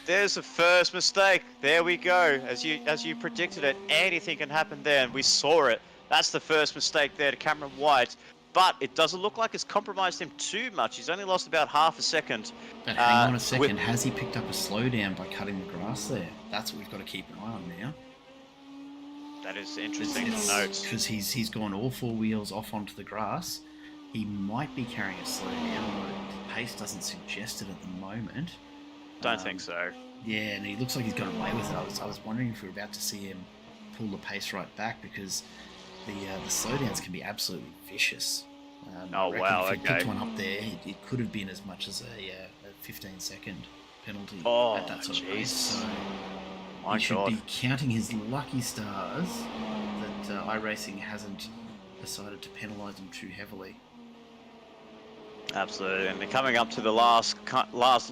There's the first mistake. There we go. As you predicted it, anything can happen there, and we saw it. That's the first mistake there to Cameron White, but it doesn't look like it's compromised him too much. He's only lost about half a second. But hang on a second, has he picked up a slowdown by cutting the grass there? That's what we've got to keep an eye on now. That is interesting to note. Because he's gone all four wheels off onto the grass. He might be carrying a slowdown, although the pace doesn't suggest it at the moment. Don't think so. Yeah, and he looks like he's got away with it. I was wondering if we were about to see him pull the pace right back, because the slowdowns can be absolutely vicious. Oh wow! If he picked one up there, it could have been as much as a 15-second penalty at that sort of pace. So he should be counting his lucky stars that iRacing hasn't decided to penalise him too heavily. Absolutely, and coming up to the last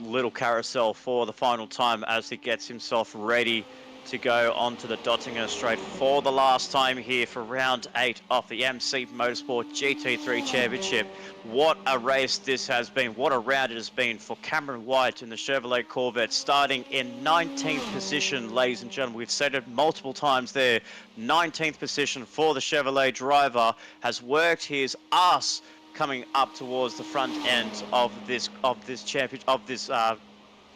little carousel for the final time as he gets himself ready to go onto the Dottinger Straight for the last time here for round 8 of the MC Motorsport GT3 Championship. What a race this has been. What a round it has been for Cameron White in the Chevrolet Corvette, starting in 19th position, ladies and gentlemen. We've said it multiple times there. 19th position for the Chevrolet driver, has worked his ass coming up towards the front end of this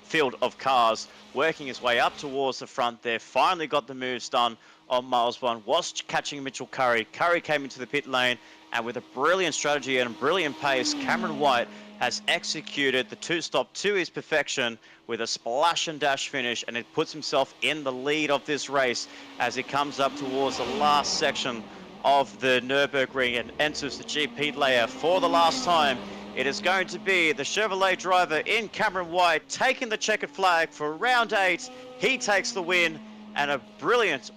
field of cars, working his way up towards the front there. Finally got the moves done on Miles Bond, was catching Mitchell Curry. Curry came into the pit lane, and with a brilliant strategy and a brilliant pace, Cameron White has executed the two-stop to his perfection with a splash and dash finish, and it puts himself in the lead of this race as he comes up towards the last section of the Nurburgring and enters the GP layer for the last time. It is going to be the Chevrolet driver in Cameron White taking the checkered flag for round 8. He takes the win, and a brilliant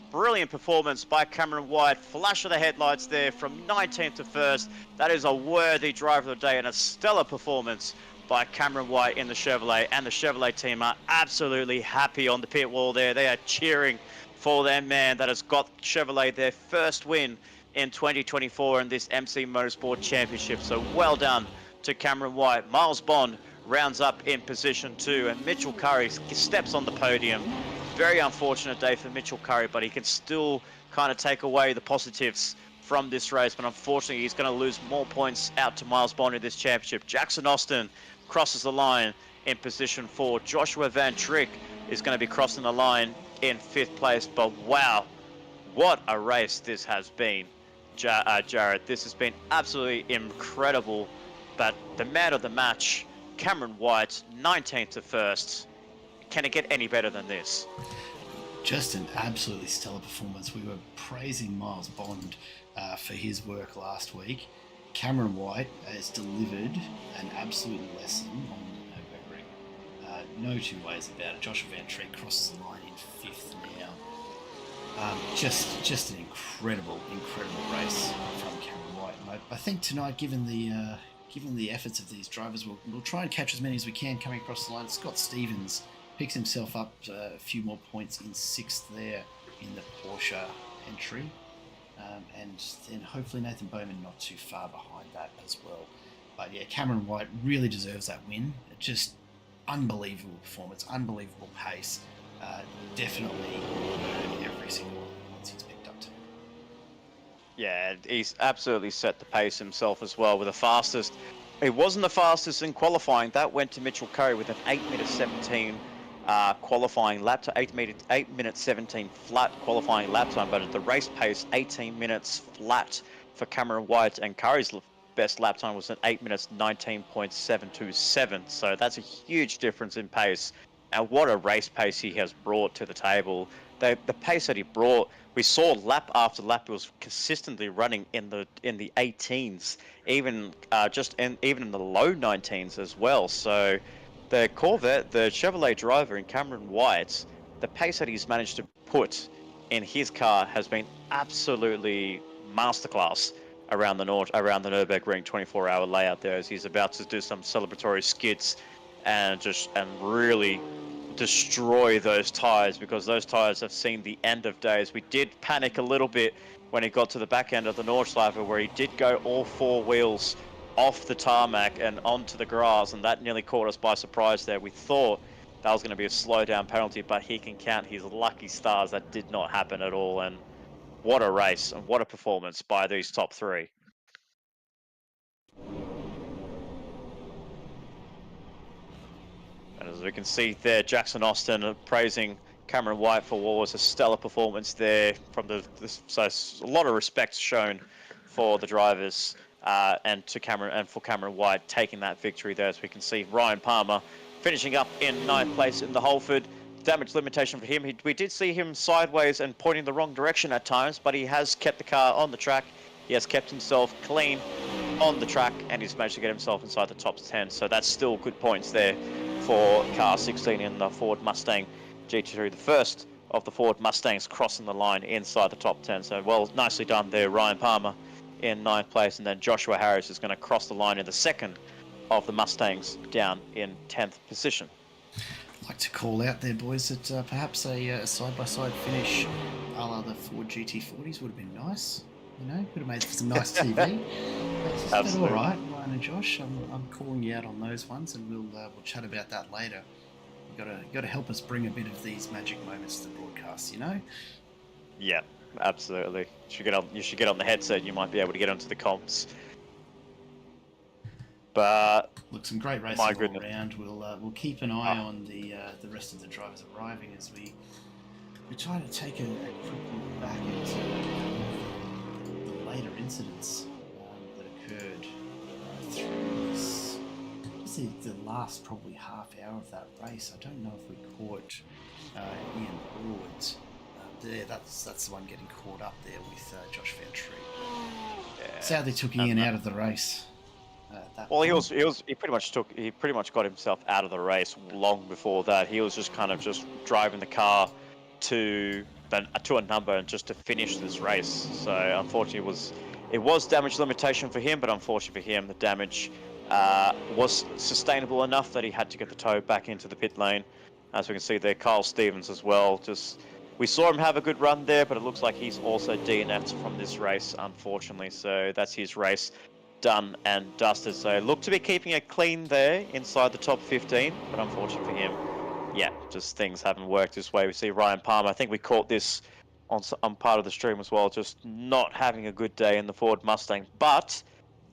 performance by Cameron White. Flash of the headlights there from 19th to 1st. That is a worthy driver of the day and a stellar performance by Cameron White in the Chevrolet. And the Chevrolet team are absolutely happy on the pit wall there. They are cheering for their man that has got Chevrolet their first win in 2024 in this MC Motorsport Championship. So well done to Cameron White. Miles Bond rounds up in position 2, and Mitchell Curry steps on the podium. Very unfortunate day for Mitchell Curry, but he can still kind of take away the positives from this race. But unfortunately, he's going to lose more points out to Miles Bond in this championship. Jackson Austin crosses the line in position 4. Joshua Van Trick is going to be crossing the line in 5th place. But wow, what a race this has been, Jared. This has been absolutely incredible. But the man of the match, Cameron White, 19th to 1st. Can it get any better than this? Just an absolutely stellar performance. We were praising Miles Bond for his work last week. Cameron White has delivered an absolute lesson on the Nurburgring. No two ways about it. Joshua Van Trick crosses the line in 5th now. Just an incredible race from Cameron White. And I think tonight, given the efforts of these drivers, we'll try and catch as many as we can coming across the line. Scott Stevens picks himself up a few more points in 6th there in the Porsche entry. And then hopefully Nathan Bowman not too far behind that as well. But yeah, Cameron White really deserves that win. Just unbelievable performance, unbelievable pace. Definitely earned every single one of the points he's picked up to. Yeah, he's absolutely set the pace himself as well with the fastest. It wasn't the fastest in qualifying. That went to Mitchell Curry with an 8:17 qualifying lap to 8 minutes 17 flat qualifying lap time, but at the race pace 18 minutes flat for Cameron White, and Curry's best lap time was at 8 minutes 19.727. So that's a huge difference in pace, and what a race pace he has brought to the table. The pace that he brought, we saw lap after lap, it was consistently running in the 18s, even in the low 19s as well. So the Chevrolet driver in Cameron White, the pace that he's managed to put in his car has been absolutely masterclass around the Nurburgring 24-hour layout there, as he's about to do some celebratory skits and really destroy those tires, because those tires have seen the end of days. We did panic a little bit when he got to the back end of the Nordschleife, where he did go all 4 wheels off the tarmac and onto the grass, and that nearly caught us by surprise there. We thought that was going to be a slow down penalty, but he can count his lucky stars. That did not happen at all, and what a race and what a performance by these top 3. And as we can see there, Jackson Austin praising Cameron White for what was a stellar performance there. So a lot of respect shown for the drivers and for Cameron White taking that victory there. As we can see, Ryan Palmer finishing up in 9th place in the Holford. Damage limitation for him. We did see him sideways and pointing the wrong direction at times, but he has kept the car on the track. He has kept himself clean on the track, and he's managed to get himself inside the top 10. So that's still good points there for car 16 in the Ford Mustang GT3, the first of the Ford Mustangs crossing the line inside the top 10. So well, nicely done there, Ryan Palmer in 9th place, and then Joshua Harris is going to cross the line in the second of the Mustangs down in 10th position. Like to call out there, boys, that perhaps a side-by-side finish a la the Ford GT40s would have been nice. You know, could have made for some nice TV. But all Absolutely. right, Ryan and Josh, I'm calling you out on those ones, and we'll chat about that later. You gotta help us bring a bit of these magic moments to the broadcast, you know. Yeah, absolutely. You should get on the headset. You might be able to get onto the comps. But Look, some great my racing all goodness. around. We'll keep an eye Ah, on the rest of the drivers arriving as we try to take a quick look back at the later incidents that occurred through this. The last probably half hour of that race. I don't know if we caught Ian Ward. There, that's the one getting caught up there with Josh Ventry. yeah. Sadly, took Ian out of the race. Well, he pretty much got himself out of the race long before that. He was just kind of just driving the car to a number and just to finish this race. So unfortunately, it was damage limitation for him, but unfortunately for him, the damage was sustainable enough that he had to get the tow back into the pit lane. As we can see there, Kyle Stevens as well. We saw him have a good run there, but it looks like he's also DNF'd from this race, unfortunately. So that's his race done and dusted. So look to be keeping it clean there inside the top 15, but unfortunately for him, yeah, just things haven't worked this way. We see Ryan Palmer. I think we caught this on part of the stream as well, just not having a good day in the Ford Mustang. But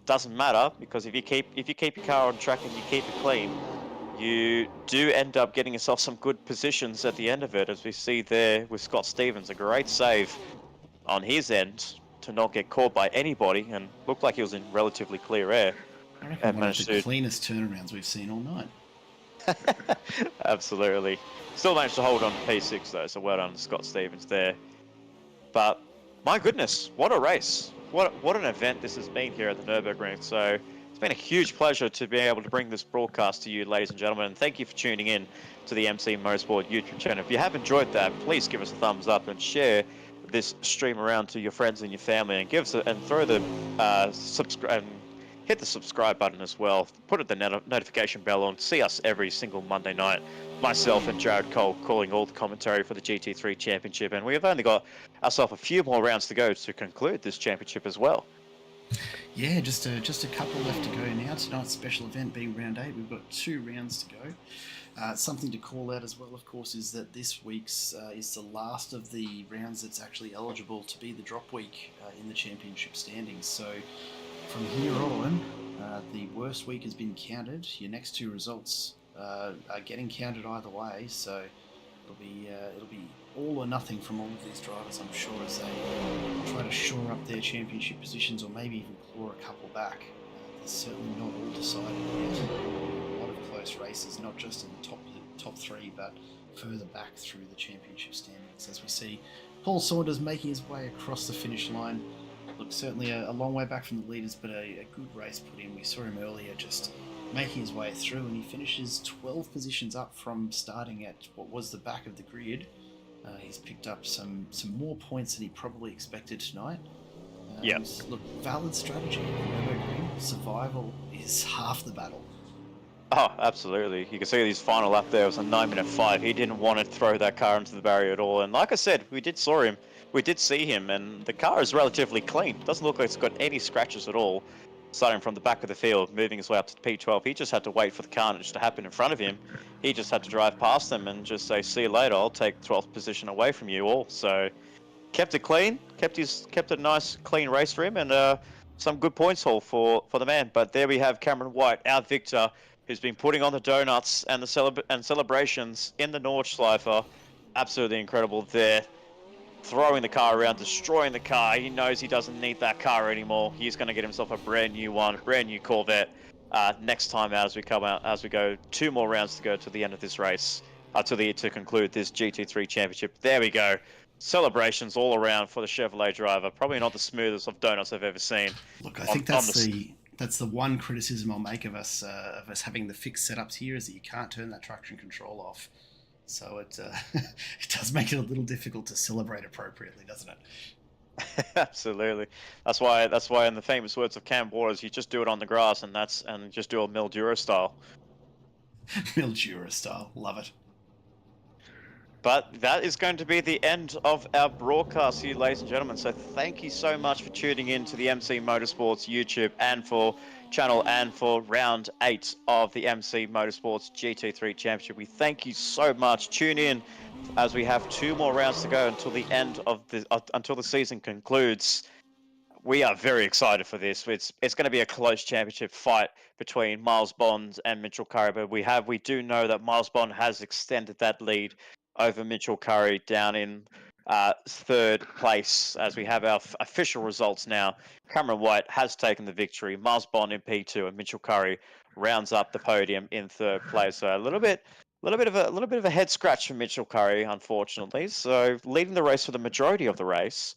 doesn't matter, because if you keep your car on track and you keep it clean, you do end up getting yourself some good positions at the end of it, as we see there with Scott Stevens, a great save on his end to not get caught by anybody and looked like he was in relatively clear air I reckon and one of managed the to cleanest turnarounds we've seen all night. absolutely still managed to hold on to P6 though, so well done to Scott Stevens there. But my goodness, what a race, what an event this has been here at the Nurburgring. So it's been a huge pleasure to be able to bring this broadcast to you, ladies and gentlemen, and thank you for tuning in to the MC Motorsport YouTube channel. If you have enjoyed that, please give us a thumbs up and share this stream around to your friends and your family, and throw the subscribe and hit the subscribe button as well. Put the notification bell on. See us every single Monday night. Myself and Jared Cole calling all the commentary for the GT3 Championship, and we have only got ourselves a few more rounds to go to conclude this championship as well. Yeah, just a couple left to go now. Tonight's special event being round 8. We've got 2 rounds to go. Something to call out as well, of course, is that this week's is the last of the rounds that's actually eligible to be the drop week in the championship standings. So from here on, the worst week has been counted. Your next 2 results are getting counted either way. So it'll be all or nothing from all of these drivers, I'm sure, as they try to shore up their championship positions or maybe even claw a couple back. It's certainly not all decided yet. A lot of close races, not just in the top 3, but further back through the championship standings. As we see Paul Saunders making his way across the finish line. Look, certainly a long way back from the leaders, but a good race put in. We saw him earlier just making his way through, and he finishes 12 positions up from starting at what was the back of the grid. He's picked up some more points than he probably expected tonight. Yeah. Look, valid strategy. Nurburgring, survival is half the battle. Oh, absolutely. You can see his final lap there was a 9-minute fight. He didn't want to throw that car into the barrier at all. And like I said, we did see him, and the car is relatively clean. Doesn't look like it's got any scratches at all. Starting from the back of the field, moving his way up to P12. He just had to wait for the carnage to happen in front of him. He just had to drive past them and just say, see you later, I'll take 12th position away from you all. So kept it clean, kept a nice clean race for him, and some good points haul for the man. But there we have Cameron White, our victor, who's been putting on the donuts and the celebrations in the Nordschleifer. Absolutely incredible there. Throwing the car around, destroying the car. He knows he doesn't need that car anymore. He's going to get himself a brand new one, brand new Corvette. Next time out, as we go 2 more rounds to go to the end of this race, to conclude this GT3 championship. There we go. Celebrations all around for the Chevrolet driver. Probably not the smoothest of donuts I've ever seen. Look, I think that's the one criticism I'll make of us having the fixed setups here, is that you can't turn that traction control off. So it it does make it a little difficult to celebrate appropriately, doesn't it? Absolutely. That's why in the famous words of Cam Waters, you just do it on the grass, and just do a Mildura style. Mildura style, love it. But that is going to be the end of our broadcast here, ladies and gentlemen. So thank you so much for tuning in to the MC Motorsports YouTube and for channel and for round 8 of the MC Motorsports GT3 Championship. We thank you so much. Tune in as we have 2 more rounds to go until the end of the until the season concludes. We are very excited for this. It's going to be a close championship fight between Miles Bond and Mitchell Curry, but we do know that Miles Bond has extended that lead over Mitchell Curry down in 3rd place as we have our official results now. Cameron White has taken the victory. Miles Bond in P2 and Mitchell Curry rounds up the podium in 3rd place. So a little bit of a head scratch for Mitchell Curry, unfortunately. So leading the race for the majority of the race,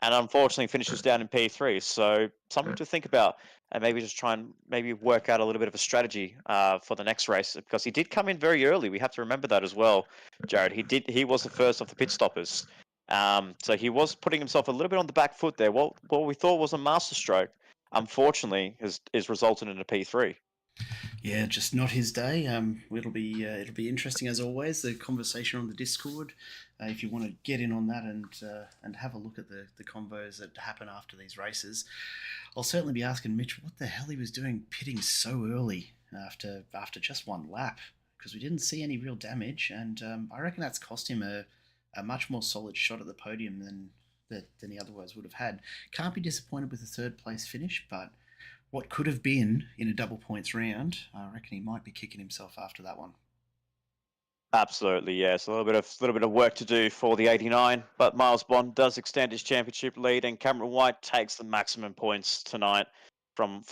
and unfortunately finishes down in P3. So something to think about, and maybe just try and maybe work out a little bit of a strategy for the next race, because he did come in very early. We have to remember that as well, Jared. He was the first of the pit stoppers. So he was putting himself a little bit on the back foot there. What we thought was a masterstroke, unfortunately, is resulted in a P3. Yeah, just not his day. It'll be interesting as always. The conversation on the Discord, if you want to get in on that and have a look at the convos that happen after these races. I'll certainly be asking Mitch what the hell he was doing pitting so early after just one lap, because we didn't see any real damage, and I reckon that's cost him a much more solid shot at the podium than he otherwise would have had. Can't be disappointed with the 3rd place finish, but what could have been in a double points round, I reckon he might be kicking himself after that one. Absolutely, yes. A little bit of work to do for the 89, but Miles Bond does extend his championship lead, and Cameron White takes the maximum points tonight from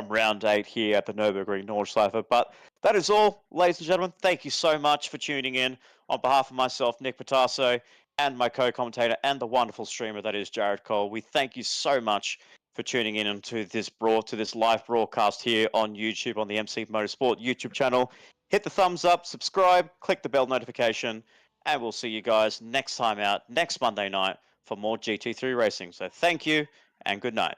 round 8 here at the Nurburgring Nordschleife. But that is all, ladies and gentlemen. Thank you so much for tuning in. On behalf of myself, Nick Patasso, and my co-commentator and the wonderful streamer that is Jared Cole, we thank you so much for tuning in to this live broadcast here on YouTube on the MC Motorsport YouTube channel. Hit the thumbs up, subscribe, click the bell notification, and we'll see you guys next time out, next Monday night, for more GT3 racing. So thank you, and good night.